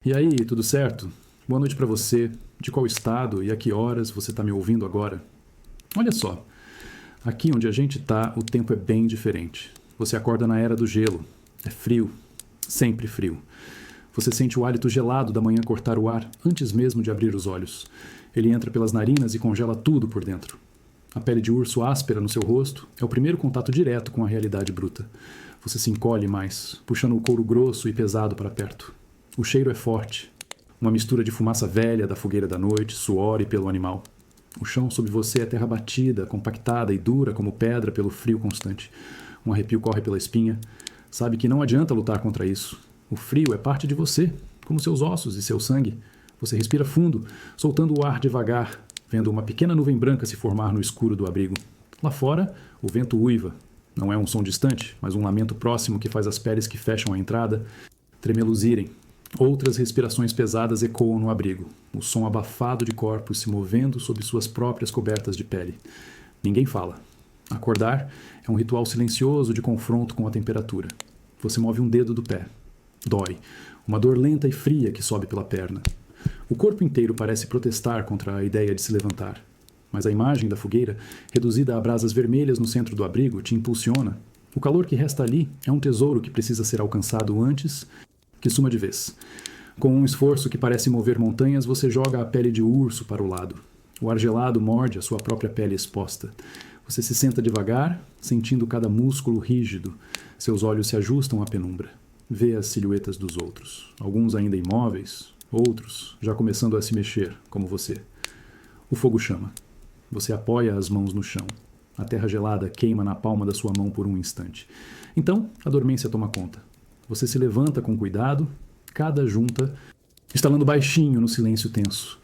E aí, tudo certo? Boa noite pra você. De qual estado e a que horas você tá me ouvindo agora? Olha só, aqui onde a gente tá, o tempo é bem diferente. Você acorda na era do gelo. É frio. Sempre frio. Você sente o hálito gelado da manhã cortar o ar antes mesmo de abrir os olhos. Ele entra pelas narinas e congela tudo por dentro. A pele de urso áspera no seu rosto é o primeiro contato direto com a realidade bruta. Você se encolhe mais, puxando o couro grosso e pesado para perto. O cheiro é forte. Uma mistura de fumaça velha da fogueira da noite, suor e pelo animal. O chão sob você é terra batida, compactada e dura como pedra pelo frio constante. Um arrepio corre pela espinha. Sabe que não adianta lutar contra isso. O frio é parte de você, como seus ossos e seu sangue. Você respira fundo, soltando o ar devagar, vendo uma pequena nuvem branca se formar no escuro do abrigo. Lá fora, o vento uiva. Não é um som distante, mas um lamento próximo que faz as peles que fecham a entrada tremeluzirem. Outras respirações pesadas ecoam no abrigo, o som abafado de corpos se movendo sob suas próprias cobertas de pele. Ninguém fala. Acordar é um ritual silencioso de confronto com a temperatura. Você move um dedo do pé. Dói. Uma dor lenta e fria que sobe pela perna. O corpo inteiro parece protestar contra a ideia de se levantar. Mas a imagem da fogueira, reduzida a brasas vermelhas no centro do abrigo, te impulsiona. O calor que resta ali é um tesouro que precisa ser alcançado antes que suma de vez. Com um esforço que parece mover montanhas, você joga a pele de urso para o lado. O ar gelado morde a sua própria pele exposta. Você se senta devagar, sentindo cada músculo rígido. Seus olhos se ajustam à penumbra. Vê as silhuetas dos outros. Alguns ainda imóveis, outros já começando a se mexer, como você. O fogo chama. Você apoia as mãos no chão. A terra gelada queima na palma da sua mão por um instante. Então, a dormência toma conta. Você se levanta com cuidado, cada junta, estalando baixinho no silêncio tenso.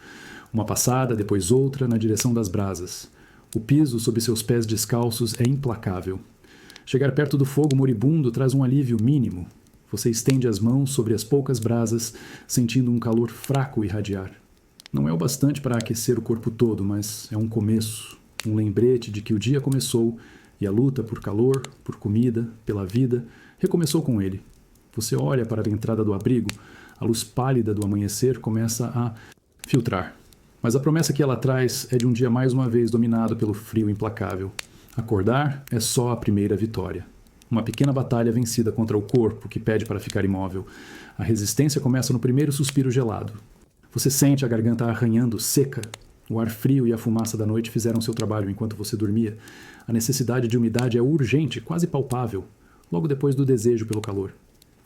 Uma passada, depois outra, na direção das brasas. O piso sob seus pés descalços é implacável. Chegar perto do fogo moribundo traz um alívio mínimo. Você estende as mãos sobre as poucas brasas, sentindo um calor fraco irradiar. Não é o bastante para aquecer o corpo todo, mas é um começo, um lembrete de que o dia começou e a luta por calor, por comida, pela vida, recomeçou com ele. Você olha para a entrada do abrigo, a luz pálida do amanhecer começa a filtrar. Mas a promessa que ela traz é de um dia mais uma vez dominado pelo frio implacável. Acordar é só a primeira vitória. Uma pequena batalha vencida contra o corpo que pede para ficar imóvel. A resistência começa no primeiro suspiro gelado. Você sente a garganta arranhando, seca. O ar frio e a fumaça da noite fizeram seu trabalho enquanto você dormia. A necessidade de umidade é urgente, quase palpável, logo depois do desejo pelo calor.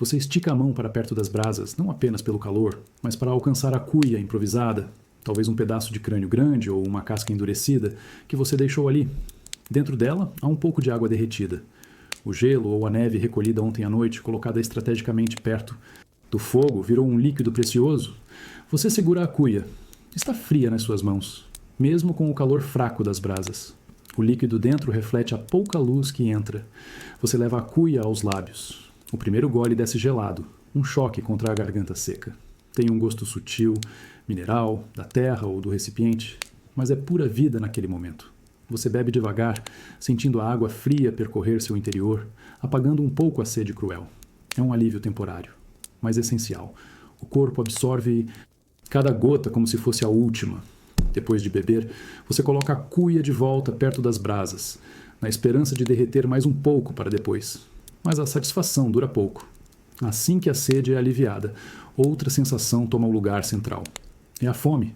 Você estica a mão para perto das brasas, não apenas pelo calor, mas para alcançar a cuia improvisada, talvez um pedaço de crânio grande ou uma casca endurecida que você deixou ali. Dentro dela há um pouco de água derretida. O gelo ou a neve recolhida ontem à noite, colocada estrategicamente perto do fogo, virou um líquido precioso. Você segura a cuia. Está fria nas suas mãos, mesmo com o calor fraco das brasas. O líquido dentro reflete a pouca luz que entra. Você leva a cuia aos lábios. O primeiro gole desce gelado, um choque contra a garganta seca. Tem um gosto sutil, mineral, da terra ou do recipiente, mas é pura vida naquele momento. Você bebe devagar, sentindo a água fria percorrer seu interior, apagando um pouco a sede cruel. É um alívio temporário, mas essencial. O corpo absorve cada gota como se fosse a última. Depois de beber, você coloca a cuia de volta perto das brasas, na esperança de derreter mais um pouco para depois. Mas a satisfação dura pouco. Assim que a sede é aliviada, outra sensação toma o lugar central. É a fome.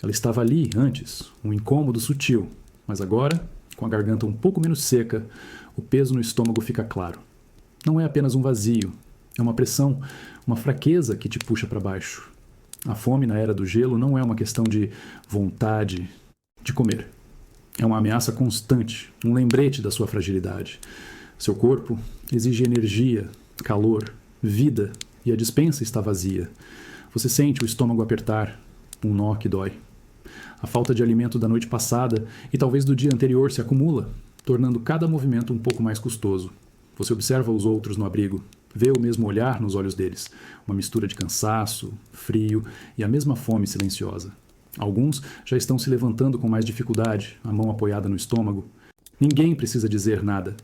Ela estava ali antes, um incômodo sutil, mas agora, com a garganta um pouco menos seca, o peso no estômago fica claro. Não é apenas um vazio, é uma pressão, uma fraqueza que te puxa para baixo. A fome na era do gelo não é uma questão de vontade de comer. É uma ameaça constante, um lembrete da sua fragilidade. Seu corpo exige energia, calor, vida, e a despensa está vazia. Você sente o estômago apertar, um nó que dói. A falta de alimento da noite passada e talvez do dia anterior se acumula, tornando cada movimento um pouco mais custoso. Você observa os outros no abrigo, vê o mesmo olhar nos olhos deles, uma mistura de cansaço, frio e a mesma fome silenciosa. Alguns já estão se levantando com mais dificuldade, a mão apoiada no estômago. Ninguém precisa dizer nada.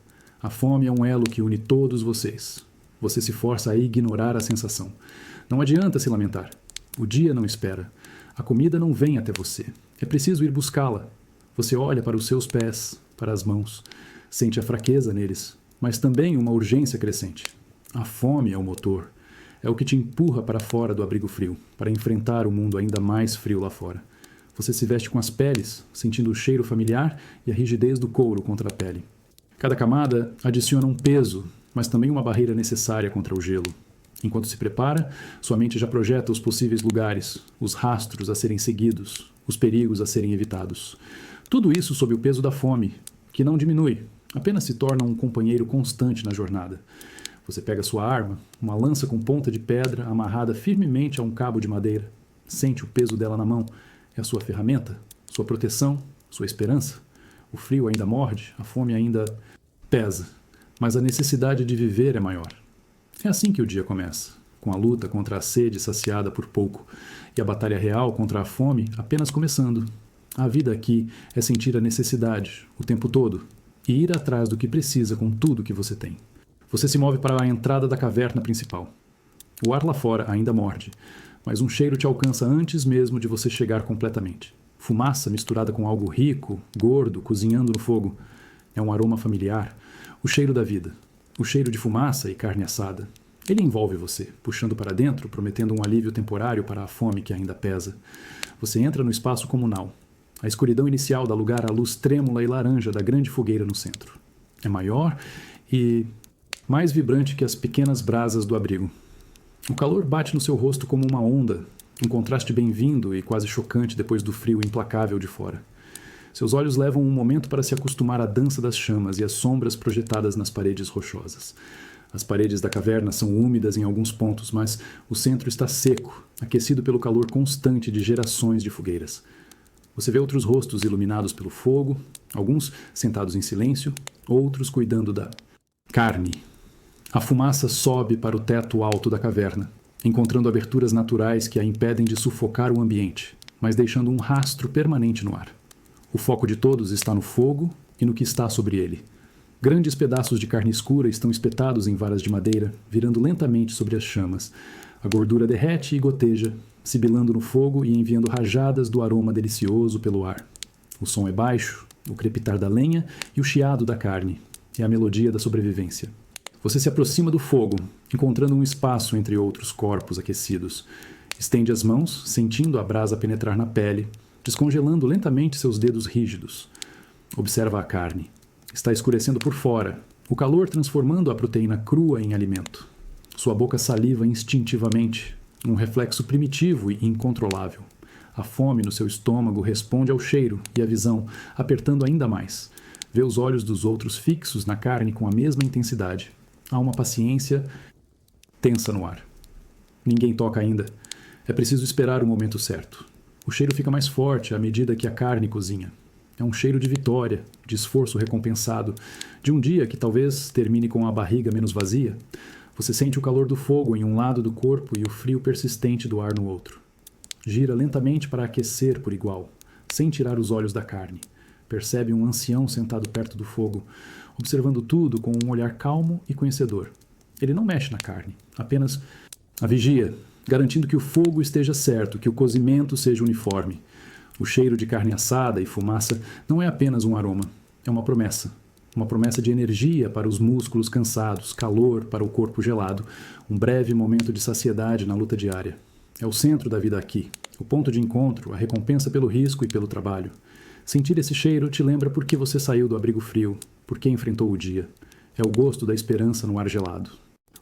A fome é um elo que une todos vocês. Você se força a ignorar a sensação. Não adianta se lamentar. O dia não espera. A comida não vem até você. É preciso ir buscá-la. Você olha para os seus pés, para as mãos. Sente a fraqueza neles, mas também uma urgência crescente. A fome é o motor. É o que te empurra para fora do abrigo frio, para enfrentar o mundo ainda mais frio lá fora. Você se veste com as peles, sentindo o cheiro familiar e a rigidez do couro contra a pele. Cada camada adiciona um peso, mas também uma barreira necessária contra o gelo. Enquanto se prepara, sua mente já projeta os possíveis lugares, os rastros a serem seguidos, os perigos a serem evitados. Tudo isso sob o peso da fome, que não diminui, apenas se torna um companheiro constante na jornada. Você pega sua arma, uma lança com ponta de pedra amarrada firmemente a um cabo de madeira. Sente o peso dela na mão. É a sua ferramenta, sua proteção, sua esperança. O frio ainda morde, a fome ainda pesa, mas a necessidade de viver é maior. É assim que o dia começa, com a luta contra a sede saciada por pouco e a batalha real contra a fome apenas começando. A vida aqui é sentir a necessidade, o tempo todo, e ir atrás do que precisa com tudo que você tem. Você se move para a entrada da caverna principal. O ar lá fora ainda morde, mas um cheiro te alcança antes mesmo de você chegar completamente. Fumaça misturada com algo rico, gordo, cozinhando no fogo. É um aroma familiar, o cheiro da vida. O cheiro de fumaça e carne assada. Ele envolve você, puxando para dentro, prometendo um alívio temporário para a fome que ainda pesa. Você entra no espaço comunal. A escuridão inicial dá lugar à luz trêmula e laranja da grande fogueira no centro. É maior e mais vibrante que as pequenas brasas do abrigo. O calor bate no seu rosto como uma onda, um contraste bem-vindo e quase chocante depois do frio implacável de fora. Seus olhos levam um momento para se acostumar à dança das chamas e às sombras projetadas nas paredes rochosas. As paredes da caverna são úmidas em alguns pontos, mas o centro está seco, aquecido pelo calor constante de gerações de fogueiras. Você vê outros rostos iluminados pelo fogo, alguns sentados em silêncio, outros cuidando da carne. A fumaça sobe para o teto alto da caverna, encontrando aberturas naturais que a impedem de sufocar o ambiente, mas deixando um rastro permanente no ar. O foco de todos está no fogo e no que está sobre ele. Grandes pedaços de carne escura estão espetados em varas de madeira, virando lentamente sobre as chamas. A gordura derrete e goteja, sibilando no fogo e enviando rajadas do aroma delicioso pelo ar. O som é baixo, o crepitar da lenha e o chiado da carne, e a melodia da sobrevivência. Você se aproxima do fogo, encontrando um espaço entre outros corpos aquecidos. Estende as mãos, sentindo a brasa penetrar na pele, descongelando lentamente seus dedos rígidos. Observa a carne. Está escurecendo por fora, o calor transformando a proteína crua em alimento. Sua boca saliva instintivamente, um reflexo primitivo e incontrolável. A fome no seu estômago responde ao cheiro e à visão, apertando ainda mais. Vê os olhos dos outros fixos na carne com a mesma intensidade. Há uma paciência tensa no ar. Ninguém toca ainda. É preciso esperar o momento certo. O cheiro fica mais forte à medida que a carne cozinha. É um cheiro de vitória, de esforço recompensado, de um dia que talvez termine com a barriga menos vazia. Você sente o calor do fogo em um lado do corpo e o frio persistente do ar no outro. Gira lentamente para aquecer por igual, sem tirar os olhos da carne. Percebe um ancião sentado perto do fogo, observando tudo com um olhar calmo e conhecedor. Ele não mexe na carne, apenas a vigia, garantindo que o fogo esteja certo, que o cozimento seja uniforme. O cheiro de carne assada e fumaça não é apenas um aroma, é uma promessa. Uma promessa de energia para os músculos cansados, calor para o corpo gelado, um breve momento de saciedade na luta diária. É o centro da vida aqui, o ponto de encontro, a recompensa pelo risco e pelo trabalho. Sentir esse cheiro te lembra por que você saiu do abrigo frio, por que enfrentou o dia. É o gosto da esperança no ar gelado.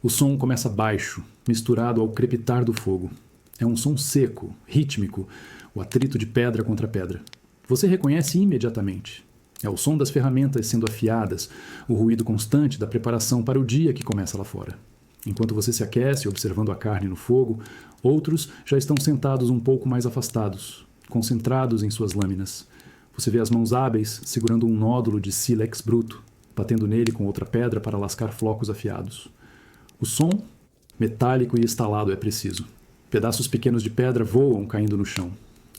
O som começa baixo, misturado ao crepitar do fogo. É um som seco, rítmico, o atrito de pedra contra pedra. Você reconhece imediatamente. É o som das ferramentas sendo afiadas, o ruído constante da preparação para o dia que começa lá fora. Enquanto você se aquece observando a carne no fogo, outros já estão sentados um pouco mais afastados, concentrados em suas lâminas. Você vê as mãos hábeis segurando um nódulo de sílex bruto, batendo nele com outra pedra para lascar flocos afiados. O som, metálico e estalado, é preciso. Pedaços pequenos de pedra voam caindo no chão.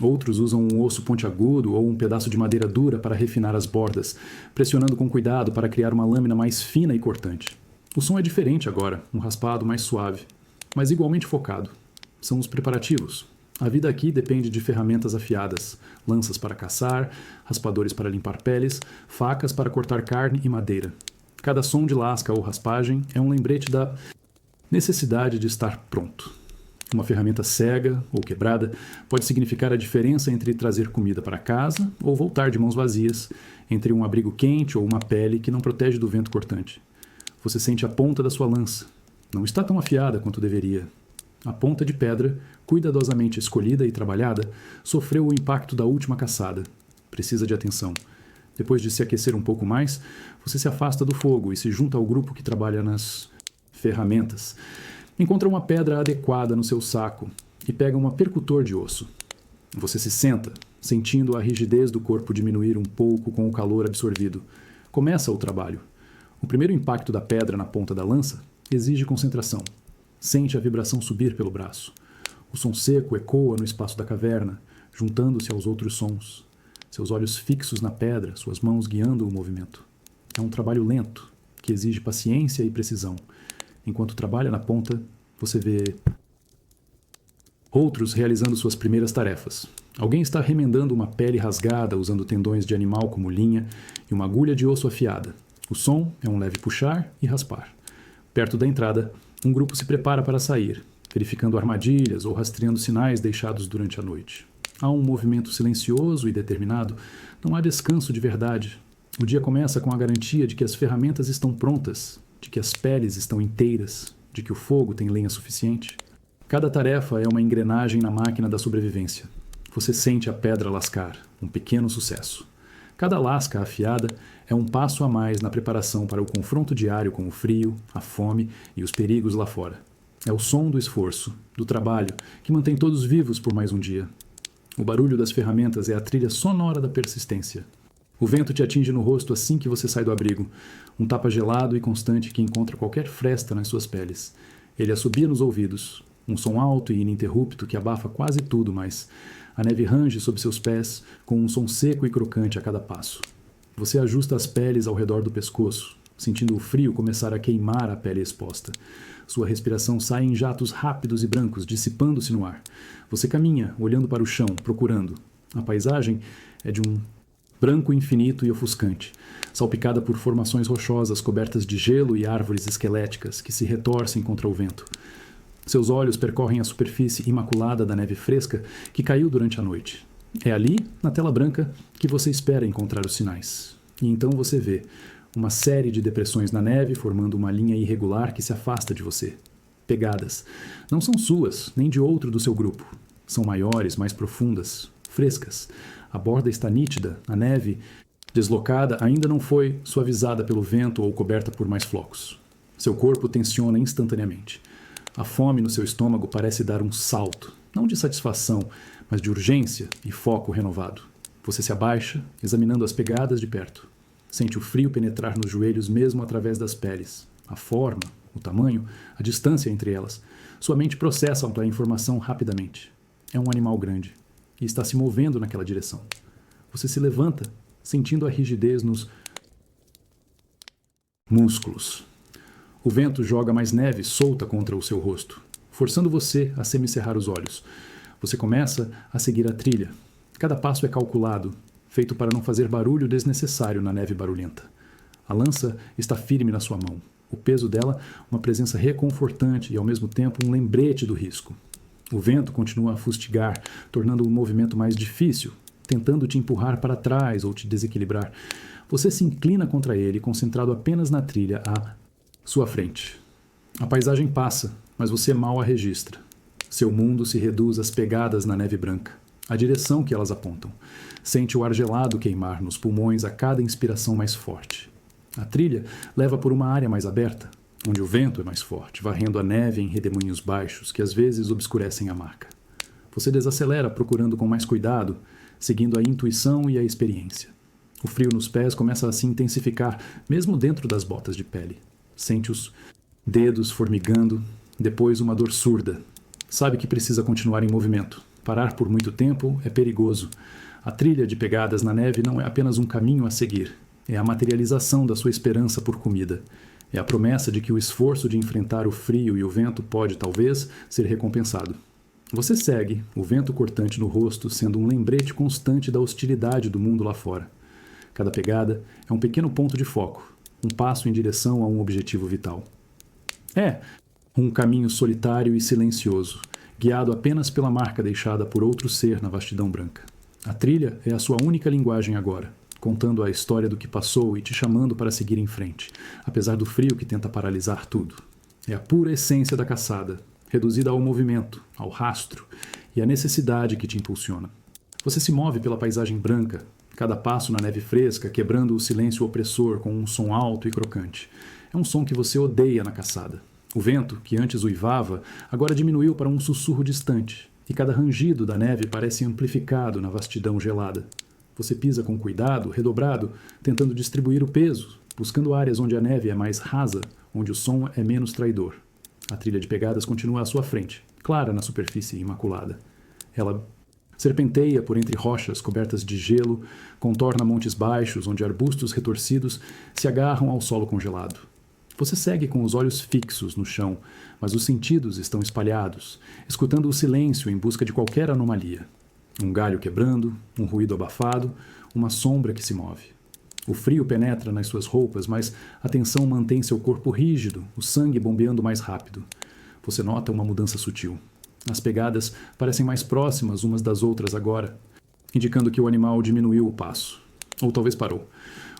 Outros usam um osso pontiagudo ou um pedaço de madeira dura para refinar as bordas, pressionando com cuidado para criar uma lâmina mais fina e cortante. O som é diferente agora, um raspado mais suave, mas igualmente focado. São os preparativos. A vida aqui depende de ferramentas afiadas, lanças para caçar, raspadores para limpar peles, facas para cortar carne e madeira. Cada som de lasca ou raspagem é um lembrete da necessidade de estar pronto. Uma ferramenta cega ou quebrada pode significar a diferença entre trazer comida para casa ou voltar de mãos vazias, entre um abrigo quente ou uma pele que não protege do vento cortante. Você sente a ponta da sua lança. Não está tão afiada quanto deveria. A ponta de pedra, cuidadosamente escolhida e trabalhada, sofreu o impacto da última caçada. Precisa de atenção. Depois de se aquecer um pouco mais, você se afasta do fogo e se junta ao grupo que trabalha nas ferramentas. Encontra uma pedra adequada no seu saco e pega um percutor de osso. Você se senta, sentindo a rigidez do corpo diminuir um pouco com o calor absorvido. Começa o trabalho. O primeiro impacto da pedra na ponta da lança exige concentração. Sente a vibração subir pelo braço. O som seco ecoa no espaço da caverna, juntando-se aos outros sons. Seus olhos fixos na pedra, suas mãos guiando o movimento. É um trabalho lento, que exige paciência e precisão. Enquanto trabalha na ponta, você vê outros realizando suas primeiras tarefas. Alguém está remendando uma pele rasgada usando tendões de animal como linha e uma agulha de osso afiada. O som é um leve puxar e raspar. Perto da entrada, um grupo se prepara para sair, verificando armadilhas ou rastreando sinais deixados durante a noite. Há um movimento silencioso e determinado, não há descanso de verdade. O dia começa com a garantia de que as ferramentas estão prontas, de que as peles estão inteiras, de que o fogo tem lenha suficiente. Cada tarefa é uma engrenagem na máquina da sobrevivência. Você sente a pedra lascar, um pequeno sucesso. Cada lasca afiada é um passo a mais na preparação para o confronto diário com o frio, a fome e os perigos lá fora. É o som do esforço, do trabalho, que mantém todos vivos por mais um dia. O barulho das ferramentas é a trilha sonora da persistência. O vento te atinge no rosto assim que você sai do abrigo, um tapa gelado e constante que encontra qualquer fresta nas suas peles. Ele assobia nos ouvidos, um som alto e ininterrupto que abafa quase tudo, mas a neve range sob seus pés com um som seco e crocante a cada passo. Você ajusta as peles ao redor do pescoço, sentindo o frio começar a queimar a pele exposta. Sua respiração sai em jatos rápidos e brancos, dissipando-se no ar. Você caminha, olhando para o chão, procurando. A paisagem é de um branco infinito e ofuscante, salpicada por formações rochosas cobertas de gelo e árvores esqueléticas que se retorcem contra o vento. Seus olhos percorrem a superfície imaculada da neve fresca que caiu durante a noite. É ali, na tela branca, que você espera encontrar os sinais. E então você vê uma série de depressões na neve formando uma linha irregular que se afasta de você. Pegadas. Não são suas, nem de outro do seu grupo. São maiores, mais profundas, frescas. A borda está nítida, a neve, deslocada, ainda não foi suavizada pelo vento ou coberta por mais flocos. Seu corpo tensiona instantaneamente. A fome no seu estômago parece dar um salto, não de satisfação, mas de urgência e foco renovado. Você se abaixa, examinando as pegadas de perto. Sente o frio penetrar nos joelhos mesmo através das peles. A forma, o tamanho, a distância entre elas. Sua mente processa a informação rapidamente. É um animal grande e está se movendo naquela direção. Você se levanta, sentindo a rigidez nos músculos. O vento joga mais neve solta contra o seu rosto, forçando você a semicerrar os olhos. Você começa a seguir a trilha. Cada passo é calculado, feito para não fazer barulho desnecessário na neve barulhenta. A lança está firme na sua mão. O peso dela, uma presença reconfortante e, ao mesmo tempo, um lembrete do risco. O vento continua a fustigar, tornando o movimento mais difícil, tentando te empurrar para trás ou te desequilibrar. Você se inclina contra ele, concentrado apenas na trilha à sua frente. A paisagem passa, mas você mal a registra. Seu mundo se reduz às pegadas na neve branca, a direção que elas apontam. Sente o ar gelado queimar nos pulmões a cada inspiração mais forte. A trilha leva por uma área mais aberta, onde o vento é mais forte, varrendo a neve em redemoinhos baixos que às vezes obscurecem a marca. Você desacelera procurando com mais cuidado, seguindo a intuição e a experiência. O frio nos pés começa a se intensificar, mesmo dentro das botas de pele. Sente os dedos formigando, depois uma dor surda. Sabe que precisa continuar em movimento. Parar por muito tempo é perigoso. A trilha de pegadas na neve não é apenas um caminho a seguir. É a materialização da sua esperança por comida. É a promessa de que o esforço de enfrentar o frio e o vento pode, talvez, ser recompensado. Você segue, o vento cortante no rosto sendo um lembrete constante da hostilidade do mundo lá fora. Cada pegada é um pequeno ponto de foco, um passo em direção a um objetivo vital. É um caminho solitário e silencioso, guiado apenas pela marca deixada por outro ser na vastidão branca. A trilha é a sua única linguagem agora, contando a história do que passou e te chamando para seguir em frente, apesar do frio que tenta paralisar tudo. É a pura essência da caçada, reduzida ao movimento, ao rastro e à necessidade que te impulsiona. Você se move pela paisagem branca, cada passo na neve fresca quebrando o silêncio opressor com um som alto e crocante. É um som que você odeia na caçada. O vento, que antes uivava, agora diminuiu para um sussurro distante, e cada rangido da neve parece amplificado na vastidão gelada. Você pisa com cuidado, redobrado, tentando distribuir o peso, buscando áreas onde a neve é mais rasa, onde o som é menos traidor. A trilha de pegadas continua à sua frente, clara na superfície imaculada. Ela serpenteia por entre rochas cobertas de gelo, contorna montes baixos onde arbustos retorcidos se agarram ao solo congelado. Você segue com os olhos fixos no chão, mas os sentidos estão espalhados, escutando o silêncio em busca de qualquer anomalia. Um galho quebrando, um ruído abafado, uma sombra que se move. O frio penetra nas suas roupas, mas a tensão mantém seu corpo rígido, o sangue bombeando mais rápido. Você nota uma mudança sutil. As pegadas parecem mais próximas umas das outras agora, indicando que o animal diminuiu o passo. Ou talvez parou.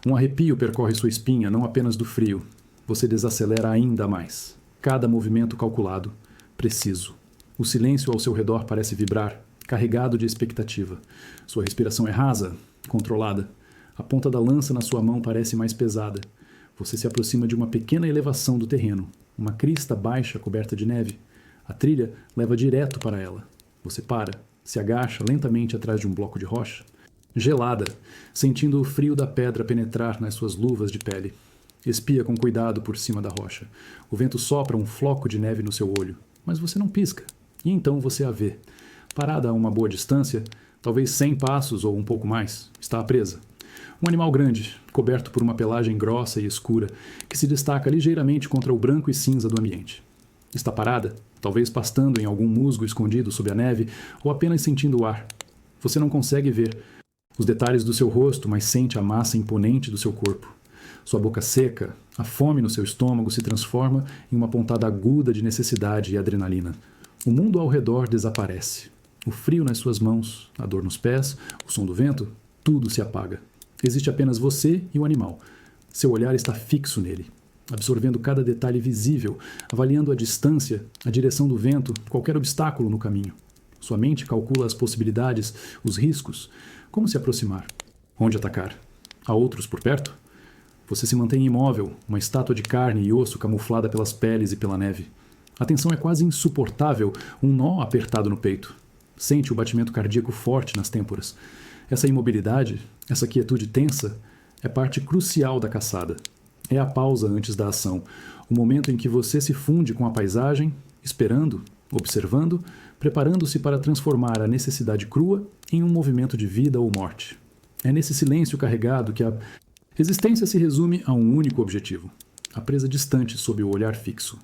Um arrepio percorre sua espinha, não apenas do frio. Você desacelera ainda mais. Cada movimento calculado, preciso. O silêncio ao seu redor parece vibrar, carregado de expectativa. Sua respiração é rasa, controlada. A ponta da lança na sua mão parece mais pesada. Você se aproxima de uma pequena elevação do terreno, uma crista baixa coberta de neve. A trilha leva direto para ela. Você para, se agacha lentamente atrás de um bloco de rocha, gelada, sentindo o frio da pedra penetrar nas suas luvas de pele. Espia com cuidado por cima da rocha. O vento sopra um floco de neve no seu olho, mas você não pisca. E então você a vê. Parada a uma boa distância, talvez 100 passos ou um pouco mais, está presa. Um animal grande, coberto por uma pelagem grossa e escura, que se destaca ligeiramente contra o branco e cinza do ambiente. Está parada, talvez pastando em algum musgo escondido sob a neve ou apenas sentindo o ar. Você não consegue ver os detalhes do seu rosto, mas sente a massa imponente do seu corpo. Sua boca seca, a fome no seu estômago se transforma em uma pontada aguda de necessidade e adrenalina. O mundo ao redor desaparece. O frio nas suas mãos, a dor nos pés, o som do vento, tudo se apaga. Existe apenas você e o animal. Seu olhar está fixo nele, absorvendo cada detalhe visível, avaliando a distância, a direção do vento, qualquer obstáculo no caminho. Sua mente calcula as possibilidades, os riscos, como se aproximar, onde atacar. Há outros por perto? Você se mantém imóvel, uma estátua de carne e osso camuflada pelas peles e pela neve. A tensão é quase insuportável, um nó apertado no peito. Sente o batimento cardíaco forte nas têmporas. Essa imobilidade, essa quietude tensa, é parte crucial da caçada. É a pausa antes da ação, o momento em que você se funde com a paisagem, esperando, observando, preparando-se para transformar a necessidade crua em um movimento de vida ou morte. É nesse silêncio carregado que a existência se resume a um único objetivo, a presa distante sob o olhar fixo.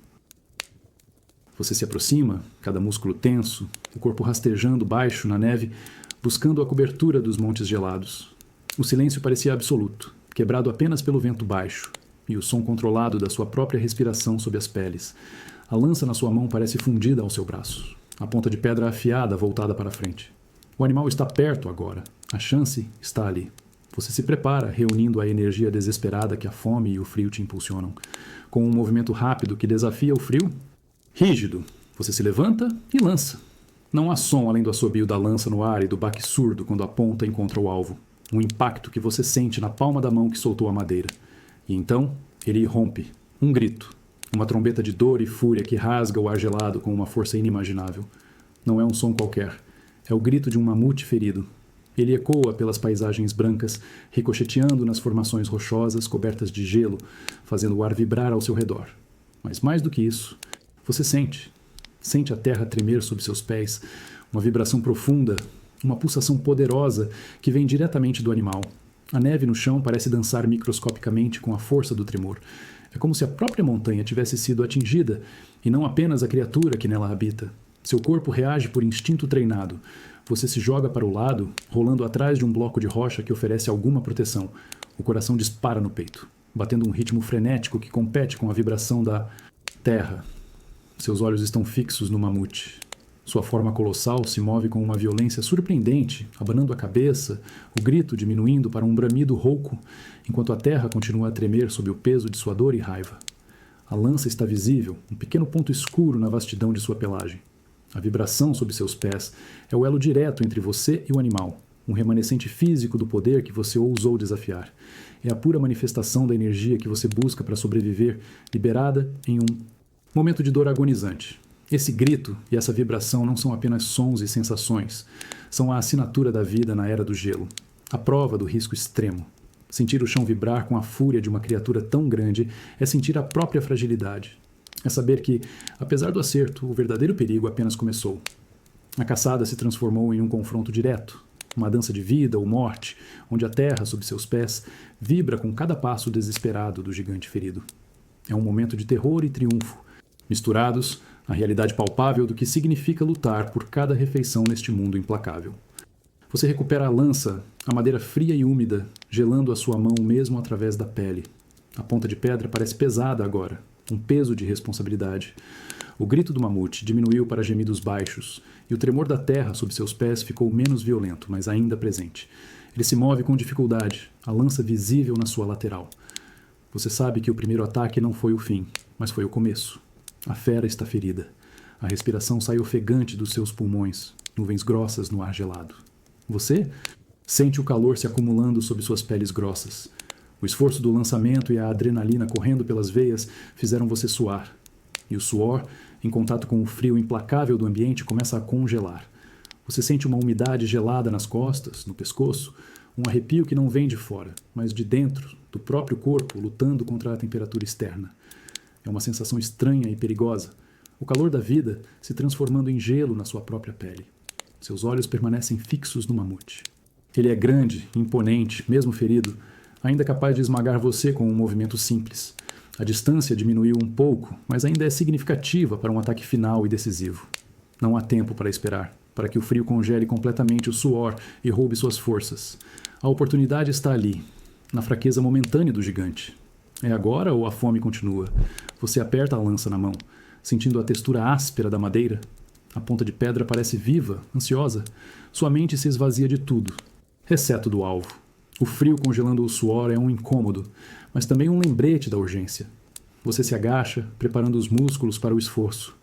Você se aproxima, cada músculo tenso, o corpo rastejando baixo na neve, buscando a cobertura dos montes gelados. O silêncio parecia absoluto, quebrado apenas pelo vento baixo, e o som controlado da sua própria respiração sob as peles. A lança na sua mão parece fundida ao seu braço, a ponta de pedra afiada voltada para a frente. O animal está perto agora, a chance está ali. Você se prepara, reunindo a energia desesperada que a fome e o frio te impulsionam. Com um movimento rápido que desafia o frio, rígido, você se levanta e lança. Não há som além do assobio da lança no ar e do baque surdo quando a ponta encontra o alvo. Um impacto que você sente na palma da mão que soltou a madeira. E então, ele irrompe. Um grito. Uma trombeta de dor e fúria que rasga o ar gelado com uma força inimaginável. Não é um som qualquer. É o grito de um mamute ferido. Ele ecoa pelas paisagens brancas, ricocheteando nas formações rochosas cobertas de gelo, fazendo o ar vibrar ao seu redor. Mas mais do que isso, você sente a terra tremer sob seus pés, uma vibração profunda, uma pulsação poderosa que vem diretamente do animal. A neve no chão parece dançar microscopicamente com a força do tremor. É como se a própria montanha tivesse sido atingida, e não apenas a criatura que nela habita. Seu corpo reage por instinto treinado. Você se joga para o lado, rolando atrás de um bloco de rocha que oferece alguma proteção. O coração dispara no peito, batendo um ritmo frenético que compete com a vibração da terra. Seus olhos estão fixos no mamute. Sua forma colossal se move com uma violência surpreendente, abanando a cabeça, o grito diminuindo para um bramido rouco, enquanto a terra continua a tremer sob o peso de sua dor e raiva. A lança está visível, um pequeno ponto escuro na vastidão de sua pelagem. A vibração sob seus pés é o elo direto entre você e o animal, um remanescente físico do poder que você ousou desafiar. É a pura manifestação da energia que você busca para sobreviver, liberada em um momento de dor agonizante. Esse grito e essa vibração não são apenas sons e sensações, são a assinatura da vida na Era do Gelo, a prova do risco extremo. Sentir o chão vibrar com a fúria de uma criatura tão grande é sentir a própria fragilidade. É saber que, apesar do acerto, o verdadeiro perigo apenas começou. A caçada se transformou em um confronto direto, uma dança de vida ou morte, onde a terra sob seus pés vibra com cada passo desesperado do gigante ferido. É um momento de terror e triunfo, misturados à realidade palpável do que significa lutar por cada refeição neste mundo implacável. Você recupera a lança, a madeira fria e úmida, gelando a sua mão mesmo através da pele. A ponta de pedra parece pesada agora, um peso de responsabilidade. O grito do mamute diminuiu para gemidos baixos, e o tremor da terra sob seus pés ficou menos violento, mas ainda presente. Ele se move com dificuldade, a lança visível na sua lateral. Você sabe que o primeiro ataque não foi o fim, mas foi o começo. A fera está ferida. A respiração sai ofegante dos seus pulmões, nuvens grossas no ar gelado. Você sente o calor se acumulando sob suas peles grossas. O esforço do lançamento e a adrenalina correndo pelas veias fizeram você suar. E o suor, em contato com o frio implacável do ambiente, começa a congelar. Você sente uma umidade gelada nas costas, no pescoço, um arrepio que não vem de fora, mas de dentro, do próprio corpo, lutando contra a temperatura externa. É uma sensação estranha e perigosa. O calor da vida se transformando em gelo na sua própria pele. Seus olhos permanecem fixos no mamute. Ele é grande, imponente, mesmo ferido, ainda capaz de esmagar você com um movimento simples. A distância diminuiu um pouco, mas ainda é significativa para um ataque final e decisivo. Não há tempo para esperar, para que o frio congele completamente o suor e roube suas forças. A oportunidade está ali, na fraqueza momentânea do gigante. É agora ou a fome continua? Você aperta a lança na mão, sentindo a textura áspera da madeira. A ponta de pedra parece viva, ansiosa. Sua mente se esvazia de tudo, exceto do alvo. O frio congelando o suor é um incômodo, mas também um lembrete da urgência. Você se agacha, preparando os músculos para o esforço.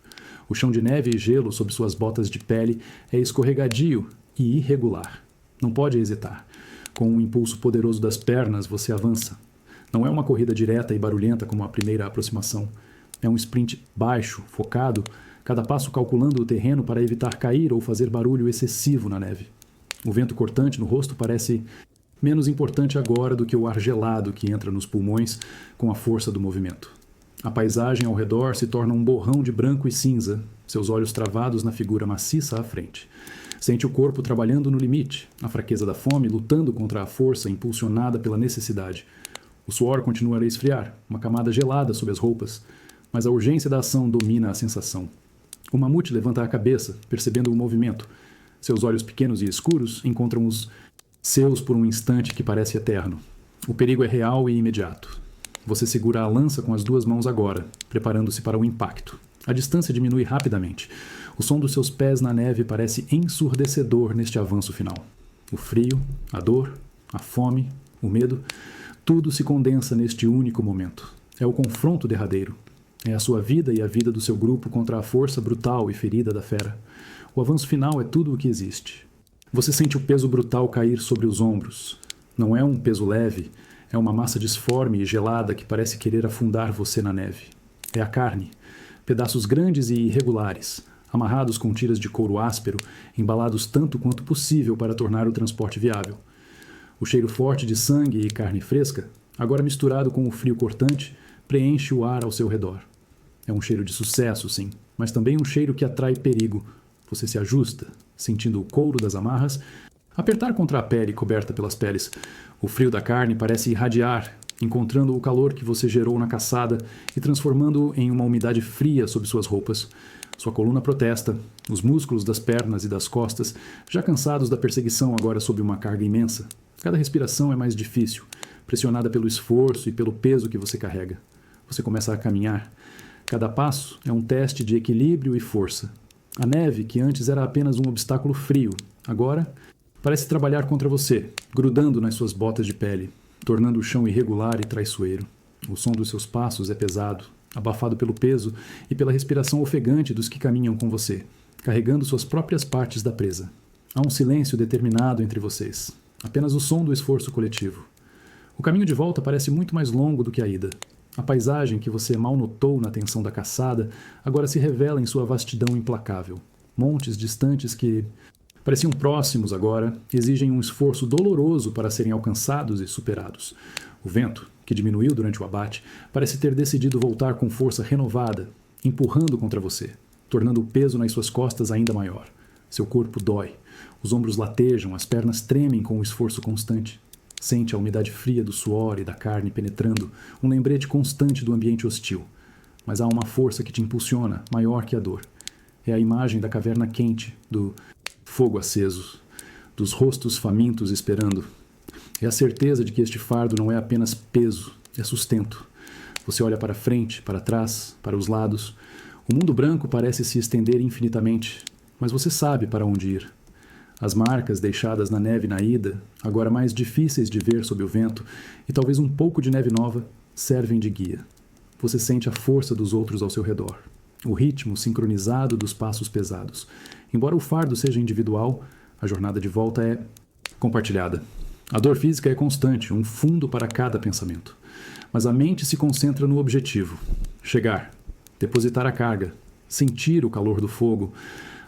O chão de neve e gelo sob suas botas de pele é escorregadio e irregular. Não pode hesitar. Com um impulso poderoso das pernas, você avança. Não é uma corrida direta e barulhenta como a primeira aproximação. É um sprint baixo, focado, cada passo calculando o terreno para evitar cair ou fazer barulho excessivo na neve. O vento cortante no rosto parece menos importante agora do que o ar gelado que entra nos pulmões com a força do movimento. A paisagem ao redor se torna um borrão de branco e cinza, seus olhos travados na figura maciça à frente. Sente o corpo trabalhando no limite, a fraqueza da fome lutando contra a força impulsionada pela necessidade. O suor continua a esfriar, uma camada gelada sob as roupas, mas a urgência da ação domina a sensação. O mamute levanta a cabeça, percebendo o movimento. Seus olhos pequenos e escuros encontram os seus por um instante que parece eterno. O perigo é real e imediato. Você segura a lança com as duas mãos agora, preparando-se para o impacto. A distância diminui rapidamente. O som dos seus pés na neve parece ensurdecedor neste avanço final. O frio, a dor, a fome, o medo, tudo se condensa neste único momento. É o confronto derradeiro. É a sua vida e a vida do seu grupo contra a força brutal e ferida da fera. O avanço final é tudo o que existe. Você sente o peso brutal cair sobre os ombros. Não é um peso leve, é uma massa disforme e gelada que parece querer afundar você na neve. É a carne. Pedaços grandes e irregulares, amarrados com tiras de couro áspero, embalados tanto quanto possível para tornar o transporte viável. O cheiro forte de sangue e carne fresca, agora misturado com o frio cortante, preenche o ar ao seu redor. É um cheiro de sucesso, sim, mas também um cheiro que atrai perigo. Você se ajusta, sentindo o couro das amarras apertar contra a pele coberta pelas peles. O frio da carne parece irradiar, encontrando o calor que você gerou na caçada e transformando-o em uma umidade fria sob suas roupas. Sua coluna protesta, os músculos das pernas e das costas, já cansados da perseguição agora sob uma carga imensa. Cada respiração é mais difícil, pressionada pelo esforço e pelo peso que você carrega. Você começa a caminhar. Cada passo é um teste de equilíbrio e força. A neve, que antes era apenas um obstáculo frio, agora parece trabalhar contra você, grudando nas suas botas de pele, tornando o chão irregular e traiçoeiro. O som dos seus passos é pesado, abafado pelo peso e pela respiração ofegante dos que caminham com você, carregando suas próprias partes da presa. Há um silêncio determinado entre vocês, apenas o som do esforço coletivo. O caminho de volta parece muito mais longo do que a ida. A paisagem que você mal notou na tensão da caçada agora se revela em sua vastidão implacável. Montes distantes que pareciam próximos agora exigem um esforço doloroso para serem alcançados e superados. O vento, que diminuiu durante o abate, parece ter decidido voltar com força renovada, empurrando contra você, tornando o peso nas suas costas ainda maior. Seu corpo dói, os ombros latejam, as pernas tremem com o esforço constante. Sente a umidade fria do suor e da carne penetrando, um lembrete constante do ambiente hostil. Mas há uma força que te impulsiona, maior que a dor. É a imagem da caverna quente, do fogo aceso, dos rostos famintos esperando. É a certeza de que este fardo não é apenas peso, é sustento. Você olha para frente, para trás, para os lados. O mundo branco parece se estender infinitamente, mas você sabe para onde ir. As marcas deixadas na neve na ida, agora mais difíceis de ver sob o vento, e talvez um pouco de neve nova, servem de guia. Você sente a força dos outros ao seu redor, o ritmo sincronizado dos passos pesados. Embora o fardo seja individual, a jornada de volta é compartilhada. A dor física é constante, um fundo para cada pensamento. Mas a mente se concentra no objetivo: chegar, depositar a carga, sentir o calor do fogo.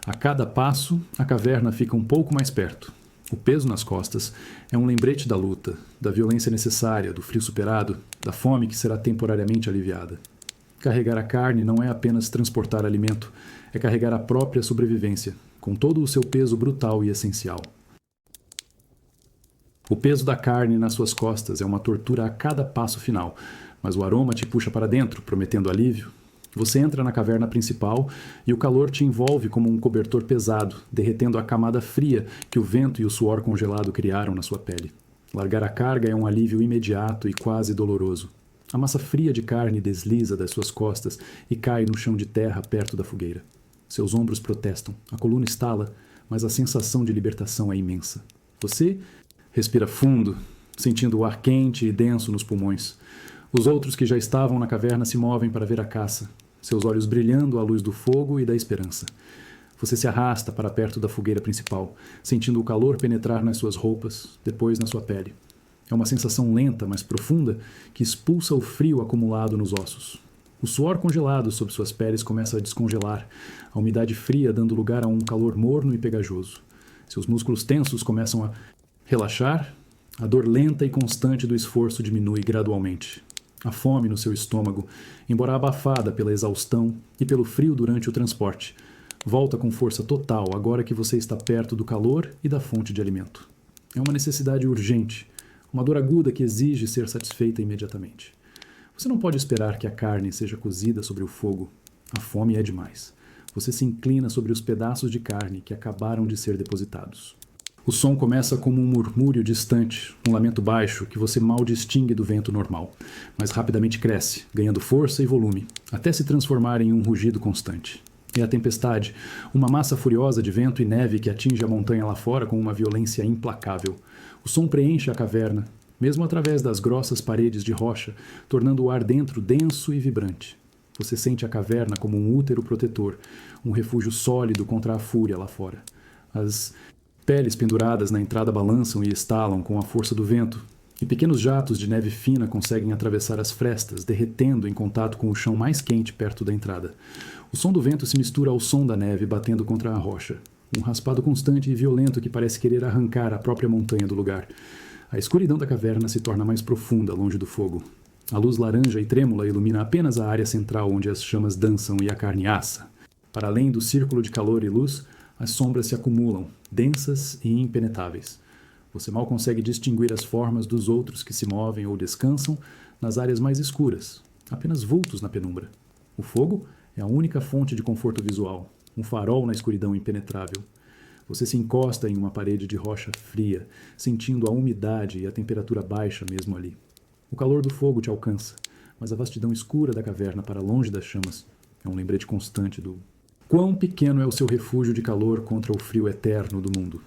A cada passo, a caverna fica um pouco mais perto. O peso nas costas é um lembrete da luta, da violência necessária, do frio superado, da fome que será temporariamente aliviada. Carregar a carne não é apenas transportar alimento, é carregar a própria sobrevivência, com todo o seu peso brutal e essencial. O peso da carne nas suas costas é uma tortura a cada passo final, mas o aroma te puxa para dentro, prometendo alívio. Você entra na caverna principal e o calor te envolve como um cobertor pesado, derretendo a camada fria que o vento e o suor congelado criaram na sua pele. Largar a carga é um alívio imediato e quase doloroso. A massa fria de carne desliza das suas costas e cai no chão de terra perto da fogueira. Seus ombros protestam, a coluna estala, mas a sensação de libertação é imensa. Você respira fundo, sentindo o ar quente e denso nos pulmões. Os outros que já estavam na caverna se movem para ver a caça, seus olhos brilhando à luz do fogo e da esperança. Você se arrasta para perto da fogueira principal, sentindo o calor penetrar nas suas roupas, depois na sua pele. É uma sensação lenta, mas profunda, que expulsa o frio acumulado nos ossos. O suor congelado sob suas peles começa a descongelar, a umidade fria dando lugar a um calor morno e pegajoso. Seus músculos tensos começam a relaxar, a dor lenta e constante do esforço diminui gradualmente. A fome no seu estômago, embora abafada pela exaustão e pelo frio durante o transporte, volta com força total agora que você está perto do calor e da fonte de alimento. É uma necessidade urgente, uma dor aguda que exige ser satisfeita imediatamente. Você não pode esperar que a carne seja cozida sobre o fogo. A fome é demais. Você se inclina sobre os pedaços de carne que acabaram de ser depositados. O som começa como um murmúrio distante, um lamento baixo que você mal distingue do vento normal, mas rapidamente cresce, ganhando força e volume, até se transformar em um rugido constante. É a tempestade, uma massa furiosa de vento e neve que atinge a montanha lá fora com uma violência implacável. O som preenche a caverna, mesmo através das grossas paredes de rocha, tornando o ar dentro denso e vibrante. Você sente a caverna como um útero protetor, um refúgio sólido contra a fúria lá fora. As peles penduradas na entrada balançam e estalam com a força do vento, e pequenos jatos de neve fina conseguem atravessar as frestas, derretendo em contato com o chão mais quente perto da entrada. O som do vento se mistura ao som da neve batendo contra a rocha, um raspado constante e violento que parece querer arrancar a própria montanha do lugar. A escuridão da caverna se torna mais profunda, longe do fogo. A luz laranja e trêmula ilumina apenas a área central onde as chamas dançam e a carne assa. Para além do círculo de calor e luz, as sombras se acumulam, densas e impenetráveis. Você mal consegue distinguir as formas dos outros que se movem ou descansam nas áreas mais escuras, apenas vultos na penumbra. O fogo é a única fonte de conforto visual, um farol na escuridão impenetrável. Você se encosta em uma parede de rocha fria, sentindo a umidade e a temperatura baixa mesmo ali. O calor do fogo te alcança, mas a vastidão escura da caverna para longe das chamas é um lembrete constante do quão pequeno é o seu refúgio de calor contra o frio eterno do mundo.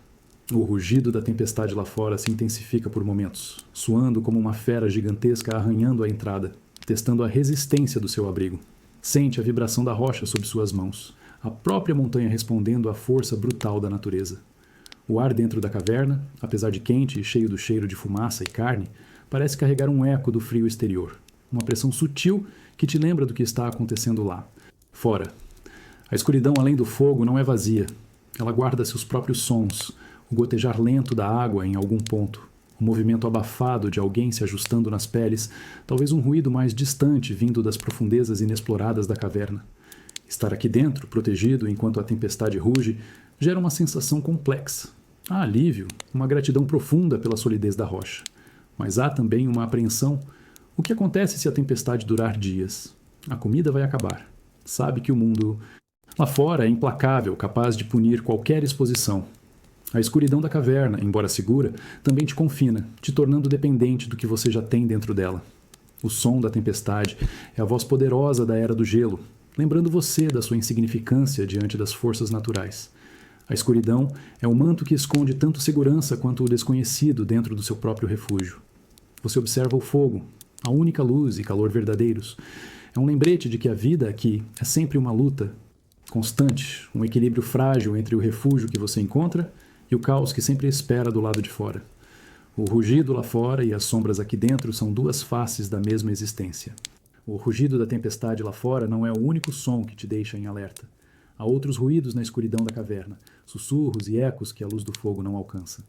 O rugido da tempestade lá fora se intensifica por momentos, suando como uma fera gigantesca arranhando a entrada, testando a resistência do seu abrigo. Sente a vibração da rocha sob suas mãos, a própria montanha respondendo à força brutal da natureza. O ar dentro da caverna, apesar de quente e cheio do cheiro de fumaça e carne, parece carregar um eco do frio exterior, uma pressão sutil que te lembra do que está acontecendo lá, fora. A escuridão além do fogo não é vazia. Ela guarda seus próprios sons, o gotejar lento da água em algum ponto, o movimento abafado de alguém se ajustando nas peles, talvez um ruído mais distante vindo das profundezas inexploradas da caverna. Estar aqui dentro, protegido enquanto a tempestade ruge, gera uma sensação complexa. Há alívio, uma gratidão profunda pela solidez da rocha. Mas há também uma apreensão. O que acontece se a tempestade durar dias? A comida vai acabar. Sabe que o mundo lá fora é implacável, capaz de punir qualquer exposição. A escuridão da caverna, embora segura, também te confina, te tornando dependente do que você já tem dentro dela. O som da tempestade é a voz poderosa da Era do Gelo, lembrando você da sua insignificância diante das forças naturais. A escuridão é o manto que esconde tanto segurança quanto o desconhecido dentro do seu próprio refúgio. Você observa o fogo, a única luz e calor verdadeiros. É um lembrete de que a vida aqui é sempre uma luta constante, um equilíbrio frágil entre o refúgio que você encontra e o caos que sempre espera do lado de fora. O rugido lá fora e as sombras aqui dentro são duas faces da mesma existência. O rugido da tempestade lá fora não é o único som que te deixa em alerta. Há outros ruídos na escuridão da caverna, sussurros e ecos que a luz do fogo não alcança.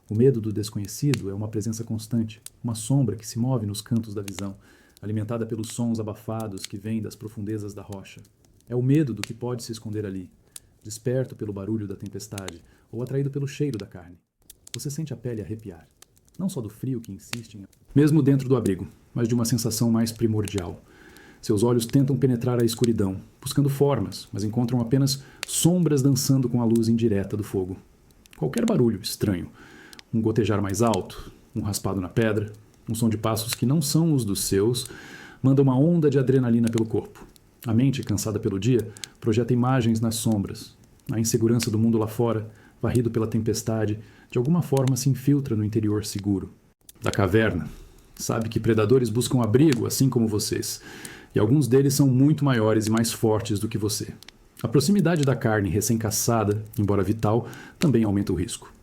O medo do desconhecido é uma presença constante, uma sombra que se move nos cantos da visão, alimentada pelos sons abafados que vêm das profundezas da rocha. É o medo do que pode se esconder ali, desperto pelo barulho da tempestade ou atraído pelo cheiro da carne. Você sente a pele arrepiar, não só do frio que insiste mesmo dentro do abrigo, mas de uma sensação mais primordial. Seus olhos tentam penetrar a escuridão, buscando formas, mas encontram apenas sombras dançando com a luz indireta do fogo. Qualquer barulho estranho, um gotejar mais alto, um raspado na pedra, um som de passos que não são os dos seus, manda uma onda de adrenalina pelo corpo. A mente, cansada pelo dia, projeta imagens nas sombras. A insegurança do mundo lá fora, varrido pela tempestade, de alguma forma se infiltra no interior seguro da caverna. Sabe que predadores buscam abrigo, assim como vocês, e alguns deles são muito maiores e mais fortes do que você. A proximidade da carne recém-caçada, embora vital, também aumenta o risco.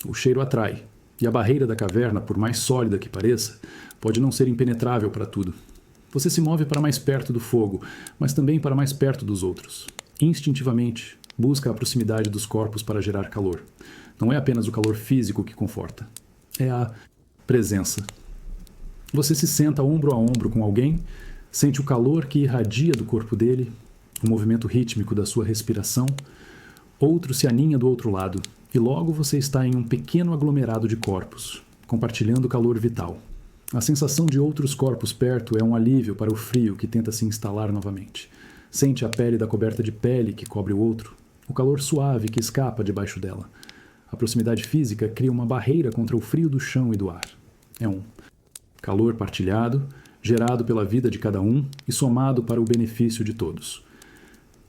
O cheiro atrai, e a barreira da caverna, por mais sólida que pareça, pode não ser impenetrável para tudo. Você se move para mais perto do fogo, mas também para mais perto dos outros. Instintivamente, busca a proximidade dos corpos para gerar calor. Não é apenas o calor físico que conforta, é a presença. Você se senta ombro a ombro com alguém, sente o calor que irradia do corpo dele, o movimento rítmico da sua respiração. Outro se aninha do outro lado, e logo você está em um pequeno aglomerado de corpos, compartilhando o calor vital. A sensação de outros corpos perto é um alívio para o frio que tenta se instalar novamente. Sente a pele da coberta de pele que cobre o outro, o calor suave que escapa debaixo dela. A proximidade física cria uma barreira contra o frio do chão e do ar. É um calor partilhado, gerado pela vida de cada um e somado para o benefício de todos.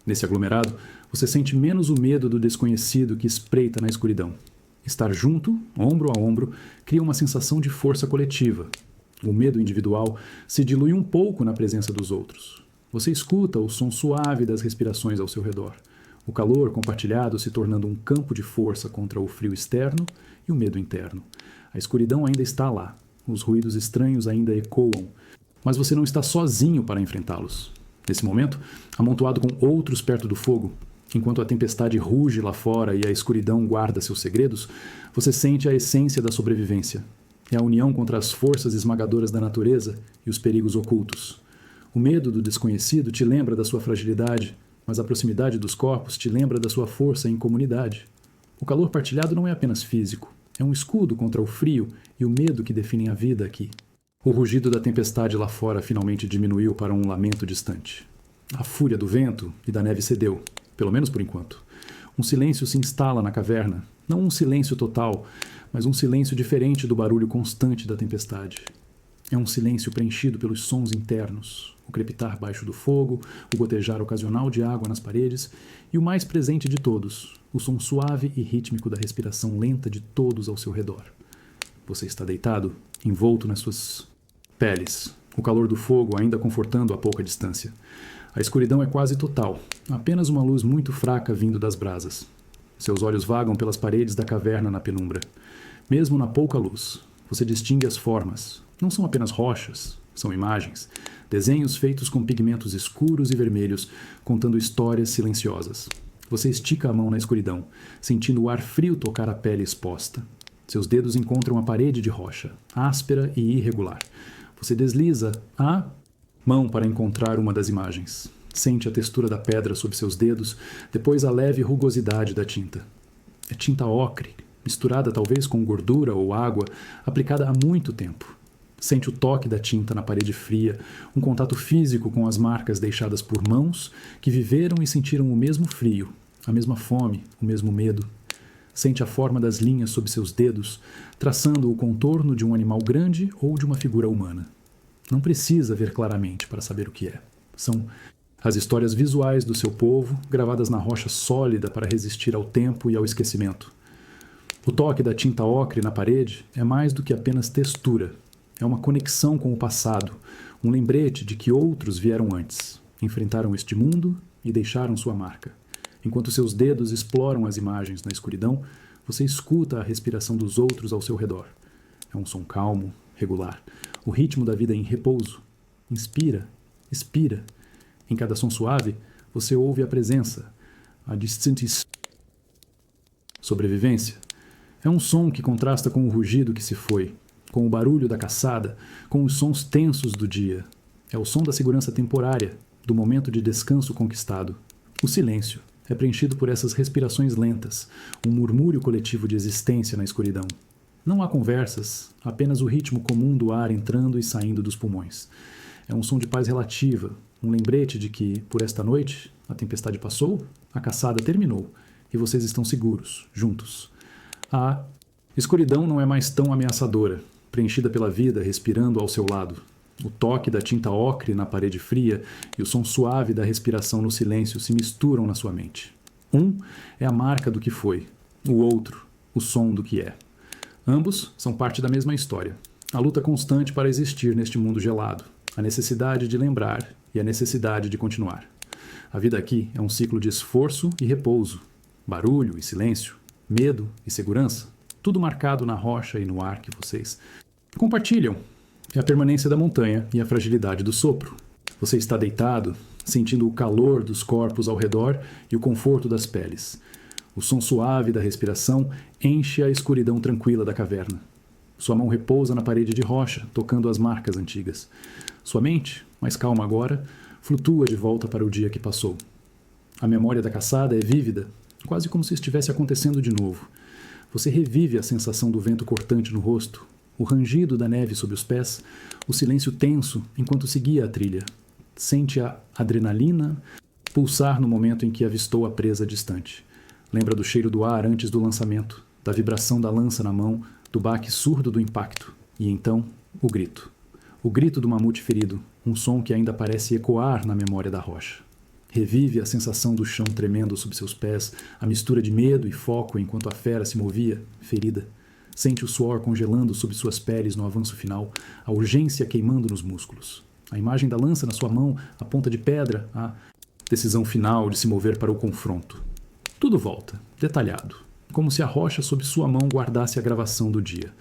Nesse aglomerado, você sente menos o medo do desconhecido que espreita na escuridão. Estar junto, ombro a ombro, cria uma sensação de força coletiva. O medo individual se dilui um pouco na presença dos outros. Você escuta o som suave das respirações ao seu redor. O calor compartilhado se tornando um campo de força contra o frio externo e o medo interno. A escuridão ainda está lá. Os ruídos estranhos ainda ecoam. Mas você não está sozinho para enfrentá-los. Nesse momento, amontoado com outros perto do fogo, enquanto a tempestade ruge lá fora e a escuridão guarda seus segredos, você sente a essência da sobrevivência. É a união contra as forças esmagadoras da natureza e os perigos ocultos. O medo do desconhecido te lembra da sua fragilidade, mas a proximidade dos corpos te lembra da sua força em comunidade. O calor partilhado não é apenas físico, É um escudo contra o frio e o medo que definem a vida aqui. O rugido da tempestade lá fora finalmente diminuiu para um lamento distante. A fúria do vento e da neve cedeu, pelo menos por enquanto. Um silêncio se instala na caverna, não um silêncio total, mas um silêncio diferente do barulho constante da tempestade. É um silêncio preenchido pelos sons internos, o crepitar baixo do fogo, o gotejar ocasional de água nas paredes e o mais presente de todos, o som suave e rítmico da respiração lenta de todos ao seu redor. Você está deitado, envolto nas suas peles, o calor do fogo ainda confortando a pouca distância. A escuridão é quase total, apenas uma luz muito fraca vindo das brasas. Seus olhos vagam pelas paredes da caverna na penumbra. Mesmo na pouca luz, você distingue as formas. Não são apenas rochas, são imagens. Desenhos feitos com pigmentos escuros e vermelhos, contando histórias silenciosas. Você estica a mão na escuridão, sentindo o ar frio tocar a pele exposta. Seus dedos encontram a parede de rocha, áspera e irregular. Você desliza a mão para encontrar uma das imagens. Sente a textura da pedra sob seus dedos, depois a leve rugosidade da tinta. É tinta ocre, misturada talvez com gordura ou água, aplicada há muito tempo. Sente o toque da tinta na parede fria, um contato físico com as marcas deixadas por mãos que viveram e sentiram o mesmo frio, a mesma fome, o mesmo medo. Sente a forma das linhas sob seus dedos, traçando o contorno de um animal grande ou de uma figura humana. Não precisa ver claramente para saber o que é. São as histórias visuais do seu povo, gravadas na rocha sólida para resistir ao tempo e ao esquecimento. O toque da tinta ocre na parede é mais do que apenas textura. É uma conexão com o passado, um lembrete de que outros vieram antes, enfrentaram este mundo e deixaram sua marca. Enquanto seus dedos exploram as imagens na escuridão, você escuta a respiração dos outros ao seu redor. É um som calmo, regular, o ritmo da vida em repouso. Inspira, expira. Em cada som suave, você ouve a presença, a distante sobrevivência. É um som que contrasta com o rugido que se foi, com o barulho da caçada, com os sons tensos do dia. É o som da segurança temporária, do momento de descanso conquistado. O silêncio é preenchido por essas respirações lentas, um murmúrio coletivo de existência na escuridão. Não há conversas, apenas o ritmo comum do ar entrando e saindo dos pulmões. É um som de paz relativa, um lembrete de que, por esta noite, a tempestade passou, a caçada terminou e vocês estão seguros, juntos. A escuridão não é mais tão ameaçadora, preenchida pela vida respirando ao seu lado. O toque da tinta ocre na parede fria e o som suave da respiração no silêncio se misturam na sua mente. Um é a marca do que foi, o outro, o som do que é. Ambos são parte da mesma história. A luta constante para existir neste mundo gelado, a necessidade de lembrar e a necessidade de continuar. A vida aqui é um ciclo de esforço e repouso, barulho e silêncio, medo e segurança, tudo marcado na rocha e no ar que vocês compartilham. É a permanência da montanha e a fragilidade do sopro. Você está deitado, sentindo o calor dos corpos ao redor e o conforto das peles. O som suave da respiração enche a escuridão tranquila da caverna. Sua mão repousa na parede de rocha, tocando as marcas antigas. Sua mente, mais calma agora, flutua de volta para o dia que passou. A memória da caçada é vívida, quase como se estivesse acontecendo de novo. Você revive a sensação do vento cortante no rosto, o rangido da neve sob os pés, o silêncio tenso enquanto seguia a trilha. Sente a adrenalina pulsar no momento em que avistou a presa distante. Lembra do cheiro do ar antes do lançamento, da vibração da lança na mão, do baque surdo do impacto. E então, o grito. O grito do mamute ferido, um som que ainda parece ecoar na memória da rocha. Revive a sensação do chão tremendo sob seus pés, a mistura de medo e foco enquanto a fera se movia, ferida. Sente o suor congelando sob suas peles no avanço final, a urgência queimando nos músculos. A imagem da lança na sua mão, a ponta de pedra, a decisão final de se mover para o confronto. Tudo volta, detalhado, como se a rocha sob sua mão guardasse a gravação do dia.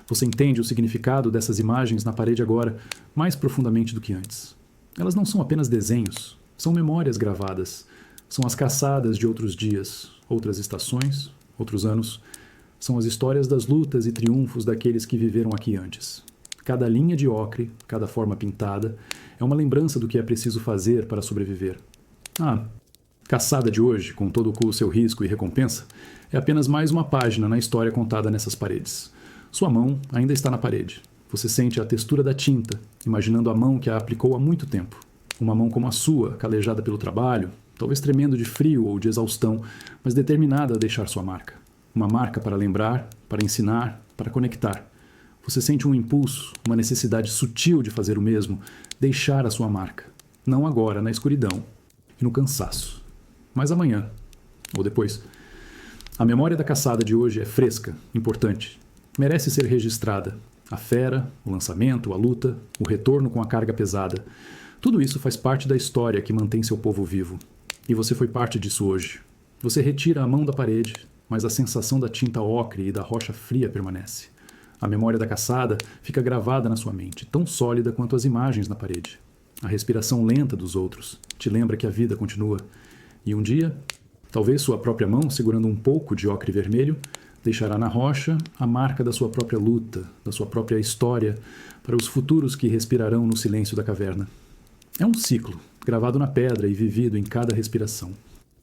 Você entende o significado dessas imagens na parede agora mais profundamente do que antes. Elas não são apenas desenhos, são memórias gravadas. São as caçadas de outros dias, outras estações, outros anos. São as histórias das lutas e triunfos daqueles que viveram aqui antes. Cada linha de ocre, cada forma pintada, é uma lembrança do que é preciso fazer para sobreviver. Caçada de hoje, com todo o seu risco e recompensa, é apenas mais uma página na história contada nessas paredes. Sua mão ainda está na parede. Você sente a textura da tinta, imaginando a mão que a aplicou há muito tempo. Uma mão como a sua, calejada pelo trabalho, talvez tremendo de frio ou de exaustão, mas determinada a deixar sua marca. Uma marca para lembrar, para ensinar, para conectar. Você sente um impulso, uma necessidade sutil de fazer o mesmo, deixar a sua marca. Não agora, na escuridão e no cansaço, mas amanhã, ou depois. A memória da caçada de hoje é fresca, importante. Merece ser registrada. A fera, o lançamento, a luta, o retorno com a carga pesada. Tudo isso faz parte da história que mantém seu povo vivo. E você foi parte disso hoje. Você retira a mão da parede, mas a sensação da tinta ocre e da rocha fria permanece. A memória da caçada fica gravada na sua mente, tão sólida quanto as imagens na parede. A respiração lenta dos outros te lembra que a vida continua. E um dia, talvez sua própria mão, segurando um pouco de ocre vermelho, deixará na rocha a marca da sua própria luta, da sua própria história, para os futuros que respirarão no silêncio da caverna. É um ciclo, gravado na pedra e vivido em cada respiração.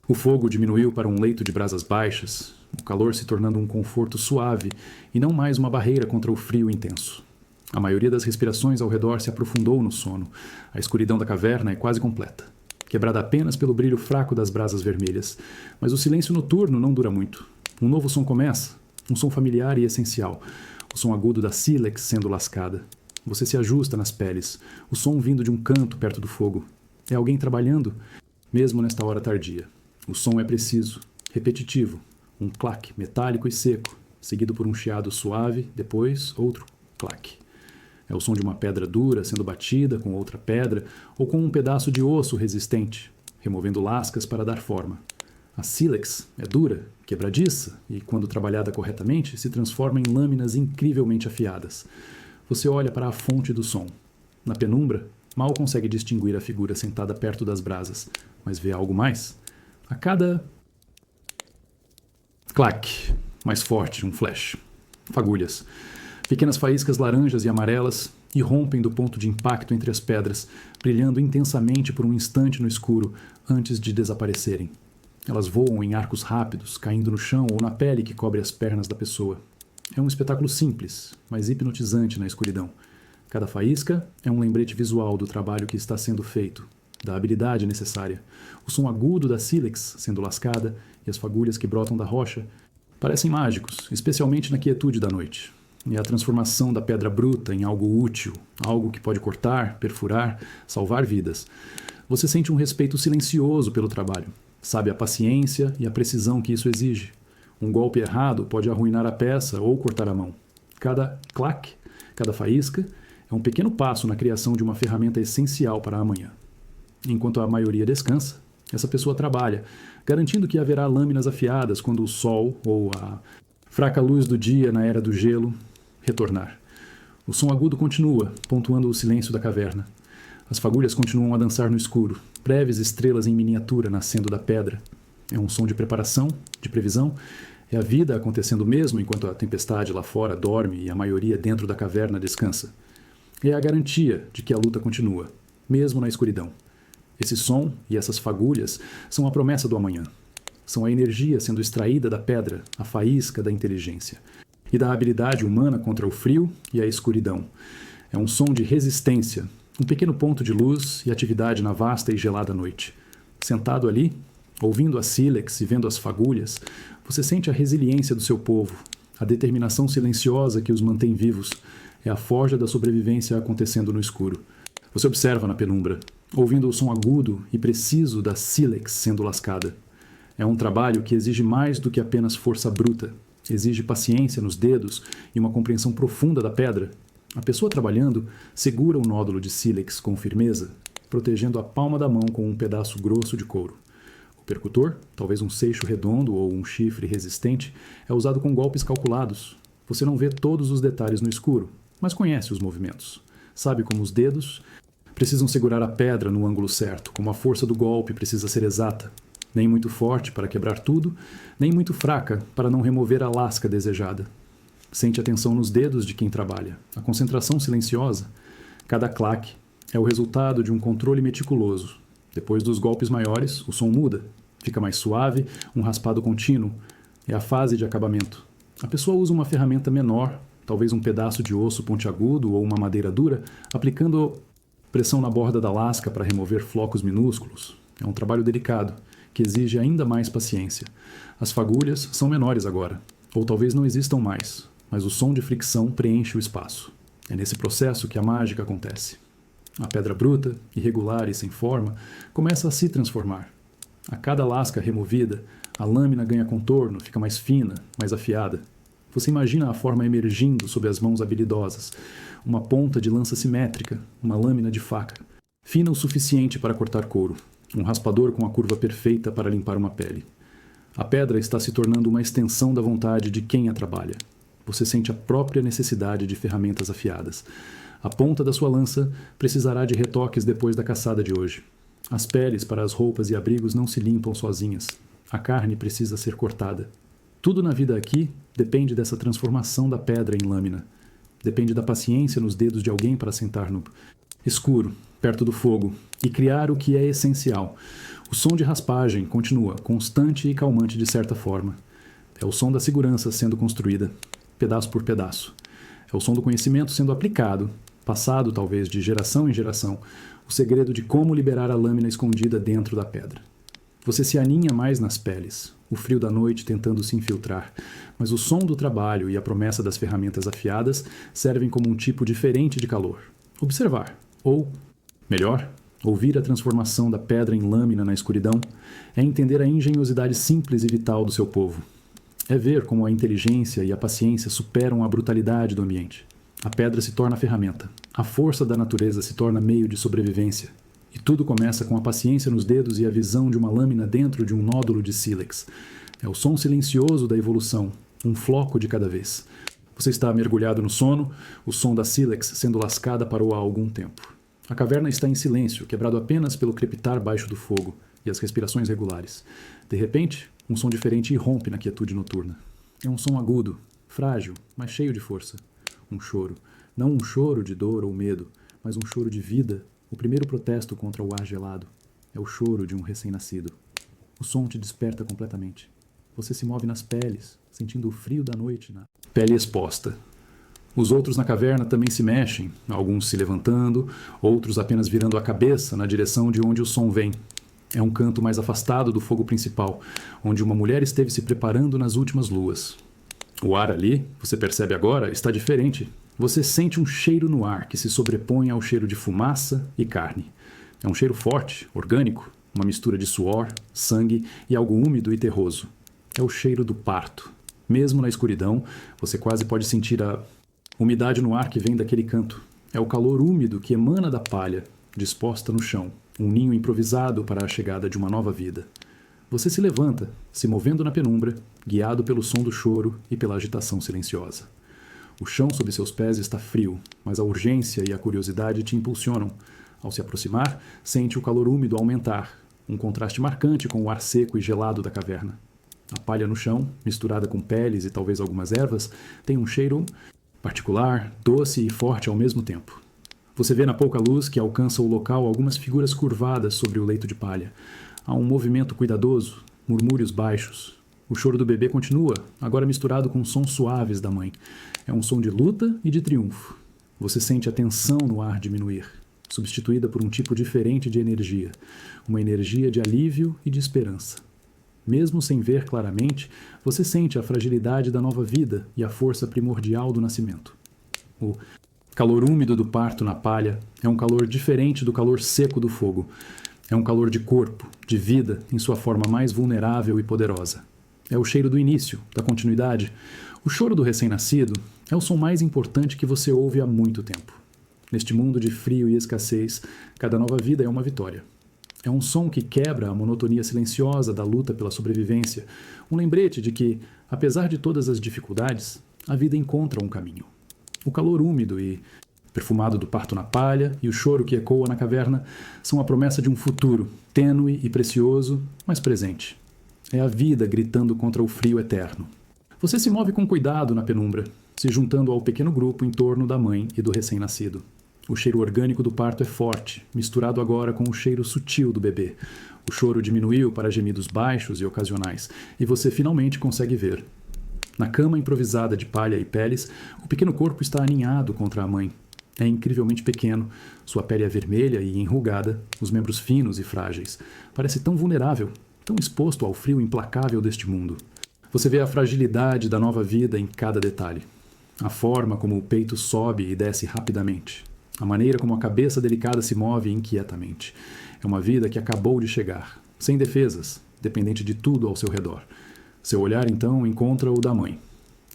O fogo diminuiu para um leito de brasas baixas, o calor se tornando um conforto suave e não mais uma barreira contra o frio intenso. A maioria das respirações ao redor se aprofundou no sono. A escuridão da caverna é quase completa, quebrada apenas pelo brilho fraco das brasas vermelhas. Mas o silêncio noturno não dura muito. Um novo som começa, um som familiar e essencial. O som agudo da sílex sendo lascada. Você se ajusta nas peles, o som vindo de um canto perto do fogo. É alguém trabalhando, mesmo nesta hora tardia. O som é preciso, repetitivo, um claque metálico e seco, seguido por um chiado suave, depois outro claque. É o som de uma pedra dura sendo batida com outra pedra ou com um pedaço de osso resistente, removendo lascas para dar forma. A sílex é dura, quebradiça e, quando trabalhada corretamente, se transforma em lâminas incrivelmente afiadas. Você olha para a fonte do som. Na penumbra, mal consegue distinguir a figura sentada perto das brasas, mas vê algo mais. A cada claque, mais forte, um flash. Fagulhas. Pequenas faíscas laranjas e amarelas irrompem do ponto de impacto entre as pedras, brilhando intensamente por um instante no escuro, antes de desaparecerem. Elas voam em arcos rápidos, caindo no chão ou na pele que cobre as pernas da pessoa. É um espetáculo simples, mas hipnotizante na escuridão. Cada faísca é um lembrete visual do trabalho que está sendo feito, da habilidade necessária. O som agudo da sílex sendo lascada e as fagulhas que brotam da rocha parecem mágicos, especialmente na quietude da noite. E a transformação da pedra bruta em algo útil, algo que pode cortar, perfurar, salvar vidas. Você sente um respeito silencioso pelo trabalho. Sabe a paciência e a precisão que isso exige. Um golpe errado pode arruinar a peça ou cortar a mão. Cada claque, cada faísca, é um pequeno passo na criação de uma ferramenta essencial para amanhã. Enquanto a maioria descansa, essa pessoa trabalha, garantindo que haverá lâminas afiadas quando o sol ou a fraca luz do dia na era do gelo retornar. O som agudo continua, pontuando o silêncio da caverna. As fagulhas continuam a dançar no escuro, breves estrelas em miniatura nascendo da pedra. É um som de preparação, de previsão. É a vida acontecendo mesmo enquanto a tempestade lá fora dorme e a maioria dentro da caverna descansa. É a garantia de que a luta continua, mesmo na escuridão. Esse som e essas fagulhas são a promessa do amanhã. São a energia sendo extraída da pedra, a faísca da inteligência. E da habilidade humana contra o frio e a escuridão. É um som de resistência, um pequeno ponto de luz e atividade na vasta e gelada noite. Sentado ali, ouvindo a sílex e vendo as fagulhas, você sente a resiliência do seu povo, a determinação silenciosa que os mantém vivos. É a forja da sobrevivência acontecendo no escuro. Você observa na penumbra, ouvindo o som agudo e preciso da sílex sendo lascada. É um trabalho que exige mais do que apenas força bruta. Exige paciência nos dedos e uma compreensão profunda da pedra. A pessoa trabalhando segura o nódulo de sílex com firmeza, protegendo a palma da mão com um pedaço grosso de couro. O percutor, talvez um seixo redondo ou um chifre resistente, é usado com golpes calculados. Você não vê todos os detalhes no escuro, mas conhece os movimentos. Sabe como os dedos precisam segurar a pedra no ângulo certo, como a força do golpe precisa ser exata. Nem muito forte para quebrar tudo, nem muito fraca para não remover a lasca desejada. Sente a tensão nos dedos de quem trabalha, a concentração silenciosa. Cada claque é o resultado de um controle meticuloso. Depois dos golpes maiores, o som muda. Fica mais suave, um raspado contínuo. É a fase de acabamento. A pessoa usa uma ferramenta menor, talvez um pedaço de osso pontiagudo ou uma madeira dura, aplicando pressão na borda da lasca para remover flocos minúsculos. É um trabalho delicado, que exige ainda mais paciência. As fagulhas são menores agora, ou talvez não existam mais, mas o som de fricção preenche o espaço. É nesse processo que a mágica acontece. A pedra bruta, irregular e sem forma, começa a se transformar. A cada lasca removida, a lâmina ganha contorno, fica mais fina, mais afiada. Você imagina a forma emergindo sob as mãos habilidosas, uma ponta de lança simétrica, uma lâmina de faca, fina o suficiente para cortar couro, um raspador com a curva perfeita para limpar uma pele. A pedra está se tornando uma extensão da vontade de quem a trabalha. Você sente a própria necessidade de ferramentas afiadas. A ponta da sua lança precisará de retoques depois da caçada de hoje. As peles para as roupas e abrigos não se limpam sozinhas. A carne precisa ser cortada. Tudo na vida aqui depende dessa transformação da pedra em lâmina. Depende da paciência nos dedos de alguém para sentar no escuro, perto do fogo, e criar o que é essencial. O som de raspagem continua, constante e calmante de certa forma. É o som da segurança sendo construída, pedaço por pedaço. É o som do conhecimento sendo aplicado, passado talvez de geração em geração, o segredo de como liberar a lâmina escondida dentro da pedra. Você se aninha mais nas peles, o frio da noite tentando se infiltrar, mas o som do trabalho e a promessa das ferramentas afiadas servem como um tipo diferente de calor. Observar, ou, melhor, ouvir a transformação da pedra em lâmina na escuridão, é entender a engenhosidade simples e vital do seu povo. É ver como a inteligência e a paciência superam a brutalidade do ambiente. A pedra se torna ferramenta. A força da natureza se torna meio de sobrevivência. E tudo começa com a paciência nos dedos e a visão de uma lâmina dentro de um nódulo de sílex. É o som silencioso da evolução, um floco de cada vez. Você está mergulhado no sono, o som da sílex sendo lascada parou há algum tempo. A caverna está em silêncio, quebrado apenas pelo crepitar baixo do fogo e as respirações regulares. De repente, um som diferente irrompe na quietude noturna. É um som agudo, frágil, mas cheio de força. Um choro. Não um choro de dor ou medo, mas um choro de vida, o primeiro protesto contra o ar gelado. É o choro de um recém-nascido. O som te desperta completamente. Você se move nas peles, sentindo o frio da noite na pele exposta. Os outros na caverna também se mexem, alguns se levantando, outros apenas virando a cabeça na direção de onde o som vem. É um canto mais afastado do fogo principal, onde uma mulher esteve se preparando nas últimas luas. O ar ali, você percebe agora, está diferente. Você sente um cheiro no ar que se sobrepõe ao cheiro de fumaça e carne. É um cheiro forte, orgânico, uma mistura de suor, sangue e algo úmido e terroso. É o cheiro do parto. Mesmo na escuridão, você quase pode sentir a umidade no ar que vem daquele canto. É o calor úmido que emana da palha, disposta no chão, um ninho improvisado para a chegada de uma nova vida. Você se levanta, se movendo na penumbra, guiado pelo som do choro e pela agitação silenciosa. O chão sob seus pés está frio, mas a urgência e a curiosidade te impulsionam. Ao se aproximar, sente o calor úmido aumentar, um contraste marcante com o ar seco e gelado da caverna. A palha no chão, misturada com peles e talvez algumas ervas, tem um cheiro particular, doce e forte ao mesmo tempo. Você vê na pouca luz que alcança o local algumas figuras curvadas sobre o leito de palha. Há um movimento cuidadoso, murmúrios baixos. O choro do bebê continua, agora misturado com sons suaves da mãe. É um som de luta e de triunfo. Você sente a tensão no ar diminuir, substituída por um tipo diferente de energia. Uma energia de alívio e de esperança. Mesmo sem ver claramente, você sente a fragilidade da nova vida e a força primordial do nascimento. O calor úmido do parto na palha é um calor diferente do calor seco do fogo. É um calor de corpo, de vida, em sua forma mais vulnerável e poderosa. É o cheiro do início, da continuidade. O choro do recém-nascido é o som mais importante que você ouve há muito tempo. Neste mundo de frio e escassez, cada nova vida é uma vitória. É um som que quebra a monotonia silenciosa da luta pela sobrevivência, um lembrete de que, apesar de todas as dificuldades, a vida encontra um caminho. O calor úmido e perfumado do parto na palha e o choro que ecoa na caverna são a promessa de um futuro, tênue e precioso, mas presente. É a vida gritando contra o frio eterno. Você se move com cuidado na penumbra, se juntando ao pequeno grupo em torno da mãe e do recém-nascido. O cheiro orgânico do parto é forte, misturado agora com o cheiro sutil do bebê. O choro diminuiu para gemidos baixos e ocasionais, e você finalmente consegue ver. Na cama improvisada de palha e peles, o pequeno corpo está aninhado contra a mãe. É incrivelmente pequeno, sua pele é vermelha e enrugada, os membros finos e frágeis. Parece tão vulnerável, tão exposto ao frio implacável deste mundo. Você vê a fragilidade da nova vida em cada detalhe. A forma como o peito sobe e desce rapidamente. A maneira como a cabeça delicada se move inquietamente. É uma vida que acabou de chegar, sem defesas, dependente de tudo ao seu redor. Seu olhar, então, encontra o da mãe.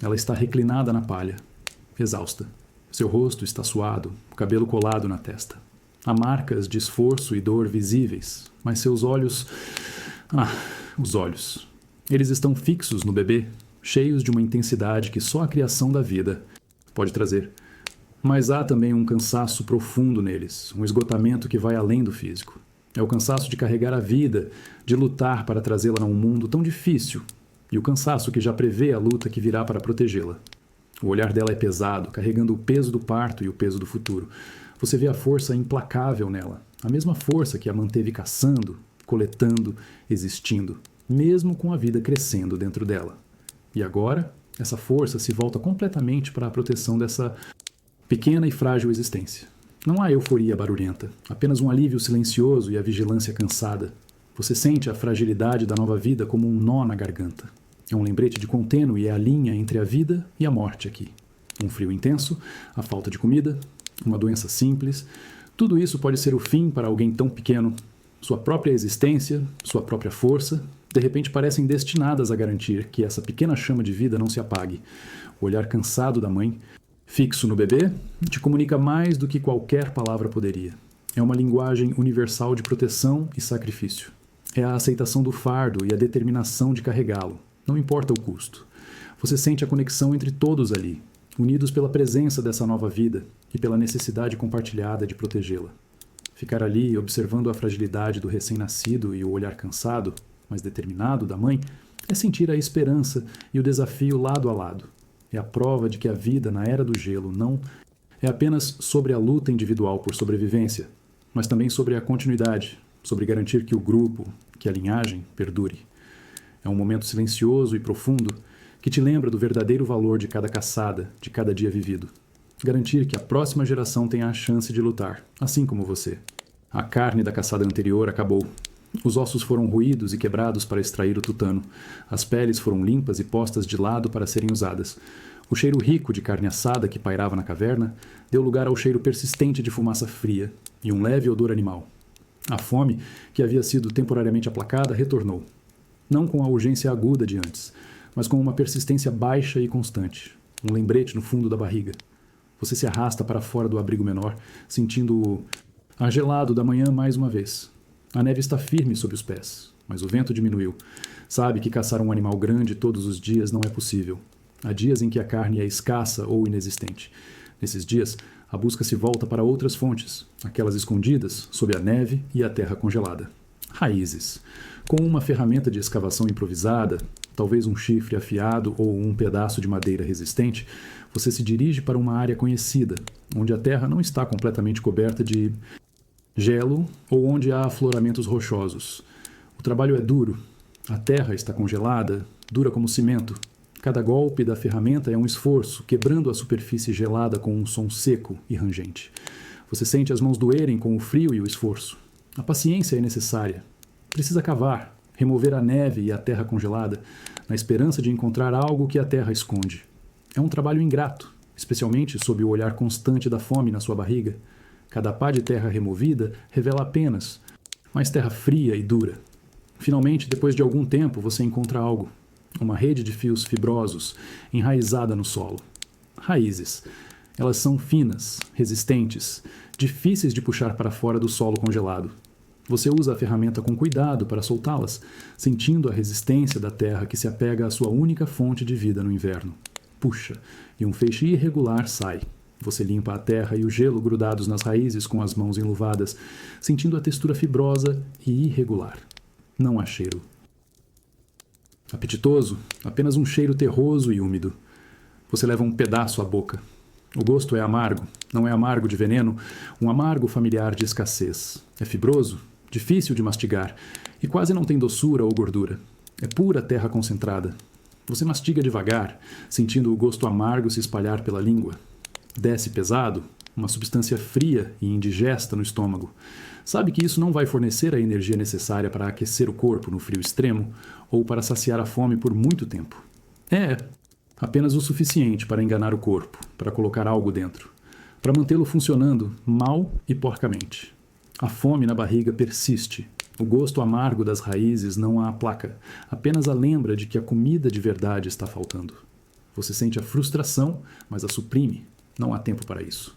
Ela está reclinada na palha, exausta. Seu rosto está suado, o cabelo colado na testa. Há marcas de esforço e dor visíveis, mas seus olhos... os olhos. Eles estão fixos no bebê, cheios de uma intensidade que só a criação da vida pode trazer. Mas há também um cansaço profundo neles, um esgotamento que vai além do físico. É o cansaço de carregar a vida, de lutar para trazê-la a um mundo tão difícil, e o cansaço que já prevê a luta que virá para protegê-la. O olhar dela é pesado, carregando o peso do parto e o peso do futuro. Você vê a força implacável nela, a mesma força que a manteve caçando, coletando, existindo, mesmo com a vida crescendo dentro dela. E agora, essa força se volta completamente para a proteção dessa pequena e frágil existência. Não há euforia barulhenta, apenas um alívio silencioso e a vigilância cansada. Você sente a fragilidade da nova vida como um nó na garganta. É um lembrete de quão tênue é a linha entre a vida e a morte aqui. Um frio intenso, a falta de comida, uma doença simples. Tudo isso pode ser o fim para alguém tão pequeno. Sua própria existência, sua própria força, de repente parecem destinadas a garantir que essa pequena chama de vida não se apague. O olhar cansado da mãe, fixo no bebê, te comunica mais do que qualquer palavra poderia. É uma linguagem universal de proteção e sacrifício. É a aceitação do fardo e a determinação de carregá-lo, não importa o custo. Você sente a conexão entre todos ali, unidos pela presença dessa nova vida e pela necessidade compartilhada de protegê-la. Ficar ali observando a fragilidade do recém-nascido e o olhar cansado, mas determinado da mãe, é sentir a esperança e o desafio lado a lado. É a prova de que a vida na era do gelo não é apenas sobre a luta individual por sobrevivência, mas também sobre a continuidade, sobre garantir que o grupo, que a linhagem, perdure. É um momento silencioso e profundo que te lembra do verdadeiro valor de cada caçada, de cada dia vivido. Garantir que a próxima geração tenha a chance de lutar, assim como você. A carne da caçada anterior acabou. Os ossos foram roídos e quebrados para extrair o tutano. As peles foram limpas e postas de lado para serem usadas. O cheiro rico de carne assada que pairava na caverna deu lugar ao cheiro persistente de fumaça fria e um leve odor animal. A fome, que havia sido temporariamente aplacada, retornou. Não com a urgência aguda de antes, mas com uma persistência baixa e constante. Um lembrete no fundo da barriga. Você se arrasta para fora do abrigo menor, sentindo o ar gelado da manhã mais uma vez. A neve está firme sob os pés, mas o vento diminuiu. Sabe que caçar um animal grande todos os dias não é possível. Há dias em que a carne é escassa ou inexistente. Nesses dias, a busca se volta para outras fontes, aquelas escondidas sob a neve e a terra congelada. Raízes. Com uma ferramenta de escavação improvisada, talvez um chifre afiado ou um pedaço de madeira resistente, você se dirige para uma área conhecida, onde a terra não está completamente coberta de gelo ou onde há afloramentos rochosos. O trabalho é duro. A terra está congelada, dura como cimento. Cada golpe da ferramenta é um esforço, quebrando a superfície gelada com um som seco e rangente. Você sente as mãos doerem com o frio e o esforço. A paciência é necessária. Precisa cavar, remover a neve e a terra congelada, na esperança de encontrar algo que a terra esconde. É um trabalho ingrato, especialmente sob o olhar constante da fome na sua barriga. Cada pá de terra removida revela apenas mais terra fria e dura. Finalmente, depois de algum tempo, você encontra algo. Uma rede de fios fibrosos, enraizada no solo. Raízes. Elas são finas, resistentes, difíceis de puxar para fora do solo congelado. Você usa a ferramenta com cuidado para soltá-las, sentindo a resistência da terra que se apega à sua única fonte de vida no inverno. Puxa, e um feixe irregular sai. Você limpa a terra e o gelo grudados nas raízes com as mãos enluvadas, sentindo a textura fibrosa e irregular. Não há cheiro. Apetitoso, apenas um cheiro terroso e úmido. Você leva um pedaço à boca. O gosto é amargo, não é amargo de veneno, um amargo familiar de escassez. É fibroso, difícil de mastigar e quase não tem doçura ou gordura. É pura terra concentrada. Você mastiga devagar, sentindo o gosto amargo se espalhar pela língua. Desce pesado, uma substância fria e indigesta no estômago. Sabe que isso não vai fornecer a energia necessária para aquecer o corpo no frio extremo ou para saciar a fome por muito tempo. É apenas o suficiente para enganar o corpo, para colocar algo dentro, para mantê-lo funcionando mal e porcamente. A fome na barriga persiste. O gosto amargo das raízes não a aplaca, apenas a lembra de que a comida de verdade está faltando. Você sente a frustração, mas a suprime. Não há tempo para isso.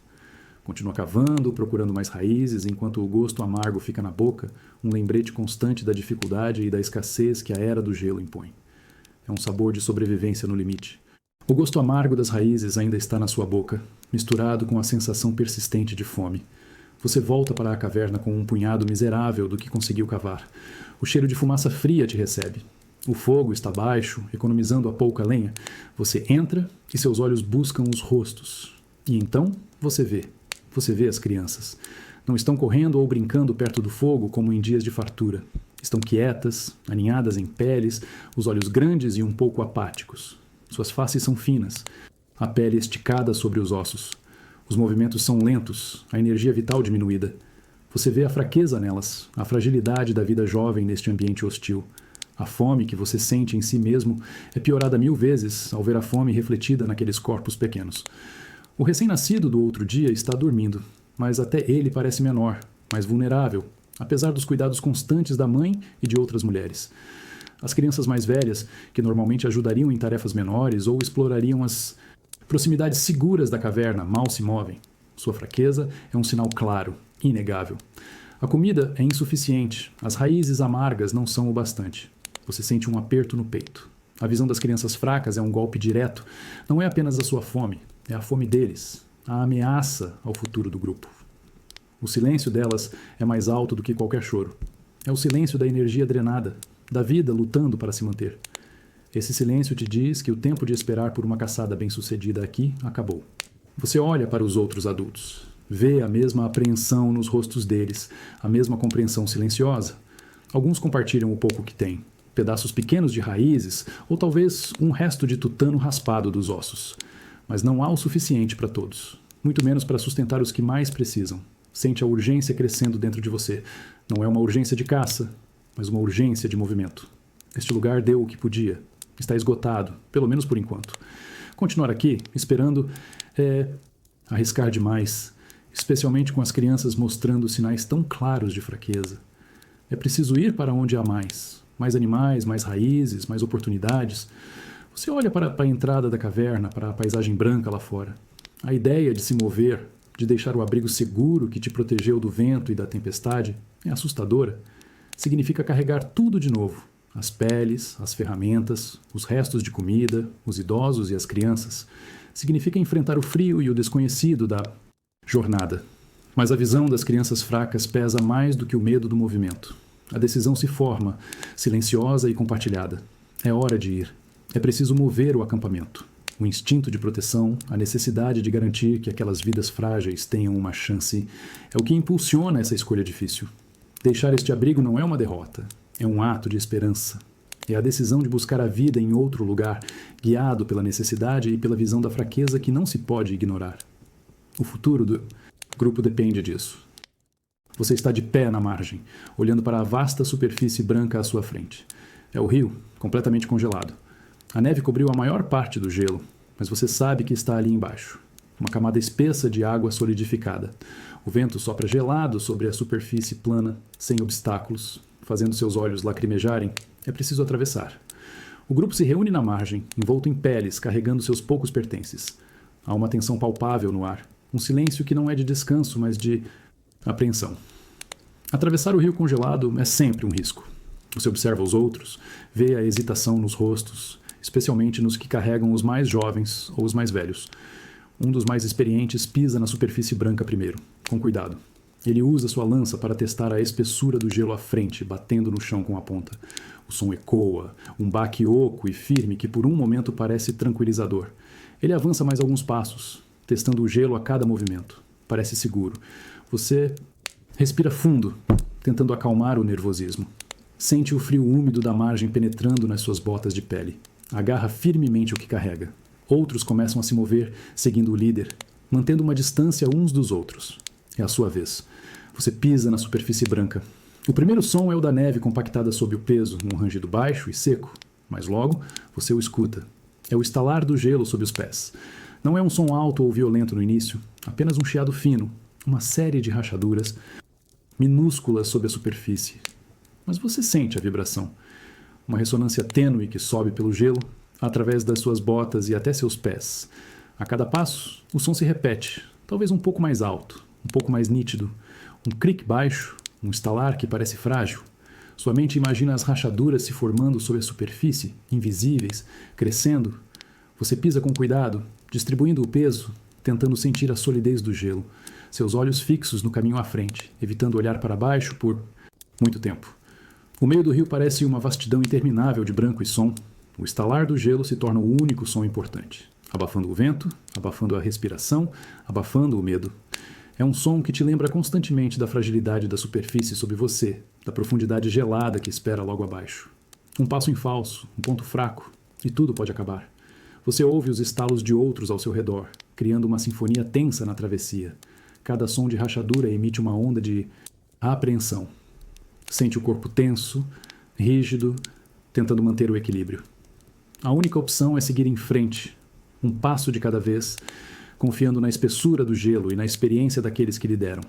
Continua cavando, procurando mais raízes, enquanto o gosto amargo fica na boca, um lembrete constante da dificuldade e da escassez que a era do gelo impõe. É um sabor de sobrevivência no limite. O gosto amargo das raízes ainda está na sua boca, misturado com a sensação persistente de fome. Você volta para a caverna com um punhado miserável do que conseguiu cavar. O cheiro de fumaça fria te recebe. O fogo está baixo, economizando a pouca lenha. Você entra e seus olhos buscam os rostos. E então você vê. Você vê as crianças. Não estão correndo ou brincando perto do fogo como em dias de fartura. Estão quietas, aninhadas em peles, os olhos grandes e um pouco apáticos. Suas faces são finas, a pele esticada sobre os ossos. Os movimentos são lentos, a energia vital diminuída. Você vê a fraqueza nelas, a fragilidade da vida jovem neste ambiente hostil. A fome que você sente em si mesmo é piorada 1000 vezes ao ver a fome refletida naqueles corpos pequenos. O recém-nascido do outro dia está dormindo, mas até ele parece menor, mais vulnerável, apesar dos cuidados constantes da mãe e de outras mulheres. As crianças mais velhas, que normalmente ajudariam em tarefas menores ou explorariam as proximidades seguras da caverna, mal se movem. Sua fraqueza é um sinal claro, inegável. A comida é insuficiente, as raízes amargas não são o bastante. Você sente um aperto no peito. A visão das crianças fracas é um golpe direto. Não é apenas a sua fome, é a fome deles, a ameaça ao futuro do grupo. O silêncio delas é mais alto do que qualquer choro. É o silêncio da energia drenada, da vida lutando para se manter. Esse silêncio te diz que o tempo de esperar por uma caçada bem-sucedida aqui acabou. Você olha para os outros adultos, vê a mesma apreensão nos rostos deles, a mesma compreensão silenciosa. Alguns compartilham o pouco que têm, pedaços pequenos de raízes ou talvez um resto de tutano raspado dos ossos. Mas não há o suficiente para todos, muito menos para sustentar os que mais precisam. Sente a urgência crescendo dentro de você. Não é uma urgência de caça, mas uma urgência de movimento. Este lugar deu o que podia. Está esgotado, pelo menos por enquanto. Continuar aqui, esperando, é arriscar demais, especialmente com as crianças mostrando sinais tão claros de fraqueza. É preciso ir para onde há mais animais, mais raízes, mais oportunidades. Você olha para a entrada da caverna, para a paisagem branca lá fora. A ideia de se mover, de deixar o abrigo seguro que te protegeu do vento e da tempestade, é assustadora. Significa carregar tudo de novo. As peles, as ferramentas, os restos de comida, os idosos e as crianças. Significa enfrentar o frio e o desconhecido da jornada. Mas a visão das crianças fracas pesa mais do que o medo do movimento. A decisão se forma, silenciosa e compartilhada. É hora de ir. É preciso mover o acampamento. O instinto de proteção, a necessidade de garantir que aquelas vidas frágeis tenham uma chance, é o que impulsiona essa escolha difícil. Deixar este abrigo não é uma derrota, é um ato de esperança. É a decisão de buscar a vida em outro lugar, guiado pela necessidade e pela visão da fraqueza que não se pode ignorar. O futuro do grupo depende disso. Você está de pé na margem, olhando para a vasta superfície branca à sua frente. É o rio, completamente congelado. A neve cobriu a maior parte do gelo, mas você sabe que está ali embaixo. Uma camada espessa de água solidificada. O vento sopra gelado sobre a superfície plana, sem obstáculos, fazendo seus olhos lacrimejarem. É preciso atravessar. O grupo se reúne na margem, envolto em peles, carregando seus poucos pertences. Há uma tensão palpável no ar. Um silêncio que não é de descanso, mas de apreensão. Atravessar o rio congelado é sempre um risco. Você observa os outros, vê a hesitação nos rostos, especialmente nos que carregam os mais jovens ou os mais velhos. Um dos mais experientes pisa na superfície branca primeiro, com cuidado. Ele usa sua lança para testar a espessura do gelo à frente, batendo no chão com a ponta. O som ecoa, um baque oco e firme que por um momento parece tranquilizador. Ele avança mais alguns passos, testando o gelo a cada movimento. Parece seguro. Você respira fundo, tentando acalmar o nervosismo. Sente o frio úmido da margem penetrando nas suas botas de pele. Agarra firmemente o que carrega. Outros começam a se mover, seguindo o líder, mantendo uma distância uns dos outros. É a sua vez. Você pisa na superfície branca. O primeiro som é o da neve compactada sob o peso, um rangido baixo e seco, mas logo você o escuta. É o estalar do gelo sob os pés. Não é um som alto ou violento no início, apenas um chiado fino, uma série de rachaduras minúsculas sob a superfície. Mas você sente a vibração. Uma ressonância tênue que sobe pelo gelo, através das suas botas e até seus pés. A cada passo, o som se repete, talvez um pouco mais alto, um pouco mais nítido. Um cric baixo, um estalar que parece frágil. Sua mente imagina as rachaduras se formando sob a superfície, invisíveis, crescendo. Você pisa com cuidado, distribuindo o peso, tentando sentir a solidez do gelo. Seus olhos fixos no caminho à frente, evitando olhar para baixo por muito tempo. O meio do rio parece uma vastidão interminável de branco e som. O estalar do gelo se torna o único som importante, abafando o vento, abafando a respiração, abafando o medo. É um som que te lembra constantemente da fragilidade da superfície sob você, da profundidade gelada que espera logo abaixo. Um passo em falso, um ponto fraco, e tudo pode acabar. Você ouve os estalos de outros ao seu redor, criando uma sinfonia tensa na travessia. Cada som de rachadura emite uma onda de apreensão. Sente o corpo tenso, rígido, tentando manter o equilíbrio. A única opção é seguir em frente, um passo de cada vez, confiando na espessura do gelo e na experiência daqueles que lideram.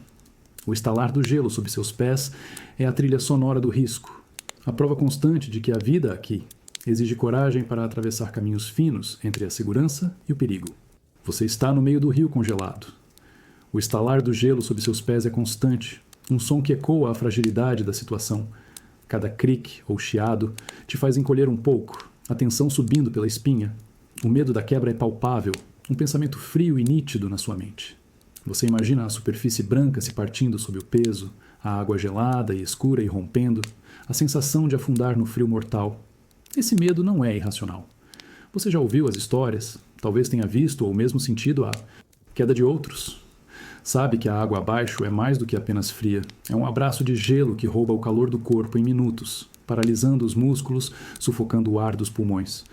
O estalar do gelo sob seus pés é a trilha sonora do risco, a prova constante de que a vida aqui exige coragem para atravessar caminhos finos entre a segurança e o perigo. Você está no meio do rio congelado. O estalar do gelo sob seus pés é constante, um som que ecoa a fragilidade da situação. Cada cric ou chiado te faz encolher um pouco, a tensão subindo pela espinha. O medo da quebra é palpável, um pensamento frio e nítido na sua mente. Você imagina a superfície branca se partindo sob o peso, a água gelada e escura irrompendo, a sensação de afundar no frio mortal. Esse medo não é irracional. Você já ouviu as histórias, talvez tenha visto ou mesmo sentido a queda de outros. Sabe que a água abaixo é mais do que apenas fria. É um abraço de gelo que rouba o calor do corpo em minutos, paralisando os músculos, sufocando o ar dos pulmões.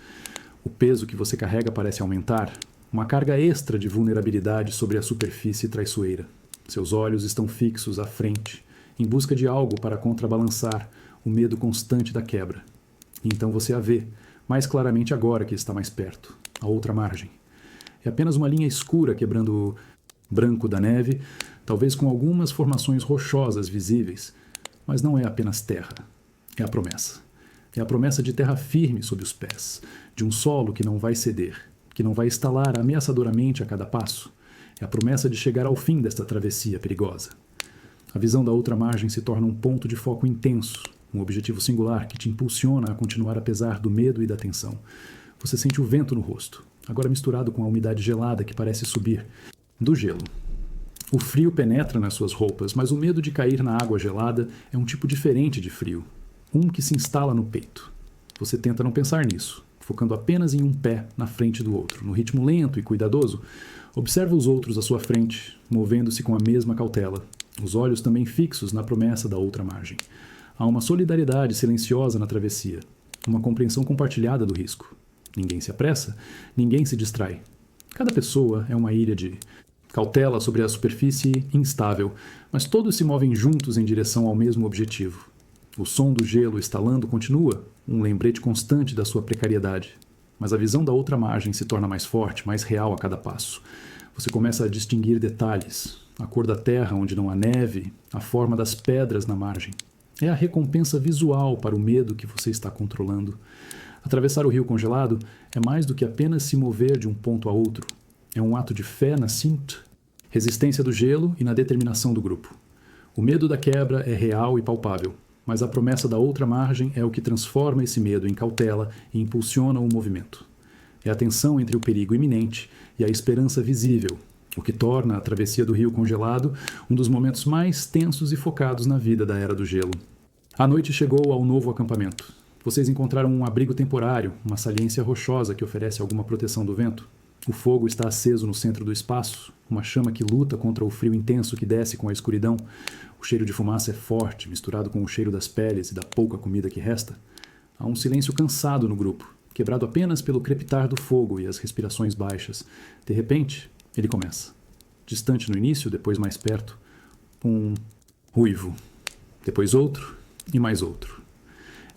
O peso que você carrega parece aumentar, uma carga extra de vulnerabilidade sobre a superfície traiçoeira. Seus olhos estão fixos à frente, em busca de algo para contrabalançar o medo constante da quebra. E então você a vê, mais claramente agora que está mais perto, a outra margem. É apenas uma linha escura quebrando o branco da neve, talvez com algumas formações rochosas visíveis, mas não é apenas terra, é a promessa. É a promessa de terra firme sob os pés, de um solo que não vai ceder, que não vai estalar ameaçadoramente a cada passo. É a promessa de chegar ao fim desta travessia perigosa. A visão da outra margem se torna um ponto de foco intenso, um objetivo singular que te impulsiona a continuar apesar do medo e da tensão. Você sente o vento no rosto, agora misturado com a umidade gelada que parece subir do gelo. O frio penetra nas suas roupas, mas o medo de cair na água gelada é um tipo diferente de frio, um que se instala no peito. Você tenta não pensar nisso, focando apenas em um pé na frente do outro. No ritmo lento e cuidadoso, observa os outros à sua frente, movendo-se com a mesma cautela, os olhos também fixos na promessa da outra margem. Há uma solidariedade silenciosa na travessia, uma compreensão compartilhada do risco. Ninguém se apressa, ninguém se distrai. Cada pessoa é uma ilha de cautela sobre a superfície instável, mas todos se movem juntos em direção ao mesmo objetivo. O som do gelo estalando continua, um lembrete constante da sua precariedade. Mas a visão da outra margem se torna mais forte, mais real a cada passo. Você começa a distinguir detalhes, a cor da terra onde não há neve, a forma das pedras na margem. É a recompensa visual para o medo que você está controlando. Atravessar o rio congelado é mais do que apenas se mover de um ponto a outro. É um ato de fé na resistência do gelo e na determinação do grupo. O medo da quebra é real e palpável, mas a promessa da outra margem é o que transforma esse medo em cautela e impulsiona o movimento. É a tensão entre o perigo iminente e a esperança visível, o que torna a travessia do rio congelado um dos momentos mais tensos e focados na vida da Era do Gelo. A noite chegou ao novo acampamento. Vocês encontraram um abrigo temporário, uma saliência rochosa que oferece alguma proteção do vento. O fogo está aceso no centro do espaço, uma chama que luta contra o frio intenso que desce com a escuridão. O cheiro de fumaça é forte, misturado com o cheiro das peles e da pouca comida que resta. Há um silêncio cansado no grupo, quebrado apenas pelo crepitar do fogo e as respirações baixas. De repente, ele começa. Distante no início, depois mais perto. Um ruivo. Depois outro e mais outro.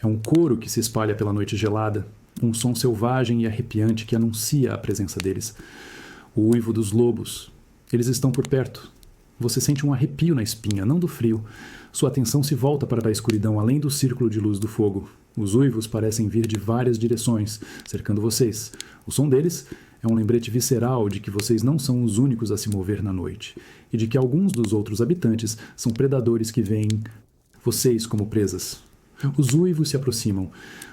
É um coro que se espalha pela noite gelada, um som selvagem e arrepiante que anuncia a presença deles. O uivo dos lobos. Eles estão por perto. Você sente um arrepio na espinha, não do frio. Sua atenção se volta para a escuridão além do círculo de luz do fogo. Os uivos parecem vir de várias direções, cercando vocês. O som deles é um lembrete visceral de que vocês não são os únicos a se mover na noite, e de que alguns dos outros habitantes são predadores que veem vocês como presas. Os uivos se aproximam.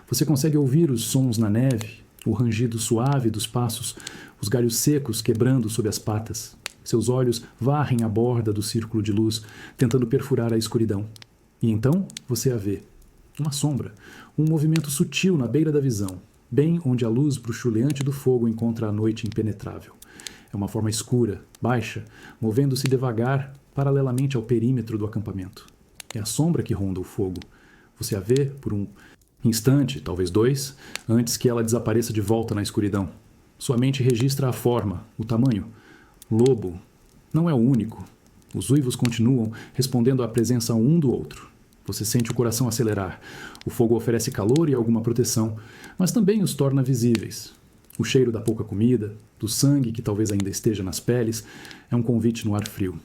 Você consegue ouvir os sons na neve, o rangido suave dos passos, os galhos secos quebrando sob as patas. Seus olhos varrem a borda do círculo de luz, tentando perfurar a escuridão. E então você a vê. Uma sombra, um movimento sutil na beira da visão, bem onde a luz bruxuleante do fogo encontra a noite impenetrável. É uma forma escura, baixa, movendo-se devagar, paralelamente ao perímetro do acampamento. É a sombra que ronda o fogo. Você a vê por um instante, talvez dois, antes que ela desapareça de volta na escuridão. Sua mente registra a forma, o tamanho. Lobo. Não é o único. Os uivos continuam, respondendo à presença um do outro. Você sente o coração acelerar. O fogo oferece calor e alguma proteção, mas também os torna visíveis. O cheiro da pouca comida, do sangue que talvez ainda esteja nas peles, é um convite no ar frio.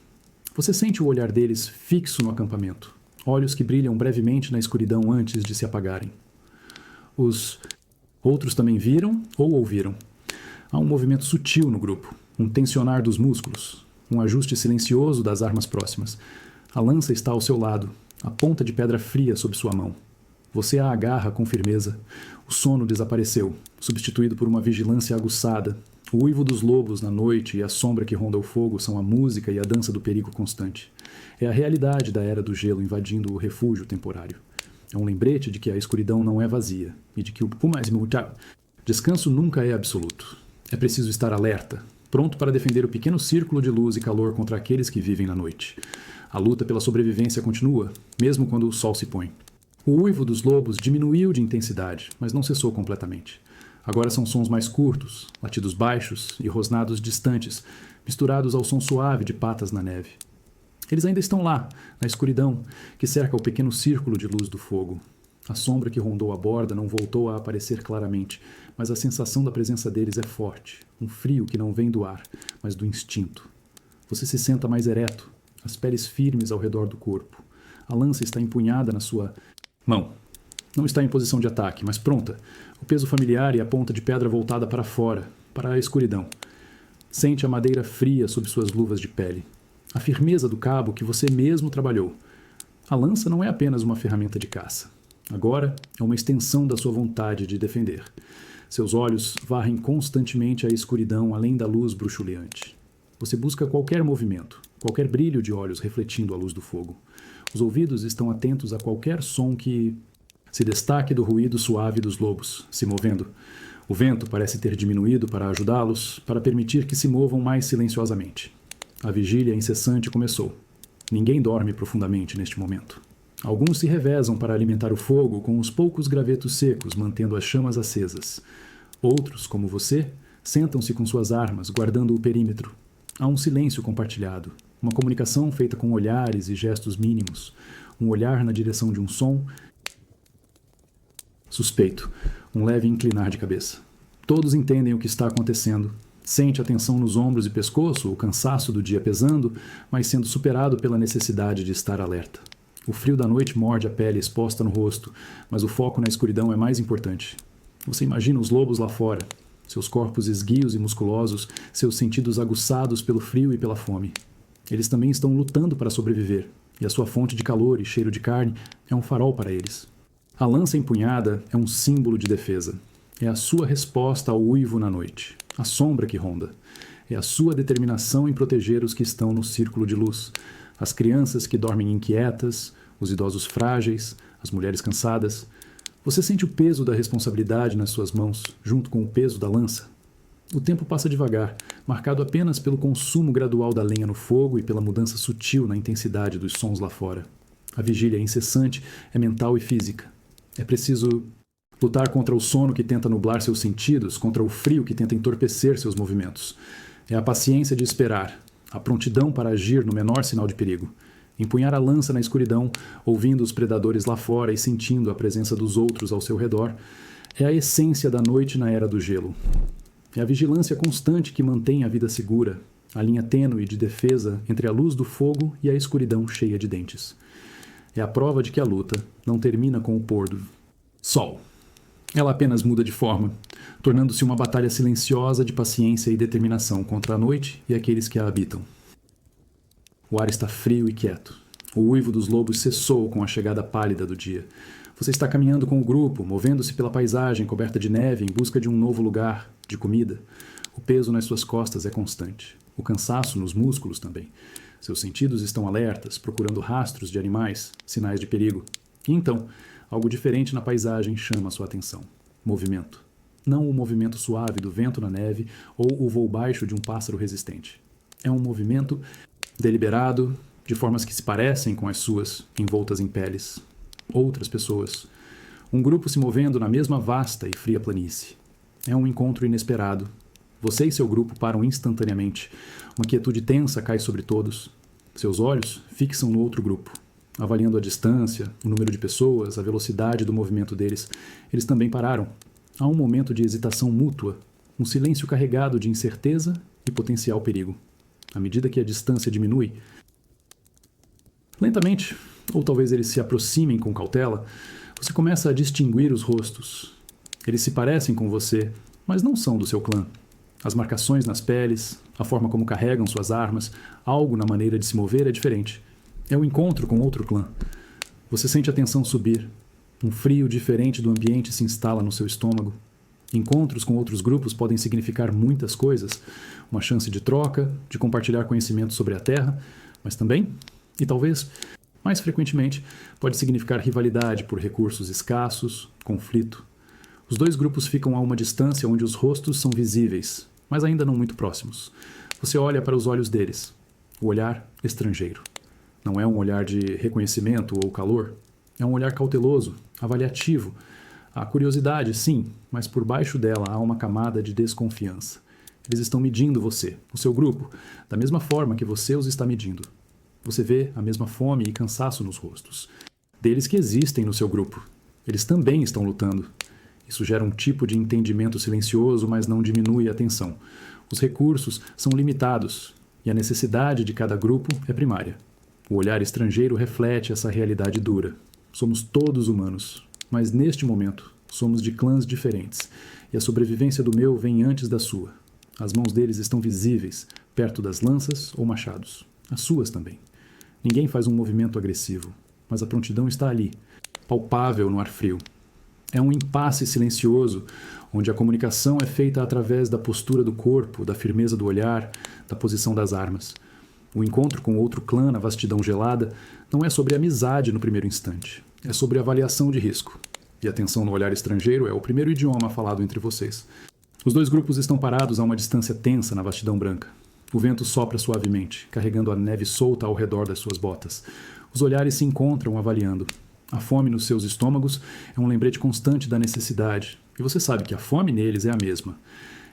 Você sente o olhar deles fixo no acampamento. Olhos que brilham brevemente na escuridão antes de se apagarem. Os outros também viram ou ouviram. Há um movimento sutil no grupo, um tensionar dos músculos, um ajuste silencioso das armas próximas. A lança está ao seu lado, a ponta de pedra fria sob sua mão. Você a agarra com firmeza. O sono desapareceu, substituído por uma vigilância aguçada. O uivo dos lobos na noite e a sombra que ronda o fogo são a música e a dança do perigo constante. É a realidade da era do gelo invadindo o refúgio temporário. É um lembrete de que a escuridão não é vazia e de que o descanso nunca é absoluto. É preciso estar alerta, pronto para defender o pequeno círculo de luz e calor contra aqueles que vivem na noite. A luta pela sobrevivência continua, mesmo quando o sol se põe. O uivo dos lobos diminuiu de intensidade, mas não cessou completamente. Agora são sons mais curtos, latidos baixos e rosnados distantes, misturados ao som suave de patas na neve. Eles ainda estão lá, na escuridão, que cerca o pequeno círculo de luz do fogo. A sombra que rondou a borda não voltou a aparecer claramente, mas a sensação da presença deles é forte, um frio que não vem do ar, mas do instinto. Você se senta mais ereto, as peles firmes ao redor do corpo. A lança está empunhada na sua mão. Não está em posição de ataque, mas pronta. O peso familiar e a ponta de pedra voltada para fora, para a escuridão. Sente a madeira fria sob suas luvas de pele. A firmeza do cabo que você mesmo trabalhou. A lança não é apenas uma ferramenta de caça. Agora é uma extensão da sua vontade de defender. Seus olhos varrem constantemente a escuridão além da luz bruxuleante. Você busca qualquer movimento, qualquer brilho de olhos refletindo a luz do fogo. Os ouvidos estão atentos a qualquer som que se destaque do ruído suave dos lobos, se movendo. O vento parece ter diminuído para ajudá-los, para permitir que se movam mais silenciosamente. A vigília incessante começou. Ninguém dorme profundamente neste momento. Alguns se revezam para alimentar o fogo com os poucos gravetos secos, mantendo as chamas acesas. Outros, como você, sentam-se com suas armas, guardando o perímetro. Há um silêncio compartilhado, uma comunicação feita com olhares e gestos mínimos, um olhar na direção de um som suspeito, um leve inclinar de cabeça. Todos entendem o que está acontecendo. Sente a tensão nos ombros e pescoço, o cansaço do dia pesando, mas sendo superado pela necessidade de estar alerta. O frio da noite morde a pele exposta no rosto, mas o foco na escuridão é mais importante. Você imagina os lobos lá fora, seus corpos esguios e musculosos, seus sentidos aguçados pelo frio e pela fome. Eles também estão lutando para sobreviver, e a sua fonte de calor e cheiro de carne é um farol para eles. A lança empunhada é um símbolo de defesa. É a sua resposta ao uivo na noite, a sombra que ronda. É a sua determinação em proteger os que estão no círculo de luz, as crianças que dormem inquietas, os idosos frágeis, as mulheres cansadas. Você sente o peso da responsabilidade nas suas mãos, junto com o peso da lança. O tempo passa devagar, marcado apenas pelo consumo gradual da lenha no fogo e pela mudança sutil na intensidade dos sons lá fora. A vigília incessante é mental e física. É preciso lutar contra o sono que tenta nublar seus sentidos, contra o frio que tenta entorpecer seus movimentos. É a paciência de esperar, a prontidão para agir no menor sinal de perigo. Empunhar a lança na escuridão, ouvindo os predadores lá fora e sentindo a presença dos outros ao seu redor, é a essência da noite na Era do Gelo. É a vigilância constante que mantém a vida segura, a linha tênue de defesa entre a luz do fogo e a escuridão cheia de dentes. É a prova de que a luta não termina com o pôr do sol. Ela apenas muda de forma, tornando-se uma batalha silenciosa de paciência e determinação contra a noite e aqueles que a habitam. O ar está frio e quieto. O uivo dos lobos cessou com a chegada pálida do dia. Você está caminhando com o grupo, movendo-se pela paisagem coberta de neve em busca de um novo lugar, de comida. O peso nas suas costas é constante. O cansaço nos músculos também. Seus sentidos estão alertas, procurando rastros de animais, sinais de perigo. E então, algo diferente na paisagem chama a sua atenção. Movimento. Não o movimento suave do vento na neve ou o voo baixo de um pássaro resistente. É um movimento deliberado, de formas que se parecem com as suas, envoltas em peles. Outras pessoas. Um grupo se movendo na mesma vasta e fria planície. É um encontro inesperado. Você e seu grupo param instantaneamente. Uma quietude tensa cai sobre todos. Seus olhos fixam no outro grupo, avaliando a distância, o número de pessoas, a velocidade do movimento deles. Eles também pararam. Há um momento de hesitação mútua, um silêncio carregado de incerteza e potencial perigo. À medida que a distância diminui, lentamente, ou talvez eles se aproximem com cautela, você começa a distinguir os rostos. Eles se parecem com você, mas não são do seu clã. As marcações nas peles, a forma como carregam suas armas, algo na maneira de se mover é diferente. É o encontro com outro clã. Você sente a tensão subir. Um frio diferente do ambiente se instala no seu estômago. Encontros com outros grupos podem significar muitas coisas. Uma chance de troca, de compartilhar conhecimento sobre a Terra, mas também, e talvez mais frequentemente, pode significar rivalidade por recursos escassos, conflito. Os dois grupos ficam a uma distância onde os rostos são visíveis, mas ainda não muito próximos. Você olha para os olhos deles. O olhar estrangeiro. Não é um olhar de reconhecimento ou calor. É um olhar cauteloso, avaliativo. Há curiosidade, sim, mas por baixo dela há uma camada de desconfiança. Eles estão medindo você, o seu grupo, da mesma forma que você os está medindo. Você vê a mesma fome e cansaço nos rostos. Deles que existem no seu grupo. Eles também estão lutando. Isso gera um tipo de entendimento silencioso, mas não diminui a tensão. Os recursos são limitados e a necessidade de cada grupo é primária. O olhar estrangeiro reflete essa realidade dura. Somos todos humanos, mas neste momento somos de clãs diferentes e a sobrevivência do meu vem antes da sua. As mãos deles estão visíveis, perto das lanças ou machados. As suas também. Ninguém faz um movimento agressivo, mas a prontidão está ali, palpável no ar frio. É um impasse silencioso, onde a comunicação é feita através da postura do corpo, da firmeza do olhar, da posição das armas. O encontro com outro clã na vastidão gelada não é sobre amizade no primeiro instante, é sobre avaliação de risco. E a tensão no olhar estrangeiro é o primeiro idioma falado entre vocês. Os dois grupos estão parados a uma distância tensa na vastidão branca. O vento sopra suavemente, carregando a neve solta ao redor das suas botas. Os olhares se encontram avaliando. A fome nos seus estômagos é um lembrete constante da necessidade, e você sabe que a fome neles é a mesma.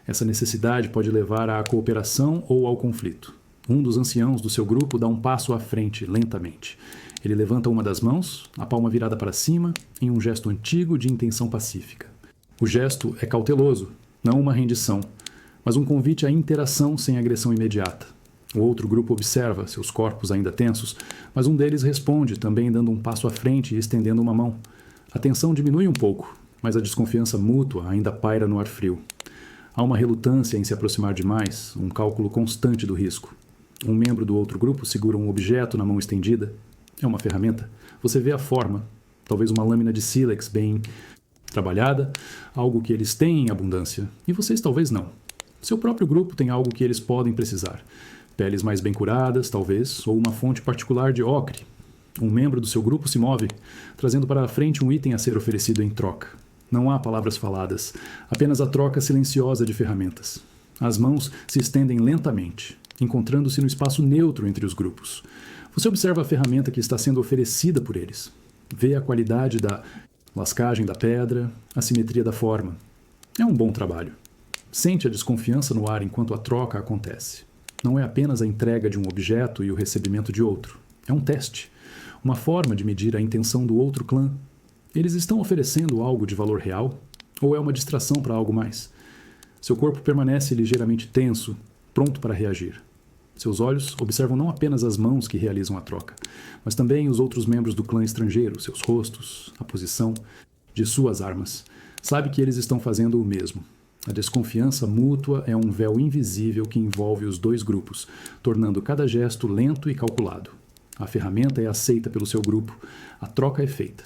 Essa necessidade pode levar à cooperação ou ao conflito. Um dos anciãos do seu grupo dá um passo à frente, lentamente. Ele levanta uma das mãos, a palma virada para cima, em um gesto antigo de intenção pacífica. O gesto é cauteloso, não uma rendição, mas um convite à interação sem agressão imediata. O outro grupo observa, seus corpos ainda tensos, mas um deles responde, também dando um passo à frente e estendendo uma mão. A tensão diminui um pouco, mas a desconfiança mútua ainda paira no ar frio. Há uma relutância em se aproximar demais, um cálculo constante do risco. Um membro do outro grupo segura um objeto na mão estendida. É uma ferramenta. Você vê a forma, talvez uma lâmina de sílex bem trabalhada, algo que eles têm em abundância, e vocês talvez não. Seu próprio grupo tem algo que eles podem precisar. Peles mais bem curadas, talvez, ou uma fonte particular de ocre. Um membro do seu grupo se move, trazendo para a frente um item a ser oferecido em troca. Não há palavras faladas, apenas a troca silenciosa de ferramentas. As mãos se estendem lentamente, encontrando-se no espaço neutro entre os grupos. Você observa a ferramenta que está sendo oferecida por eles. Vê a qualidade da lascagem da pedra, a simetria da forma. É um bom trabalho. Sente a desconfiança no ar enquanto a troca acontece. Não é apenas a entrega de um objeto e o recebimento de outro. É um teste, uma forma de medir a intenção do outro clã. Eles estão oferecendo algo de valor real? Ou é uma distração para algo mais? Seu corpo permanece ligeiramente tenso, pronto para reagir. Seus olhos observam não apenas as mãos que realizam a troca, mas também os outros membros do clã estrangeiro, seus rostos, a posição de suas armas. Sabe que eles estão fazendo o mesmo. A desconfiança mútua é um véu invisível que envolve os dois grupos, tornando cada gesto lento e calculado. A ferramenta é aceita pelo seu grupo, a troca é feita.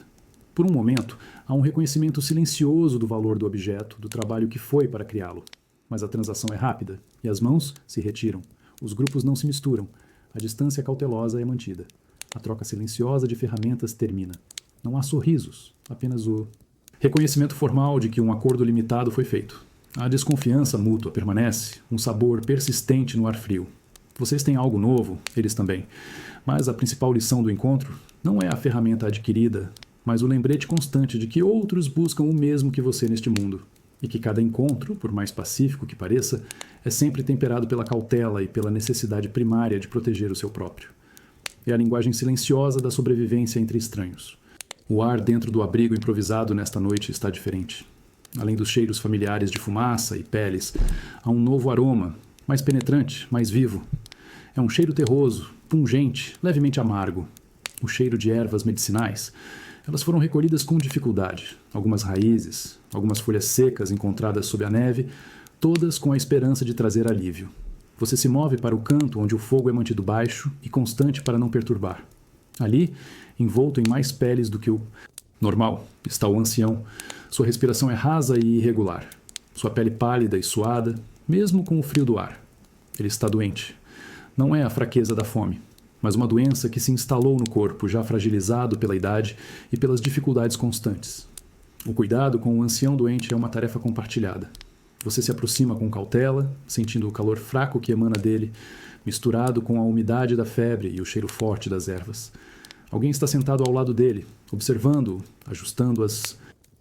Por um momento, há um reconhecimento silencioso do valor do objeto, do trabalho que foi para criá-lo. Mas a transação é rápida e as mãos se retiram. Os grupos não se misturam. A distância cautelosa é mantida. A troca silenciosa de ferramentas termina. Não há sorrisos, apenas o reconhecimento formal de que um acordo limitado foi feito. A desconfiança mútua permanece, um sabor persistente no ar frio. Vocês têm algo novo, eles também. Mas a principal lição do encontro não é a ferramenta adquirida, mas o lembrete constante de que outros buscam o mesmo que você neste mundo. E que cada encontro, por mais pacífico que pareça, é sempre temperado pela cautela e pela necessidade primária de proteger o seu próprio. É a linguagem silenciosa da sobrevivência entre estranhos. O ar dentro do abrigo improvisado nesta noite está diferente. Além dos cheiros familiares de fumaça e peles, há um novo aroma, mais penetrante, mais vivo. É um cheiro terroso, pungente, levemente amargo. O cheiro de ervas medicinais. Elas foram recolhidas com dificuldade, algumas raízes, algumas folhas secas encontradas sob a neve, todas com a esperança de trazer alívio. Você se move para o canto onde o fogo é mantido baixo e constante para não perturbar. Ali, envolto em mais peles do que o normal, está o ancião. Sua respiração é rasa e irregular. Sua pele pálida e suada, mesmo com o frio do ar. Ele está doente. Não é a fraqueza da fome, mas uma doença que se instalou no corpo, já fragilizado pela idade e pelas dificuldades constantes. O cuidado com o ancião doente é uma tarefa compartilhada. Você se aproxima com cautela, sentindo o calor fraco que emana dele, misturado com a umidade da febre e o cheiro forte das ervas. Alguém está sentado ao lado dele, observando-o, ajustando as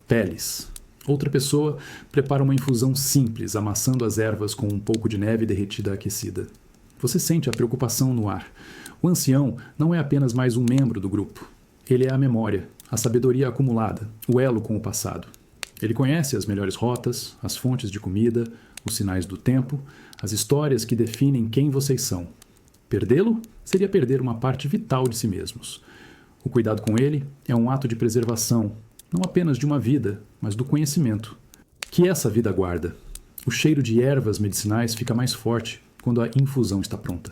peles. Outra pessoa prepara uma infusão simples, amassando as ervas com um pouco de neve derretida aquecida. Você sente a preocupação no ar. O ancião não é apenas mais um membro do grupo. Ele é a memória, a sabedoria acumulada, o elo com o passado. Ele conhece as melhores rotas, as fontes de comida, os sinais do tempo, as histórias que definem quem vocês são. Perdê-lo seria perder uma parte vital de si mesmos. O cuidado com ele é um ato de preservação, não apenas de uma vida, mas do conhecimento. Que essa vida guarda. O cheiro de ervas medicinais fica mais forte quando a infusão está pronta.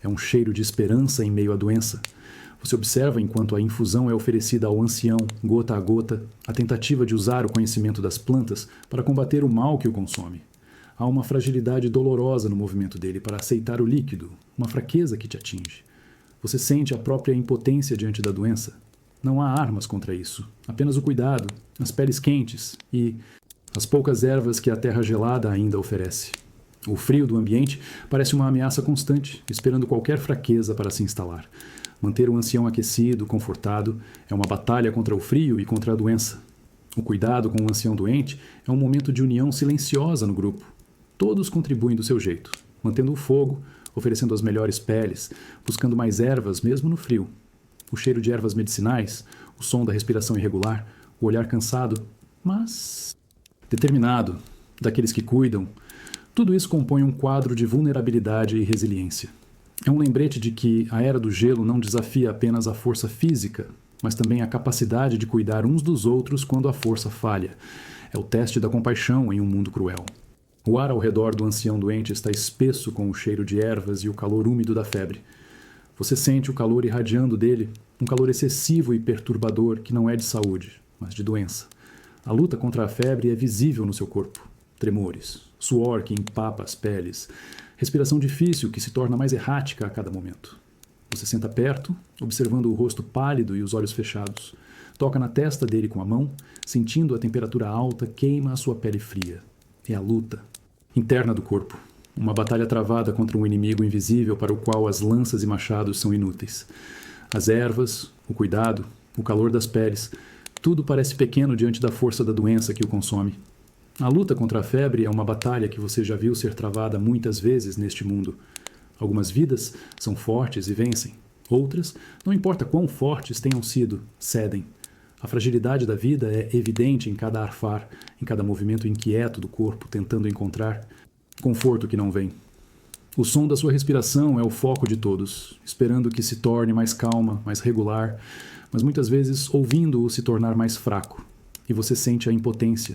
É um cheiro de esperança em meio à doença. Você observa enquanto a infusão é oferecida ao ancião, gota a gota, a tentativa de usar o conhecimento das plantas para combater o mal que o consome. Há uma fragilidade dolorosa no movimento dele para aceitar o líquido, uma fraqueza que te atinge. Você sente a própria impotência diante da doença. Não há armas contra isso, apenas o cuidado, as peles quentes e as poucas ervas que a terra gelada ainda oferece. O frio do ambiente parece uma ameaça constante, esperando qualquer fraqueza para se instalar. Manter o ancião aquecido, confortado, é uma batalha contra o frio e contra a doença. O cuidado com o ancião doente é um momento de união silenciosa no grupo. Todos contribuem do seu jeito, mantendo o fogo, oferecendo as melhores peles, buscando mais ervas mesmo no frio. O cheiro de ervas medicinais, o som da respiração irregular, o olhar cansado, mas determinado, daqueles que cuidam. Tudo isso compõe um quadro de vulnerabilidade e resiliência. É um lembrete de que a Era do Gelo não desafia apenas a força física, mas também a capacidade de cuidar uns dos outros quando a força falha. É o teste da compaixão em um mundo cruel. O ar ao redor do ancião doente está espesso com o cheiro de ervas e o calor úmido da febre. Você sente o calor irradiando dele, um calor excessivo e perturbador que não é de saúde, mas de doença. A luta contra a febre é visível no seu corpo. Tremores, suor que empapa as peles, respiração difícil que se torna mais errática a cada momento. Você senta perto, observando o rosto pálido e os olhos fechados. Toca na testa dele com a mão, sentindo a temperatura alta queima a sua pele fria. É a luta interna do corpo. Uma batalha travada contra um inimigo invisível para o qual as lanças e machados são inúteis. As ervas, o cuidado, o calor das peles, tudo parece pequeno diante da força da doença que o consome. A luta contra a febre é uma batalha que você já viu ser travada muitas vezes neste mundo. Algumas vidas são fortes e vencem. Outras, não importa quão fortes tenham sido, cedem. A fragilidade da vida é evidente em cada arfar, em cada movimento inquieto do corpo tentando encontrar conforto que não vem. O som da sua respiração é o foco de todos, esperando que se torne mais calma, mais regular, mas muitas vezes ouvindo-o se tornar mais fraco. E você sente a impotência.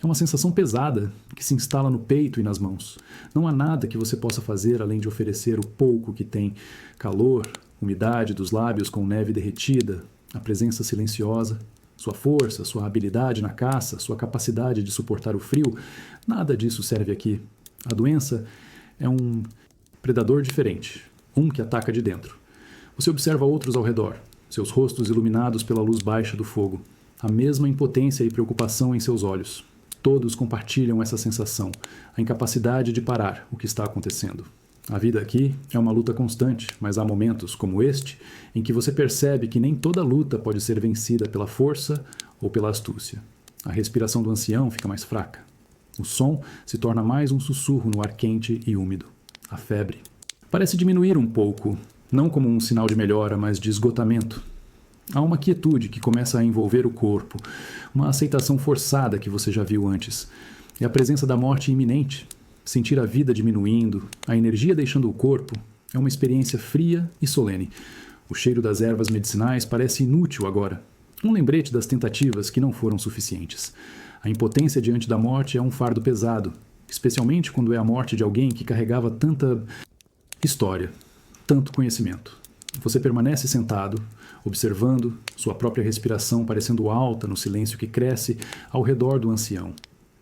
É uma sensação pesada que se instala no peito e nas mãos. Não há nada que você possa fazer além de oferecer o pouco que tem: calor, umidade dos lábios com neve derretida, a presença silenciosa, sua força, sua habilidade na caça, sua capacidade de suportar o frio. Nada disso serve aqui. A doença é um predador diferente, um que ataca de dentro. Você observa outros ao redor, seus rostos iluminados pela luz baixa do fogo, a mesma impotência e preocupação em seus olhos. Todos compartilham essa sensação, a incapacidade de parar o que está acontecendo. A vida aqui é uma luta constante, mas há momentos, como este, em que você percebe que nem toda luta pode ser vencida pela força ou pela astúcia. A respiração do ancião fica mais fraca. O som se torna mais um sussurro no ar quente e úmido. A febre parece diminuir um pouco, não como um sinal de melhora, mas de esgotamento. Há uma quietude que começa a envolver o corpo, uma aceitação forçada que você já viu antes, e a presença da morte iminente. Sentir a vida diminuindo, a energia deixando o corpo, é uma experiência fria e solene. O cheiro das ervas medicinais parece inútil agora, um lembrete das tentativas que não foram suficientes. A impotência diante da morte é um fardo pesado, especialmente quando é a morte de alguém que carregava tanta história, tanto conhecimento. Você permanece sentado, observando, sua própria respiração parecendo alta no silêncio que cresce ao redor do ancião.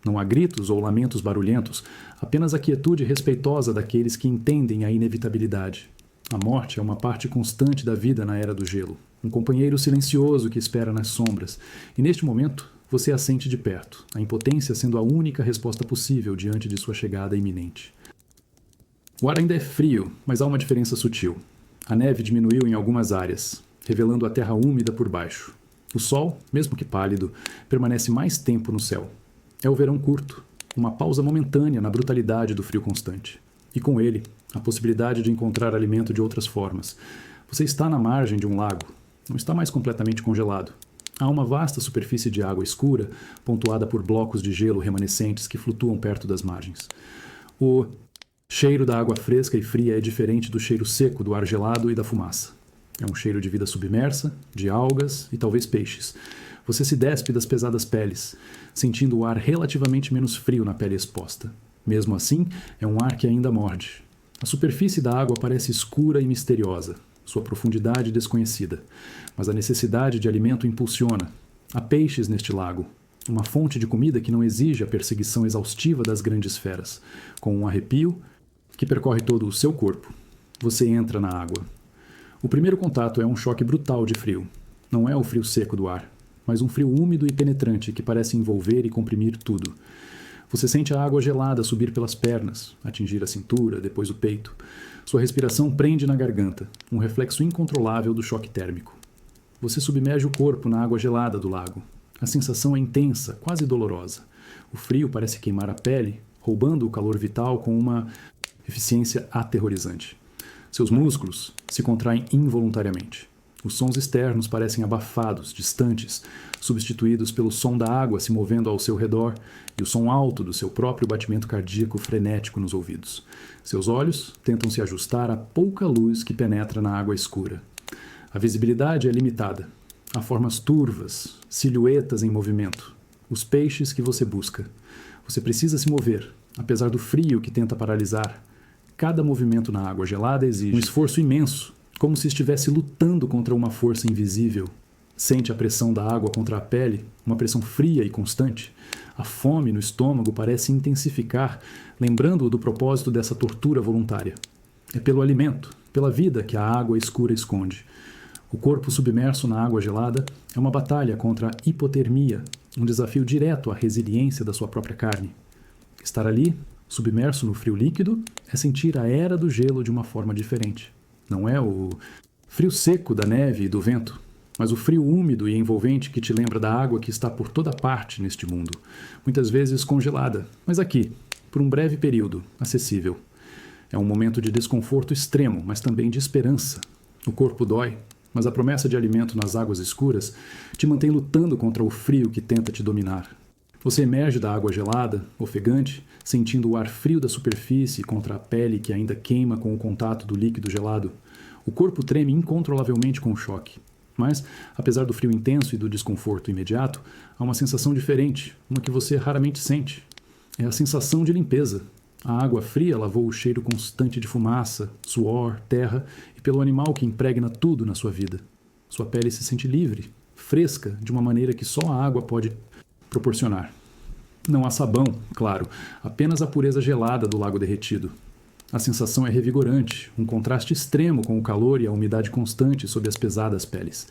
Não há gritos ou lamentos barulhentos, apenas a quietude respeitosa daqueles que entendem a inevitabilidade. A morte é uma parte constante da vida na Era do Gelo, um companheiro silencioso que espera nas sombras, e neste momento você a sente de perto, a impotência sendo a única resposta possível diante de sua chegada iminente. O ar ainda é frio, mas há uma diferença sutil. A neve diminuiu em algumas áreas, revelando a terra úmida por baixo. O sol, mesmo que pálido, permanece mais tempo no céu. É o verão curto, uma pausa momentânea na brutalidade do frio constante. E com ele, a possibilidade de encontrar alimento de outras formas. Você está na margem de um lago, não está mais completamente congelado. Há uma vasta superfície de água escura, pontuada por blocos de gelo remanescentes que flutuam perto das margens. O cheiro da água fresca e fria é diferente do cheiro seco do ar gelado e da fumaça. É um cheiro de vida submersa, de algas e talvez peixes. Você se despe das pesadas peles, sentindo o ar relativamente menos frio na pele exposta. Mesmo assim, é um ar que ainda morde. A superfície da água parece escura e misteriosa, sua profundidade desconhecida. Mas a necessidade de alimento impulsiona. Há peixes neste lago, uma fonte de comida que não exige a perseguição exaustiva das grandes feras. Com um arrepio que percorre todo o seu corpo, você entra na água. O primeiro contato é um choque brutal de frio. Não é o frio seco do ar, mas um frio úmido e penetrante que parece envolver e comprimir tudo. Você sente a água gelada subir pelas pernas, atingir a cintura, depois o peito. Sua respiração prende na garganta, um reflexo incontrolável do choque térmico. Você submerge o corpo na água gelada do lago. A sensação é intensa, quase dolorosa. O frio parece queimar a pele, roubando o calor vital com uma eficiência aterrorizante. Seus músculos se contraem involuntariamente. Os sons externos parecem abafados, distantes, substituídos pelo som da água se movendo ao seu redor e o som alto do seu próprio batimento cardíaco frenético nos ouvidos. Seus olhos tentam se ajustar à pouca luz que penetra na água escura. A visibilidade é limitada. Há formas turvas, silhuetas em movimento. Os peixes que você busca. Você precisa se mover, apesar do frio que tenta paralisar. Cada movimento na água gelada exige um esforço imenso, como se estivesse lutando contra uma força invisível. Sente a pressão da água contra a pele, uma pressão fria e constante. A fome no estômago parece intensificar, lembrando-o do propósito dessa tortura voluntária. É pelo alimento, pela vida que a água escura esconde. O corpo submerso na água gelada é uma batalha contra a hipotermia, um desafio direto à resiliência da sua própria carne. Estar ali submerso no frio líquido, é sentir a era do gelo de uma forma diferente. Não é o frio seco da neve e do vento, mas o frio úmido e envolvente que te lembra da água que está por toda parte neste mundo, muitas vezes congelada, mas aqui, por um breve período, acessível. É um momento de desconforto extremo, mas também de esperança. O corpo dói, mas a promessa de alimento nas águas escuras te mantém lutando contra o frio que tenta te dominar. Você emerge da água gelada, ofegante, sentindo o ar frio da superfície contra a pele que ainda queima com o contato do líquido gelado. O corpo treme incontrolavelmente com o choque. Mas, apesar do frio intenso e do desconforto imediato, há uma sensação diferente, uma que você raramente sente. É a sensação de limpeza. A água fria lavou o cheiro constante de fumaça, suor, terra e pelo animal que impregna tudo na sua vida. Sua pele se sente livre, fresca, de uma maneira que só a água pode proporcionar. Não há sabão, claro, apenas a pureza gelada do lago derretido. A sensação é revigorante, um contraste extremo com o calor e a umidade constante sob as pesadas peles.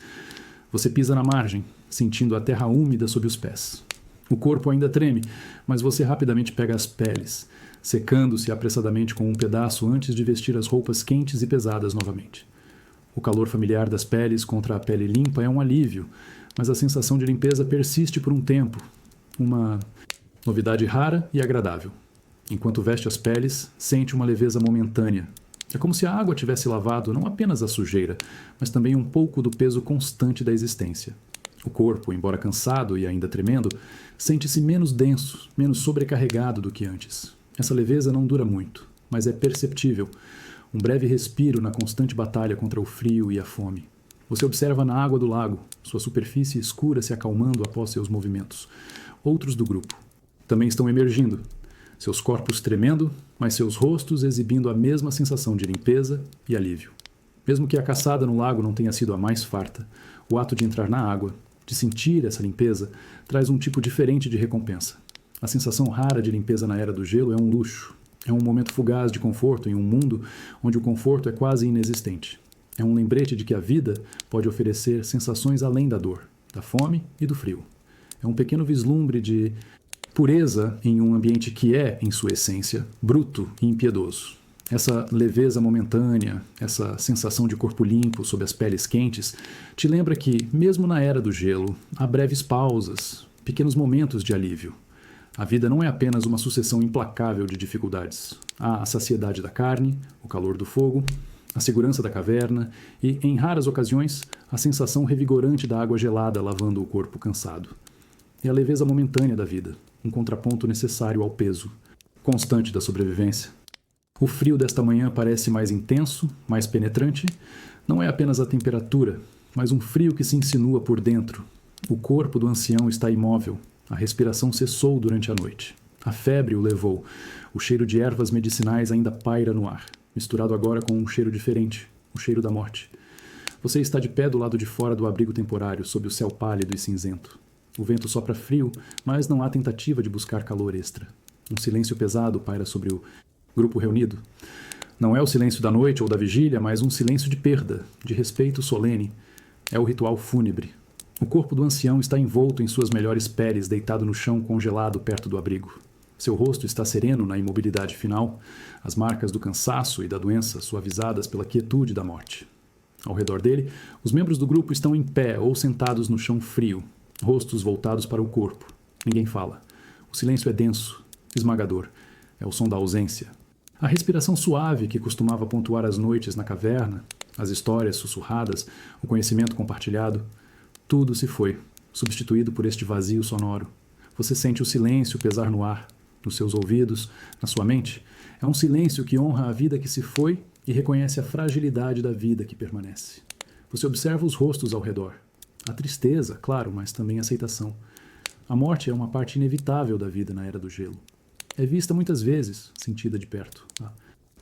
Você pisa na margem, sentindo a terra úmida sob os pés. O corpo ainda treme, mas você rapidamente pega as peles, secando-se apressadamente com um pedaço antes de vestir as roupas quentes e pesadas novamente. O calor familiar das peles contra a pele limpa é um alívio, mas a sensação de limpeza persiste por um tempo, uma novidade rara e agradável. Enquanto veste as peles, sente uma leveza momentânea. É como se a água tivesse lavado não apenas a sujeira, mas também um pouco do peso constante da existência. O corpo, embora cansado e ainda tremendo, sente-se menos denso, menos sobrecarregado do que antes. Essa leveza não dura muito, mas é perceptível. Um breve respiro na constante batalha contra o frio e a fome. Você observa na água do lago, sua superfície escura se acalmando após seus movimentos. Outros do grupo também estão emergindo, seus corpos tremendo, mas seus rostos exibindo a mesma sensação de limpeza e alívio. Mesmo que a caçada no lago não tenha sido a mais farta, o ato de entrar na água, de sentir essa limpeza, traz um tipo diferente de recompensa. A sensação rara de limpeza na era do gelo é um luxo. É um momento fugaz de conforto em um mundo onde o conforto é quase inexistente. É um lembrete de que a vida pode oferecer sensações além da dor, da fome e do frio. É um pequeno vislumbre de pureza em um ambiente que é, em sua essência, bruto e impiedoso. Essa leveza momentânea, essa sensação de corpo limpo sob as peles quentes, te lembra que, mesmo na era do gelo, há breves pausas, pequenos momentos de alívio. A vida não é apenas uma sucessão implacável de dificuldades. Há a saciedade da carne, o calor do fogo, a segurança da caverna e, em raras ocasiões, a sensação revigorante da água gelada lavando o corpo cansado. É a leveza momentânea da vida, um contraponto necessário ao peso constante da sobrevivência. O frio desta manhã parece mais intenso, mais penetrante. Não é apenas a temperatura, mas um frio que se insinua por dentro. O corpo do ancião está imóvel. A respiração cessou durante a noite. A febre o levou. O cheiro de ervas medicinais ainda paira no ar, misturado agora com um cheiro diferente, o cheiro da morte. Você está de pé do lado de fora do abrigo temporário, sob o céu pálido e cinzento. O vento sopra frio, mas não há tentativa de buscar calor extra. Um silêncio pesado paira sobre o grupo reunido. Não é o silêncio da noite ou da vigília, mas um silêncio de perda, de respeito solene. É o ritual fúnebre. O corpo do ancião está envolto em suas melhores peles, deitado no chão congelado perto do abrigo. Seu rosto está sereno na imobilidade final, as marcas do cansaço e da doença suavizadas pela quietude da morte. Ao redor dele, os membros do grupo estão em pé ou sentados no chão frio, rostos voltados para o corpo. Ninguém fala. O silêncio é denso, esmagador. É o som da ausência. A respiração suave que costumava pontuar as noites na caverna, as histórias sussurradas, o conhecimento compartilhado, tudo se foi, substituído por este vazio sonoro. Você sente o silêncio pesar no ar, nos seus ouvidos, na sua mente. É um silêncio que honra a vida que se foi e reconhece a fragilidade da vida que permanece. Você observa os rostos ao redor. A tristeza, claro, mas também a aceitação. A morte é uma parte inevitável da vida na Era do Gelo. É vista muitas vezes, sentida de perto. A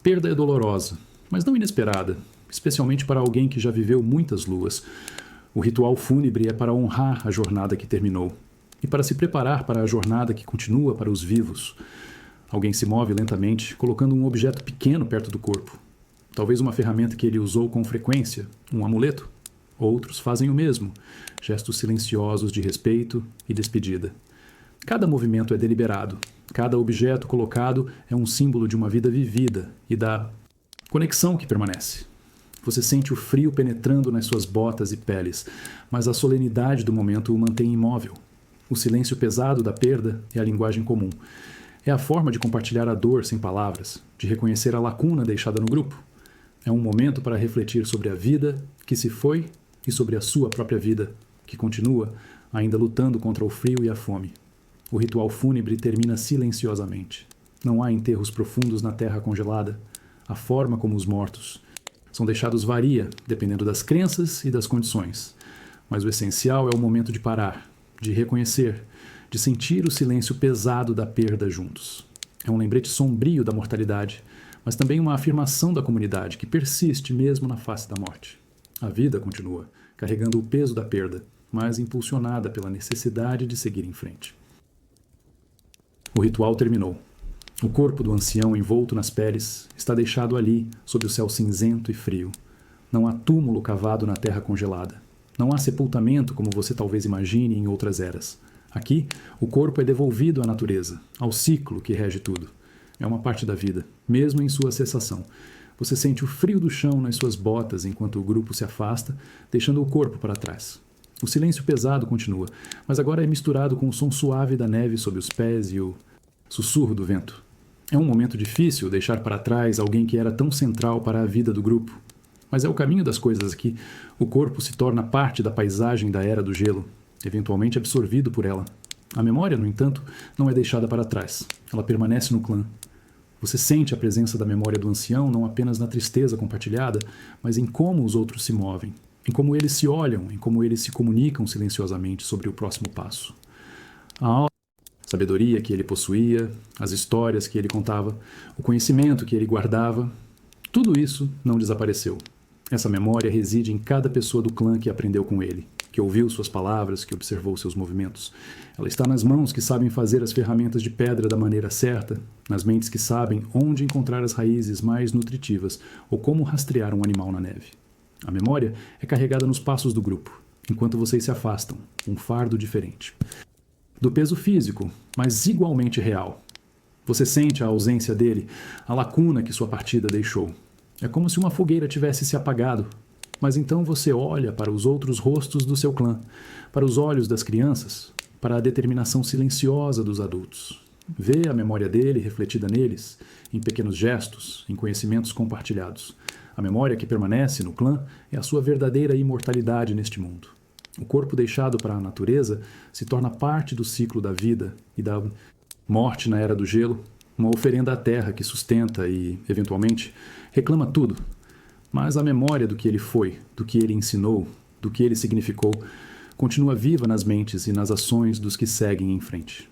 perda é dolorosa, mas não inesperada, especialmente para alguém que já viveu muitas luas. O ritual fúnebre é para honrar a jornada que terminou e para se preparar para a jornada que continua para os vivos. Alguém se move lentamente, colocando um objeto pequeno perto do corpo. Talvez uma ferramenta que ele usou com frequência, um amuleto. Outros fazem o mesmo, gestos silenciosos de respeito e despedida. Cada movimento é deliberado, Cada objeto colocado é um símbolo de uma vida vivida e da conexão que permanece. Você sente o frio penetrando nas suas botas e peles, mas a solenidade do momento o mantém imóvel. O silêncio pesado da perda é a linguagem comum. É a forma de compartilhar a dor sem palavras, de reconhecer a lacuna deixada no grupo. É um momento para refletir sobre a vida que se foi e sobre a sua própria vida, que continua, ainda lutando contra o frio e a fome. O ritual fúnebre termina silenciosamente. Não há enterros profundos na terra congelada. A forma como os mortos são deixados varia, dependendo das crenças e das condições. Mas o essencial é o momento de parar, de reconhecer, de sentir o silêncio pesado da perda juntos. É um lembrete sombrio da mortalidade, mas também uma afirmação da comunidade que persiste mesmo na face da morte. A vida continua, carregando o peso da perda, mas impulsionada pela necessidade de seguir em frente. O ritual terminou. O corpo do ancião envolto nas peles está deixado ali, sob o céu cinzento e frio. Não há túmulo cavado na terra congelada. Não há sepultamento como você talvez imagine em outras eras. Aqui, o corpo é devolvido à natureza, ao ciclo que rege tudo. É uma parte da vida, mesmo em sua cessação. Você sente o frio do chão nas suas botas enquanto o grupo se afasta, deixando o corpo para trás. O silêncio pesado continua, mas agora é misturado com o som suave da neve sob os pés e o sussurro do vento. É um momento difícil deixar para trás alguém que era tão central para a vida do grupo. Mas é o caminho das coisas aqui. O corpo se torna parte da paisagem da Era do Gelo, eventualmente absorvido por ela. A memória, no entanto, não é deixada para trás. Ela permanece no clã. Você sente a presença da memória do ancião não apenas na tristeza compartilhada, mas em como os outros se movem, em como eles se olham, em como eles se comunicam silenciosamente sobre o próximo passo. A sabedoria que ele possuía, as histórias que ele contava, o conhecimento que ele guardava, tudo isso não desapareceu. Essa memória reside em cada pessoa do clã que aprendeu com ele, que ouviu suas palavras, que observou seus movimentos. Ela está nas mãos que sabem fazer as ferramentas de pedra da maneira certa, nas mentes que sabem onde encontrar as raízes mais nutritivas ou como rastrear um animal na neve. A memória é carregada nos passos do grupo, enquanto vocês se afastam, um fardo diferente. Do peso físico, mas igualmente real. Você sente a ausência dele, a lacuna que sua partida deixou. É como se uma fogueira tivesse se apagado. Mas então você olha para os outros rostos do seu clã, para os olhos das crianças, para a determinação silenciosa dos adultos. Vê a memória dele refletida neles, em pequenos gestos, em conhecimentos compartilhados. A memória que permanece no clã é a sua verdadeira imortalidade neste mundo. O corpo deixado para a natureza se torna parte do ciclo da vida e da morte na Era do Gelo, uma oferenda à terra que sustenta e, eventualmente, reclama tudo. Mas a memória do que ele foi, do que ele ensinou, do que ele significou, continua viva nas mentes e nas ações dos que seguem em frente.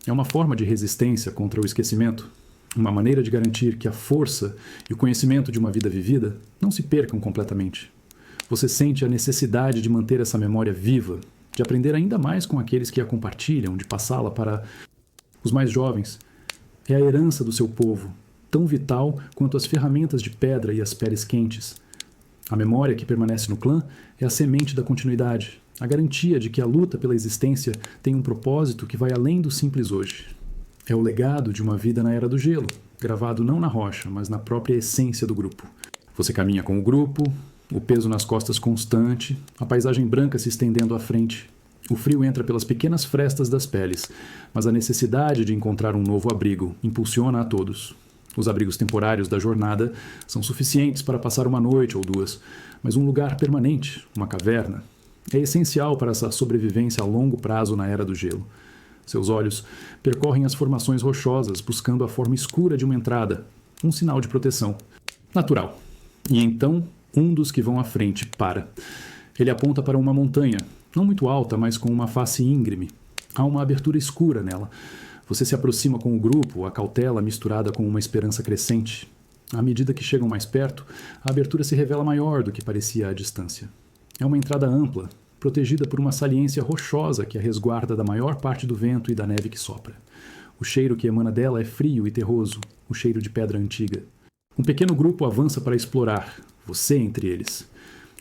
É uma forma de resistência contra o esquecimento, uma maneira de garantir que a força e o conhecimento de uma vida vivida não se percam completamente. Você sente a necessidade de manter essa memória viva, de aprender ainda mais com aqueles que a compartilham, de passá-la para os mais jovens. É a herança do seu povo, tão vital quanto as ferramentas de pedra e as peles quentes. A memória que permanece no clã é a semente da continuidade, a garantia de que a luta pela existência tem um propósito que vai além do simples hoje. É o legado de uma vida na Era do Gelo, gravado não na rocha, mas na própria essência do grupo. Você caminha com o grupo, o peso nas costas constante, a paisagem branca se estendendo à frente. O frio entra pelas pequenas frestas das peles, mas a necessidade de encontrar um novo abrigo impulsiona a todos. Os abrigos temporários da jornada são suficientes para passar uma noite ou duas, mas um lugar permanente, uma caverna, é essencial para essa sobrevivência a longo prazo na Era do Gelo. Seus olhos percorrem as formações rochosas, buscando a forma escura de uma entrada, um sinal de proteção. Natural. E então, um dos que vão à frente para. Ele aponta para uma montanha, não muito alta, mas com uma face íngreme. Há uma abertura escura nela. Você se aproxima com o grupo, a cautela misturada com uma esperança crescente. À medida que chegam mais perto, a abertura se revela maior do que parecia à distância. É uma entrada ampla, protegida por uma saliência rochosa que a resguarda da maior parte do vento e da neve que sopra. O cheiro que emana dela é frio e terroso, o cheiro de pedra antiga. Um pequeno grupo avança para explorar, você entre eles.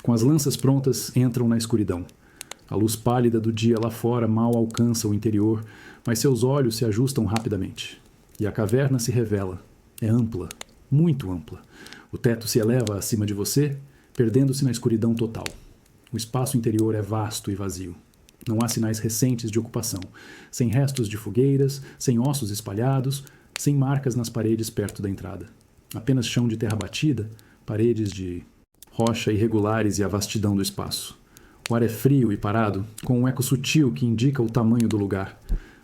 Com as lanças prontas, entram na escuridão. A luz pálida do dia lá fora mal alcança o interior, mas seus olhos se ajustam rapidamente. E a caverna se revela. É ampla, muito ampla. O teto se eleva acima de você, perdendo-se na escuridão total. O espaço interior é vasto e vazio. Não há sinais recentes de ocupação, sem restos de fogueiras, sem ossos espalhados, sem marcas nas paredes perto da entrada. Apenas chão de terra batida, paredes de rocha irregulares e a vastidão do espaço. O ar é frio e parado, com um eco sutil que indica o tamanho do lugar.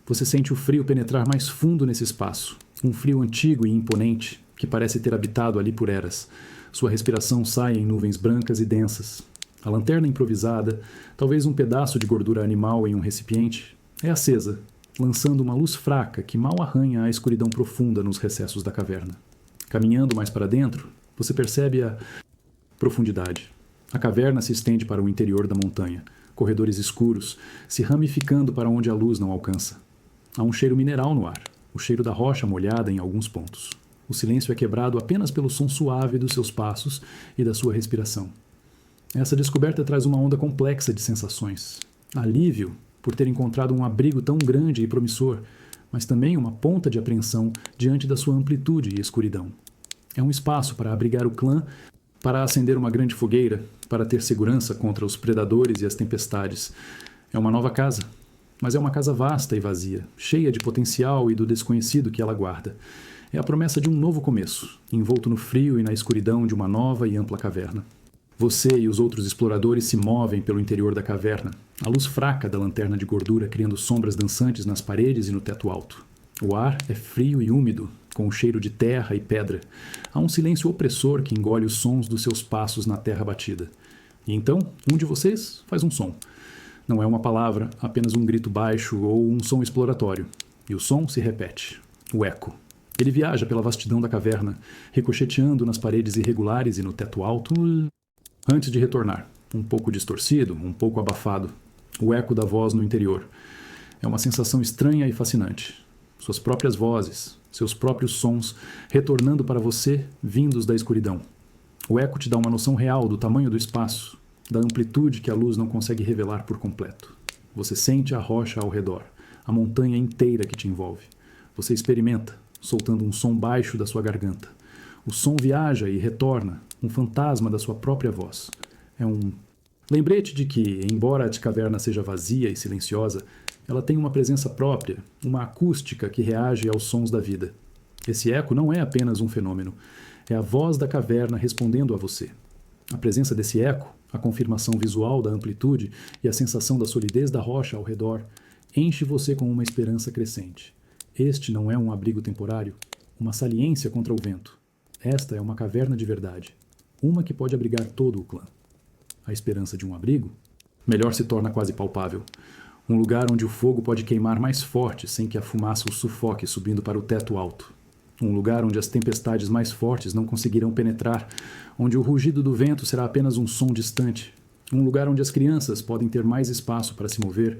Você sente o frio penetrar mais fundo nesse espaço, um frio antigo e imponente que parece ter habitado ali por eras. Sua respiração sai em nuvens brancas e densas. A lanterna improvisada, talvez um pedaço de gordura animal em um recipiente, é acesa, lançando uma luz fraca que mal arranha a escuridão profunda nos recessos da caverna. Caminhando mais para dentro, você percebe a profundidade. A caverna se estende para o interior da montanha, corredores escuros, se ramificando para onde a luz não alcança. Há um cheiro mineral no ar, o cheiro da rocha molhada em alguns pontos. O silêncio é quebrado apenas pelo som suave dos seus passos e da sua respiração. Essa descoberta traz uma onda complexa de sensações. Alívio por ter encontrado um abrigo tão grande e promissor, mas também uma ponta de apreensão diante da sua amplitude e escuridão. É um espaço para abrigar o clã, para acender uma grande fogueira, para ter segurança contra os predadores e as tempestades. É uma nova casa, mas é uma casa vasta e vazia, cheia de potencial e do desconhecido que ela guarda. É a promessa de um novo começo, envolto no frio e na escuridão de uma nova e ampla caverna. Você e os outros exploradores se movem pelo interior da caverna, a luz fraca da lanterna de gordura criando sombras dançantes nas paredes e no teto alto. O ar é frio e úmido, com o cheiro de terra e pedra. Há um silêncio opressor que engole os sons dos seus passos na terra batida. E então, um de vocês faz um som. Não é uma palavra, apenas um grito baixo ou um som exploratório. E o som se repete. O eco. Ele viaja pela vastidão da caverna, ricocheteando nas paredes irregulares e no teto alto, antes de retornar, um pouco distorcido, um pouco abafado. O eco da voz no interior. É uma sensação estranha e fascinante. Suas próprias vozes, seus próprios sons, retornando para você, vindos da escuridão. O eco te dá uma noção real do tamanho do espaço, da amplitude que a luz não consegue revelar por completo. Você sente a rocha ao redor, a montanha inteira que te envolve. Você experimenta, soltando um som baixo da sua garganta. O som viaja e retorna, um fantasma da sua própria voz. É um lembrete de que, embora a caverna seja vazia e silenciosa, ela tem uma presença própria, uma acústica que reage aos sons da vida. Esse eco não é apenas um fenômeno, é a voz da caverna respondendo a você. A presença desse eco, a confirmação visual da amplitude e a sensação da solidez da rocha ao redor, enche você com uma esperança crescente. Este não é um abrigo temporário, uma saliência contra o vento. Esta é uma caverna de verdade, uma que pode abrigar todo o clã. A esperança de um abrigo, melhor se torna quase palpável. Um lugar onde o fogo pode queimar mais forte sem que a fumaça o sufoque subindo para o teto alto. Um lugar onde as tempestades mais fortes não conseguirão penetrar, onde o rugido do vento será apenas um som distante. Um lugar onde as crianças podem ter mais espaço para se mover,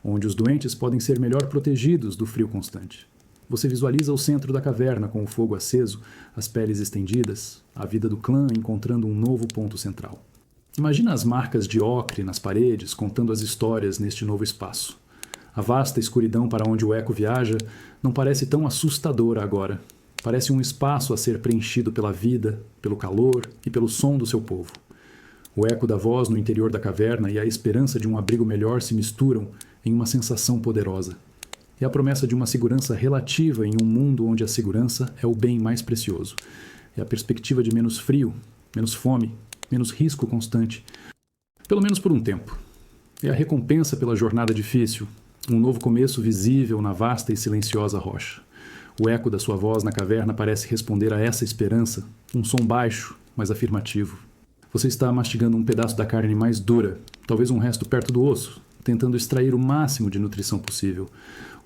onde os doentes podem ser melhor protegidos do frio constante. Você visualiza o centro da caverna com o fogo aceso, as peles estendidas, a vida do clã encontrando um novo ponto central. Imagina as marcas de ocre nas paredes, contando as histórias neste novo espaço. A vasta escuridão para onde o eco viaja não parece tão assustadora agora. Parece um espaço a ser preenchido pela vida, pelo calor e pelo som do seu povo. O eco da voz no interior da caverna e a esperança de um abrigo melhor se misturam em uma sensação poderosa. É a promessa de uma segurança relativa em um mundo onde a segurança é o bem mais precioso. É a perspectiva de menos frio, menos fome, menos risco constante. Pelo menos por um tempo. É a recompensa pela jornada difícil, um novo começo visível na vasta e silenciosa rocha. O eco da sua voz na caverna parece responder a essa esperança, um som baixo, mas afirmativo. Você está mastigando um pedaço da carne mais dura, talvez um resto perto do osso, tentando extrair o máximo de nutrição possível.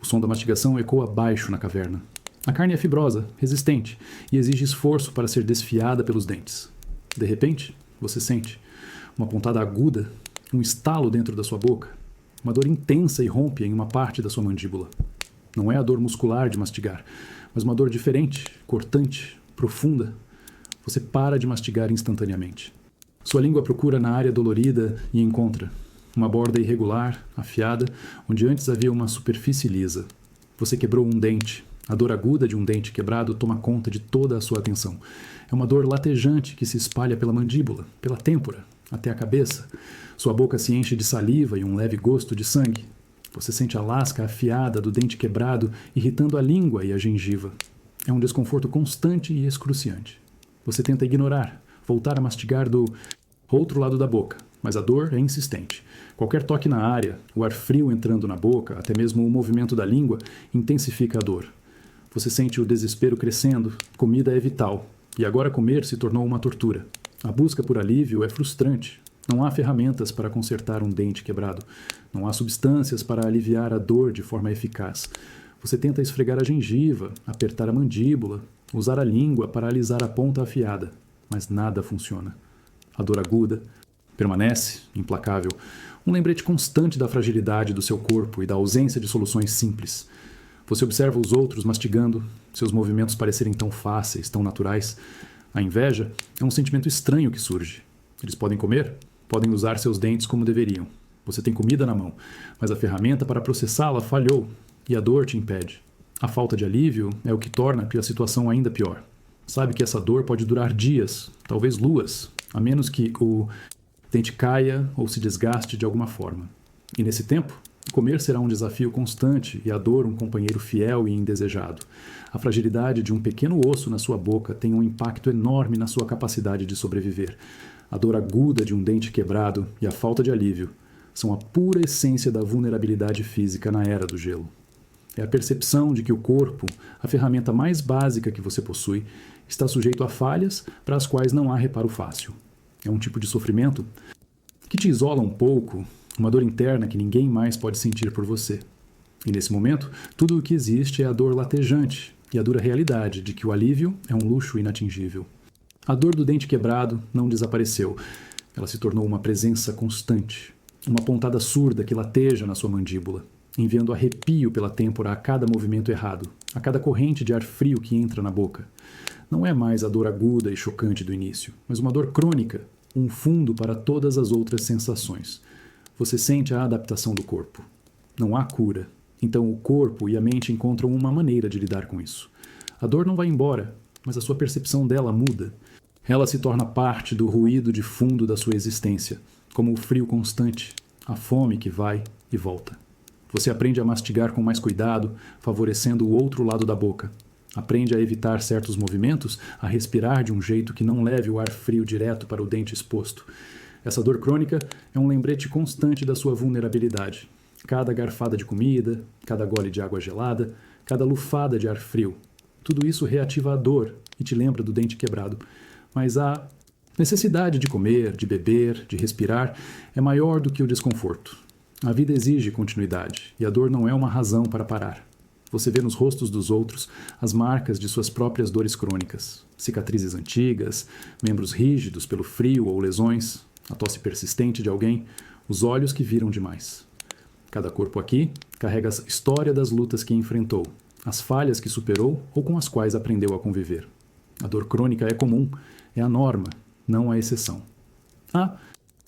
O som da mastigação ecoa baixo na caverna. A carne é fibrosa, resistente, e exige esforço para ser desfiada pelos dentes. De repente, você sente uma pontada aguda, um estalo dentro da sua boca. Uma dor intensa irrompe em uma parte da sua mandíbula. Não é a dor muscular de mastigar, mas uma dor diferente, cortante, profunda. Você para de mastigar instantaneamente. Sua língua procura na área dolorida e encontra. Uma borda irregular, afiada, onde antes havia uma superfície lisa. Você quebrou um dente. A dor aguda de um dente quebrado toma conta de toda a sua atenção. É uma dor latejante que se espalha pela mandíbula, pela têmpora, até a cabeça. Sua boca se enche de saliva e um leve gosto de sangue. Você sente a lasca afiada do dente quebrado irritando a língua e a gengiva. É um desconforto constante e excruciante. Você tenta ignorar, voltar a mastigar do outro lado da boca, mas a dor é insistente. Qualquer toque na área, o ar frio entrando na boca, até mesmo o movimento da língua, intensifica a dor. Você sente o desespero crescendo, comida é vital, e agora comer se tornou uma tortura. A busca por alívio é frustrante. Não há ferramentas para consertar um dente quebrado. Não há substâncias para aliviar a dor de forma eficaz. Você tenta esfregar a gengiva, apertar a mandíbula, usar a língua para alisar a ponta afiada, mas nada funciona. A dor aguda permanece, implacável, um lembrete constante da fragilidade do seu corpo e da ausência de soluções simples. Você observa os outros mastigando, seus movimentos parecerem tão fáceis, tão naturais. A inveja é um sentimento estranho que surge. Eles podem comer, podem usar seus dentes como deveriam. Você tem comida na mão, mas a ferramenta para processá-la falhou e a dor te impede. A falta de alívio é o que torna a situação ainda pior. Sabe que essa dor pode durar dias, talvez luas, a menos que o dente caia ou se desgaste de alguma forma. E nesse tempo, comer será um desafio constante e a dor um companheiro fiel e indesejado. A fragilidade de um pequeno osso na sua boca tem um impacto enorme na sua capacidade de sobreviver. A dor aguda de um dente quebrado e a falta de alívio são a pura essência da vulnerabilidade física na era do gelo. É a percepção de que o corpo, a ferramenta mais básica que você possui, está sujeito a falhas para as quais não há reparo fácil. É um tipo de sofrimento que te isola um pouco, uma dor interna que ninguém mais pode sentir por você. E nesse momento, tudo o que existe é a dor latejante e a dura realidade de que o alívio é um luxo inatingível. A dor do dente quebrado não desapareceu. Ela se tornou uma presença constante, uma pontada surda que lateja na sua mandíbula, enviando arrepio pela têmpora a cada movimento errado, a cada corrente de ar frio que entra na boca. Não é mais a dor aguda e chocante do início, mas uma dor crônica, um fundo para todas as outras sensações. Você sente a adaptação do corpo. Não há cura, então o corpo e a mente encontram uma maneira de lidar com isso. A dor não vai embora, mas a sua percepção dela muda. Ela se torna parte do ruído de fundo da sua existência, como o frio constante, a fome que vai e volta. Você aprende a mastigar com mais cuidado, favorecendo o outro lado da boca. Aprende a evitar certos movimentos, a respirar de um jeito que não leve o ar frio direto para o dente exposto. Essa dor crônica é um lembrete constante da sua vulnerabilidade. Cada garfada de comida, cada gole de água gelada, cada lufada de ar frio. Tudo isso reativa a dor e te lembra do dente quebrado. Mas a necessidade de comer, de beber, de respirar é maior do que o desconforto. A vida exige continuidade e a dor não é uma razão para parar. Você vê nos rostos dos outros as marcas de suas próprias dores crônicas, cicatrizes antigas, membros rígidos pelo frio ou lesões, a tosse persistente de alguém, os olhos que viram demais. Cada corpo aqui carrega a história das lutas que enfrentou, as falhas que superou ou com as quais aprendeu a conviver. A dor crônica é comum, é a norma, não a exceção. A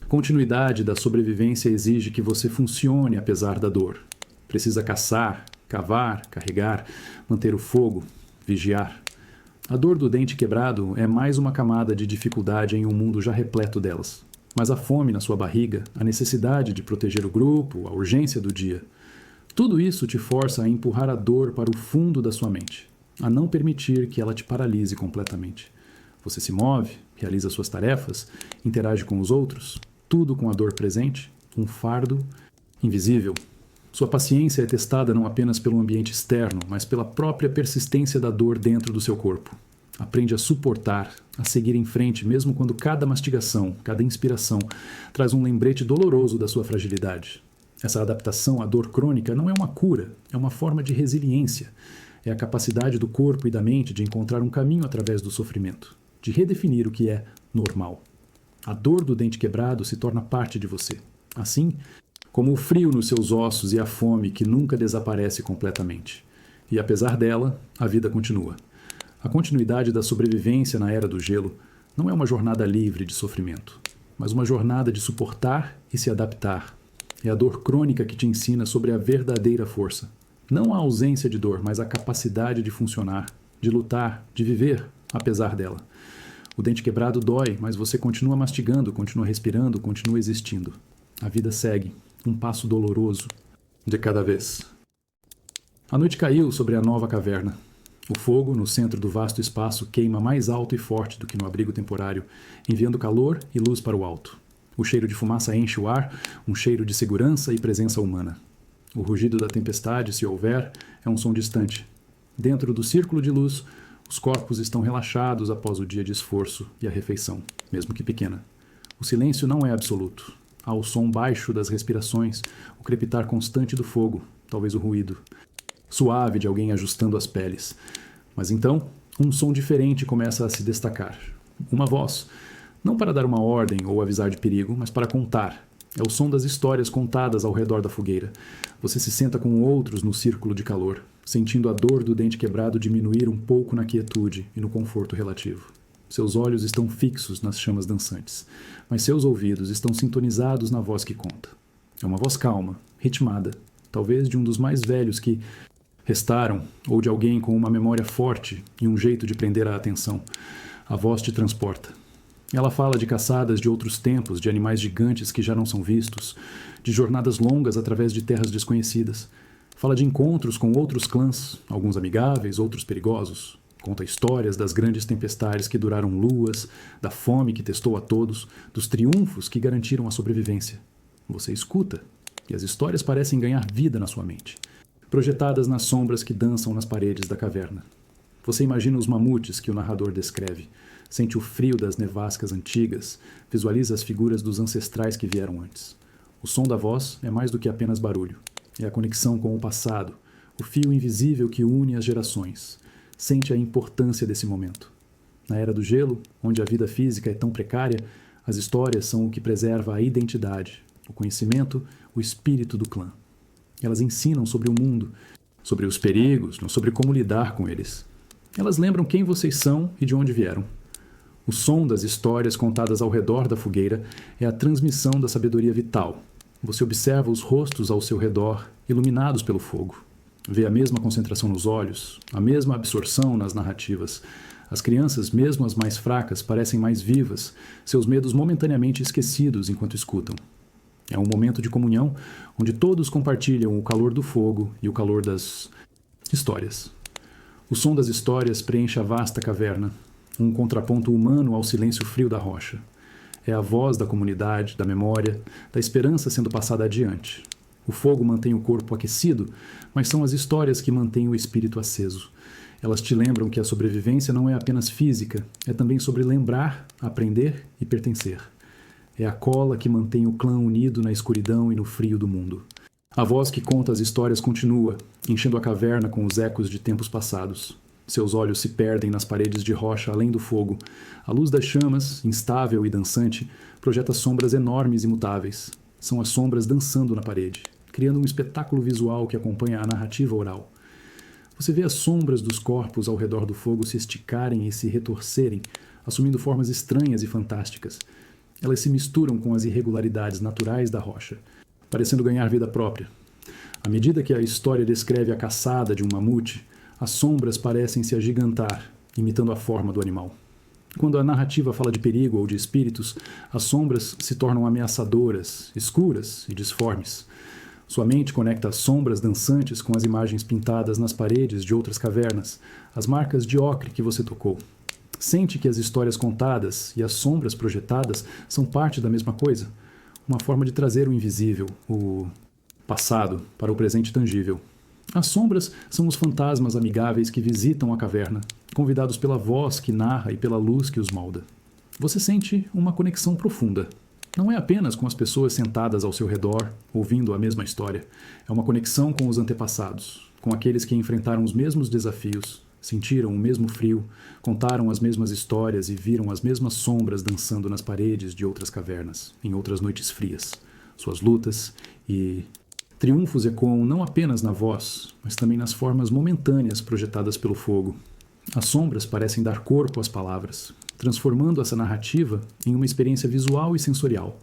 continuidade da sobrevivência exige que você funcione apesar da dor. Precisa caçar, cavar, carregar, manter o fogo, vigiar. A dor do dente quebrado é mais uma camada de dificuldade em um mundo já repleto delas. Mas a fome na sua barriga, a necessidade de proteger o grupo, a urgência do dia, tudo isso te força a empurrar a dor para o fundo da sua mente, a não permitir que ela te paralise completamente. Você se move, realiza suas tarefas, interage com os outros, tudo com a dor presente, um fardo invisível. Sua paciência é testada não apenas pelo ambiente externo, mas pela própria persistência da dor dentro do seu corpo. Aprende a suportar, a seguir em frente, mesmo quando cada mastigação, cada inspiração, traz um lembrete doloroso da sua fragilidade. Essa adaptação à dor crônica não é uma cura, é uma forma de resiliência. É a capacidade do corpo e da mente de encontrar um caminho através do sofrimento, de redefinir o que é normal. A dor do dente quebrado se torna parte de você. Assim, como o frio nos seus ossos e a fome que nunca desaparece completamente. E apesar dela, a vida continua. A continuidade da sobrevivência na era do gelo não é uma jornada livre de sofrimento, mas uma jornada de suportar e se adaptar, É a dor crônica que te ensina sobre a verdadeira força. Não a ausência de dor, mas a capacidade de funcionar, de lutar, de viver, apesar dela. O dente quebrado dói, mas você continua mastigando, continua respirando, continua existindo. A vida segue, um passo doloroso de cada vez. A noite caiu sobre a nova caverna. O fogo, no centro do vasto espaço, queima mais alto e forte do que no abrigo temporário, enviando calor e luz para o alto. O cheiro de fumaça enche o ar, um cheiro de segurança e presença humana. O rugido da tempestade, se houver, é um som distante. Dentro do círculo de luz, os corpos estão relaxados após o dia de esforço e a refeição, mesmo que pequena. O silêncio não é absoluto. Há o som baixo das respirações, o crepitar constante do fogo, talvez o ruído suave de alguém ajustando as peles. Mas então, um som diferente começa a se destacar. Uma voz, não para dar uma ordem ou avisar de perigo, mas para contar. É o som das histórias contadas ao redor da fogueira. Você se senta com outros no círculo de calor, sentindo a dor do dente quebrado diminuir um pouco na quietude e no conforto relativo. Seus olhos estão fixos nas chamas dançantes, mas seus ouvidos estão sintonizados na voz que conta. É uma voz calma, ritmada, talvez de um dos mais velhos que restaram, ou de alguém com uma memória forte e um jeito de prender a atenção. A voz te transporta. Ela fala de caçadas de outros tempos, de animais gigantes que já não são vistos, de jornadas longas através de terras desconhecidas. Fala de encontros com outros clãs, alguns amigáveis, outros perigosos. Conta histórias das grandes tempestades que duraram luas, da fome que testou a todos, dos triunfos que garantiram a sobrevivência. Você escuta, e as histórias parecem ganhar vida na sua mente, projetadas nas sombras que dançam nas paredes da caverna. Você imagina os mamutes que o narrador descreve, sente o frio das nevascas antigas, visualiza as figuras dos ancestrais que vieram antes. O som da voz é mais do que apenas barulho. É a conexão com o passado, o fio invisível que une as gerações. Sente a importância desse momento. Na Era do Gelo, onde a vida física é tão precária, as histórias são o que preserva a identidade, o conhecimento, o espírito do clã. Elas ensinam sobre o mundo, sobre os perigos, sobre como lidar com eles. Elas lembram quem vocês são e de onde vieram. O som das histórias contadas ao redor da fogueira é a transmissão da sabedoria vital. Você observa os rostos ao seu redor, iluminados pelo fogo. Vê a mesma concentração nos olhos, a mesma absorção nas narrativas. As crianças, mesmo as mais fracas, parecem mais vivas, seus medos momentaneamente esquecidos enquanto escutam. É um momento de comunhão, onde todos compartilham o calor do fogo e o calor das histórias. O som das histórias preenche a vasta caverna, um contraponto humano ao silêncio frio da rocha. É a voz da comunidade, da memória, da esperança sendo passada adiante. O fogo mantém o corpo aquecido, mas são as histórias que mantêm o espírito aceso. Elas te lembram que a sobrevivência não é apenas física, é também sobre lembrar, aprender e pertencer. É a cola que mantém o clã unido na escuridão e no frio do mundo. A voz que conta as histórias continua, enchendo a caverna com os ecos de tempos passados. Seus olhos se perdem nas paredes de rocha além do fogo. A luz das chamas, instável e dançante, projeta sombras enormes e mutáveis. São as sombras dançando na parede, criando um espetáculo visual que acompanha a narrativa oral. Você vê as sombras dos corpos ao redor do fogo se esticarem e se retorcerem, assumindo formas estranhas e fantásticas. Elas se misturam com as irregularidades naturais da rocha, parecendo ganhar vida própria. À medida que a história descreve a caçada de um mamute, as sombras parecem se agigantar, imitando a forma do animal. Quando a narrativa fala de perigo ou de espíritos, as sombras se tornam ameaçadoras, escuras e disformes. Sua mente conecta as sombras dançantes com as imagens pintadas nas paredes de outras cavernas, as marcas de ocre que você tocou. Sente que as histórias contadas e as sombras projetadas são parte da mesma coisa, uma forma de trazer o invisível, o passado, para o presente tangível. As sombras são os fantasmas amigáveis que visitam a caverna, convidados pela voz que narra e pela luz que os molda. Você sente uma conexão profunda. Não é apenas com as pessoas sentadas ao seu redor, ouvindo a mesma história. É uma conexão com os antepassados, com aqueles que enfrentaram os mesmos desafios, sentiram o mesmo frio, contaram as mesmas histórias e viram as mesmas sombras dançando nas paredes de outras cavernas, em outras noites frias. Suas lutas e triunfos ecoam não apenas na voz, mas também nas formas momentâneas projetadas pelo fogo. As sombras parecem dar corpo às palavras, transformando essa narrativa em uma experiência visual e sensorial.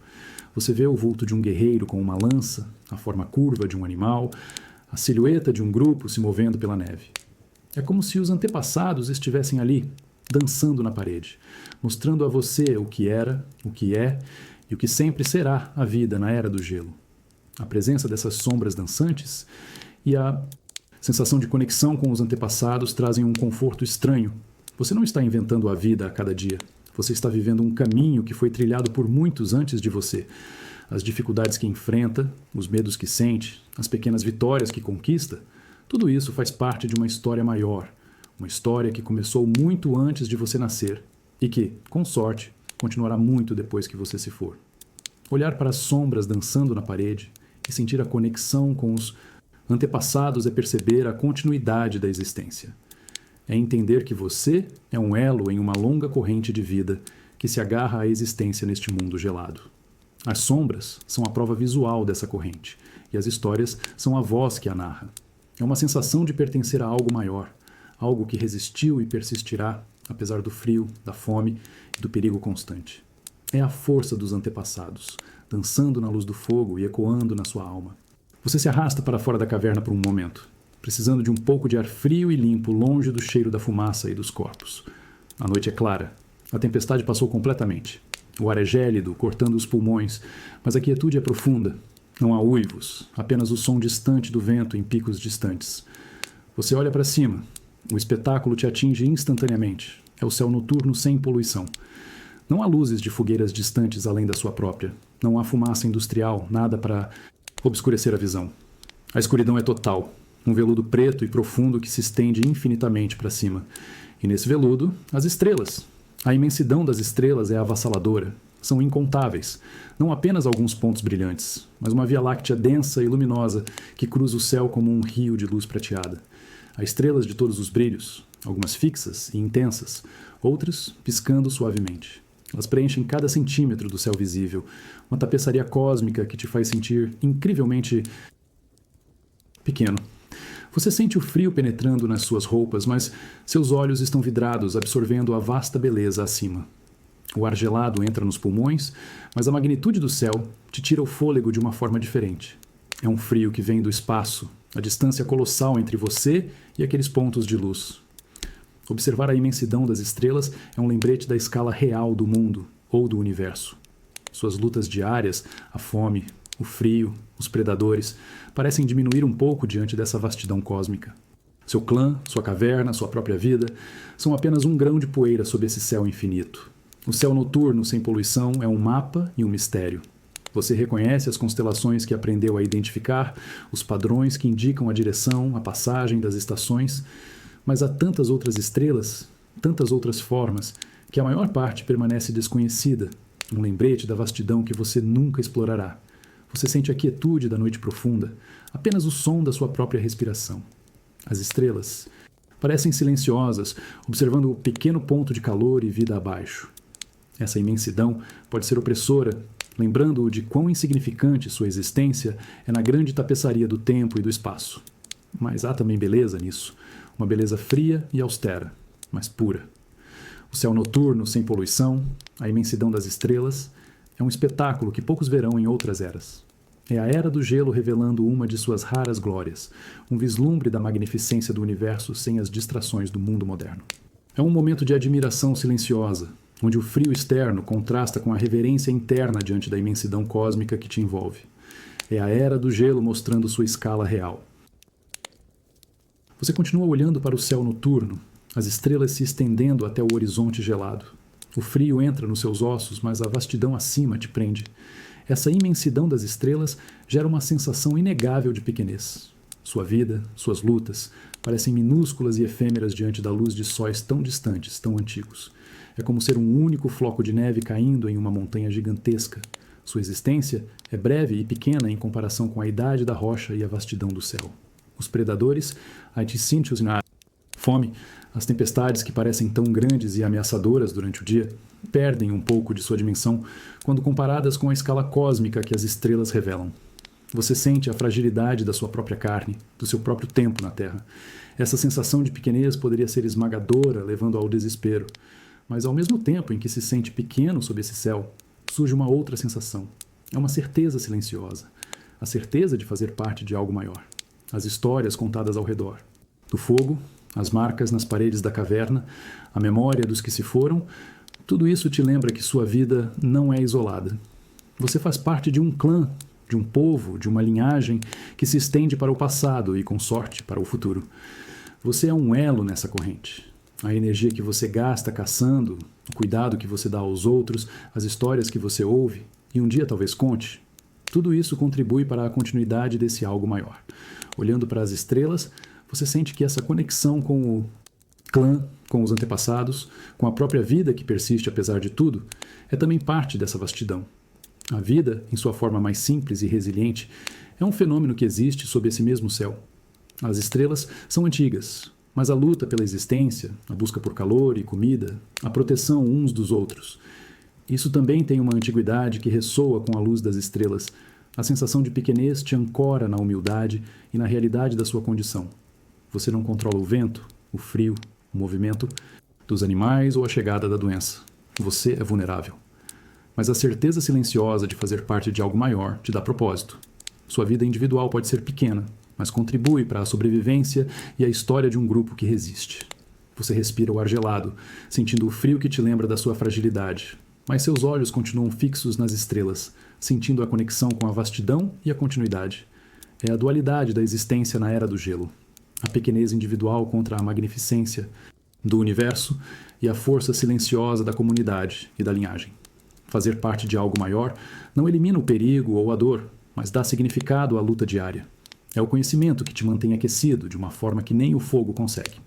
Você vê o vulto de um guerreiro com uma lança, a forma curva de um animal, a silhueta de um grupo se movendo pela neve. É como se os antepassados estivessem ali, dançando na parede, mostrando a você o que era, o que é e o que sempre será a vida na Era do Gelo. A presença dessas sombras dançantes e a sensação de conexão com os antepassados trazem um conforto estranho. Você não está inventando a vida a cada dia. Você está vivendo um caminho que foi trilhado por muitos antes de você. As dificuldades que enfrenta, os medos que sente, as pequenas vitórias que conquista, tudo isso faz parte de uma história maior. Uma história que começou muito antes de você nascer e que, com sorte, continuará muito depois que você se for. Olhar para as sombras dançando na parede e sentir a conexão com os antepassados é perceber a continuidade da existência. É entender que você é um elo em uma longa corrente de vida que se agarra à existência neste mundo gelado. As sombras são a prova visual dessa corrente, e as histórias são a voz que a narra. É uma sensação de pertencer a algo maior, algo que resistiu e persistirá, apesar do frio, da fome e do perigo constante. É a força dos antepassados, dançando na luz do fogo e ecoando na sua alma. Você se arrasta para fora da caverna por um momento, precisando de um pouco de ar frio e limpo, longe do cheiro da fumaça e dos corpos. A noite é clara. A tempestade passou completamente. O ar é gélido, cortando os pulmões, mas a quietude é profunda. Não há uivos, apenas o som distante do vento em picos distantes. Você olha para cima. O espetáculo te atinge instantaneamente. É o céu noturno sem poluição. Não há luzes de fogueiras distantes além da sua própria. Não há fumaça industrial, nada para obscurecer a visão. A escuridão é total. Um veludo preto e profundo que se estende infinitamente para cima. E nesse veludo, as estrelas. A imensidão das estrelas é avassaladora. São incontáveis. Não apenas alguns pontos brilhantes, mas uma Via Láctea densa e luminosa que cruza o céu como um rio de luz prateada. Há estrelas de todos os brilhos, algumas fixas e intensas, outras piscando suavemente. Elas preenchem cada centímetro do céu visível, uma tapeçaria cósmica que te faz sentir incrivelmente pequeno. Você sente o frio penetrando nas suas roupas, mas seus olhos estão vidrados, absorvendo a vasta beleza acima. O ar gelado entra nos pulmões, mas a magnitude do céu te tira o fôlego de uma forma diferente. É um frio que vem do espaço, a distância colossal entre você e aqueles pontos de luz. Observar a imensidão das estrelas é um lembrete da escala real do mundo ou do universo. Suas lutas diárias, a fome, o frio, os predadores, parecem diminuir um pouco diante dessa vastidão cósmica. Seu clã, sua caverna, sua própria vida, são apenas um grão de poeira sob esse céu infinito. O céu noturno sem poluição é um mapa e um mistério. Você reconhece as constelações que aprendeu a identificar, os padrões que indicam a direção, a passagem das estações, mas há tantas outras estrelas, tantas outras formas, que a maior parte permanece desconhecida, um lembrete da vastidão que você nunca explorará. Você sente a quietude da noite profunda, apenas o som da sua própria respiração. As estrelas parecem silenciosas, observando o pequeno ponto de calor e vida abaixo. Essa imensidão pode ser opressora, lembrando-o de quão insignificante sua existência é na grande tapeçaria do tempo e do espaço. Mas há também beleza nisso, uma beleza fria e austera, mas pura. O céu noturno sem poluição, a imensidão das estrelas, é um espetáculo que poucos verão em outras eras. É a Era do Gelo revelando uma de suas raras glórias, um vislumbre da magnificência do universo sem as distrações do mundo moderno. É um momento de admiração silenciosa, onde o frio externo contrasta com a reverência interna diante da imensidão cósmica que te envolve. É a Era do Gelo mostrando sua escala real. Você continua olhando para o céu noturno, as estrelas se estendendo até o horizonte gelado. O frio entra nos seus ossos, mas a vastidão acima te prende. Essa imensidão das estrelas gera uma sensação inegável de pequenez. Sua vida, suas lutas, parecem minúsculas e efêmeras diante da luz de sóis tão distantes, tão antigos. É como ser um único floco de neve caindo em uma montanha gigantesca. Sua existência é breve e pequena em comparação com a idade da rocha e a vastidão do céu. Os predadores, Aeticíntios na fome, as tempestades que parecem tão grandes e ameaçadoras durante o dia, perdem um pouco de sua dimensão quando comparadas com a escala cósmica que as estrelas revelam. Você sente a fragilidade da sua própria carne, do seu próprio tempo na Terra. Essa sensação de pequenez poderia ser esmagadora, levando ao desespero. Mas ao mesmo tempo em que se sente pequeno sob esse céu, surge uma outra sensação. É uma certeza silenciosa. A certeza de fazer parte de algo maior. As histórias contadas ao redor. Do fogo, as marcas nas paredes da caverna, a memória dos que se foram, tudo isso te lembra que sua vida não é isolada. Você faz parte de um clã, de um povo, de uma linhagem que se estende para o passado e, com sorte, para o futuro. Você é um elo nessa corrente. A energia que você gasta caçando, o cuidado que você dá aos outros, as histórias que você ouve e um dia talvez conte, tudo isso contribui para a continuidade desse algo maior. Olhando para as estrelas, você sente que essa conexão com o clã, com os antepassados, com a própria vida que persiste apesar de tudo, é também parte dessa vastidão. A vida, em sua forma mais simples e resiliente, é um fenômeno que existe sob esse mesmo céu. As estrelas são antigas, mas a luta pela existência, a busca por calor e comida, a proteção uns dos outros, isso também tem uma antiguidade que ressoa com a luz das estrelas. A sensação de pequenez te ancora na humildade e na realidade da sua condição. Você não controla o vento, o frio, o movimento dos animais ou a chegada da doença. Você é vulnerável. Mas a certeza silenciosa de fazer parte de algo maior te dá propósito. Sua vida individual pode ser pequena, mas contribui para a sobrevivência e a história de um grupo que resiste. Você respira o ar gelado, sentindo o frio que te lembra da sua fragilidade. Mas seus olhos continuam fixos nas estrelas, sentindo a conexão com a vastidão e a continuidade. É a dualidade da existência na era do gelo. A pequenez individual contra a magnificência do universo e a força silenciosa da comunidade e da linhagem. Fazer parte de algo maior não elimina o perigo ou a dor, mas dá significado à luta diária. É o conhecimento que te mantém aquecido de uma forma que nem o fogo consegue.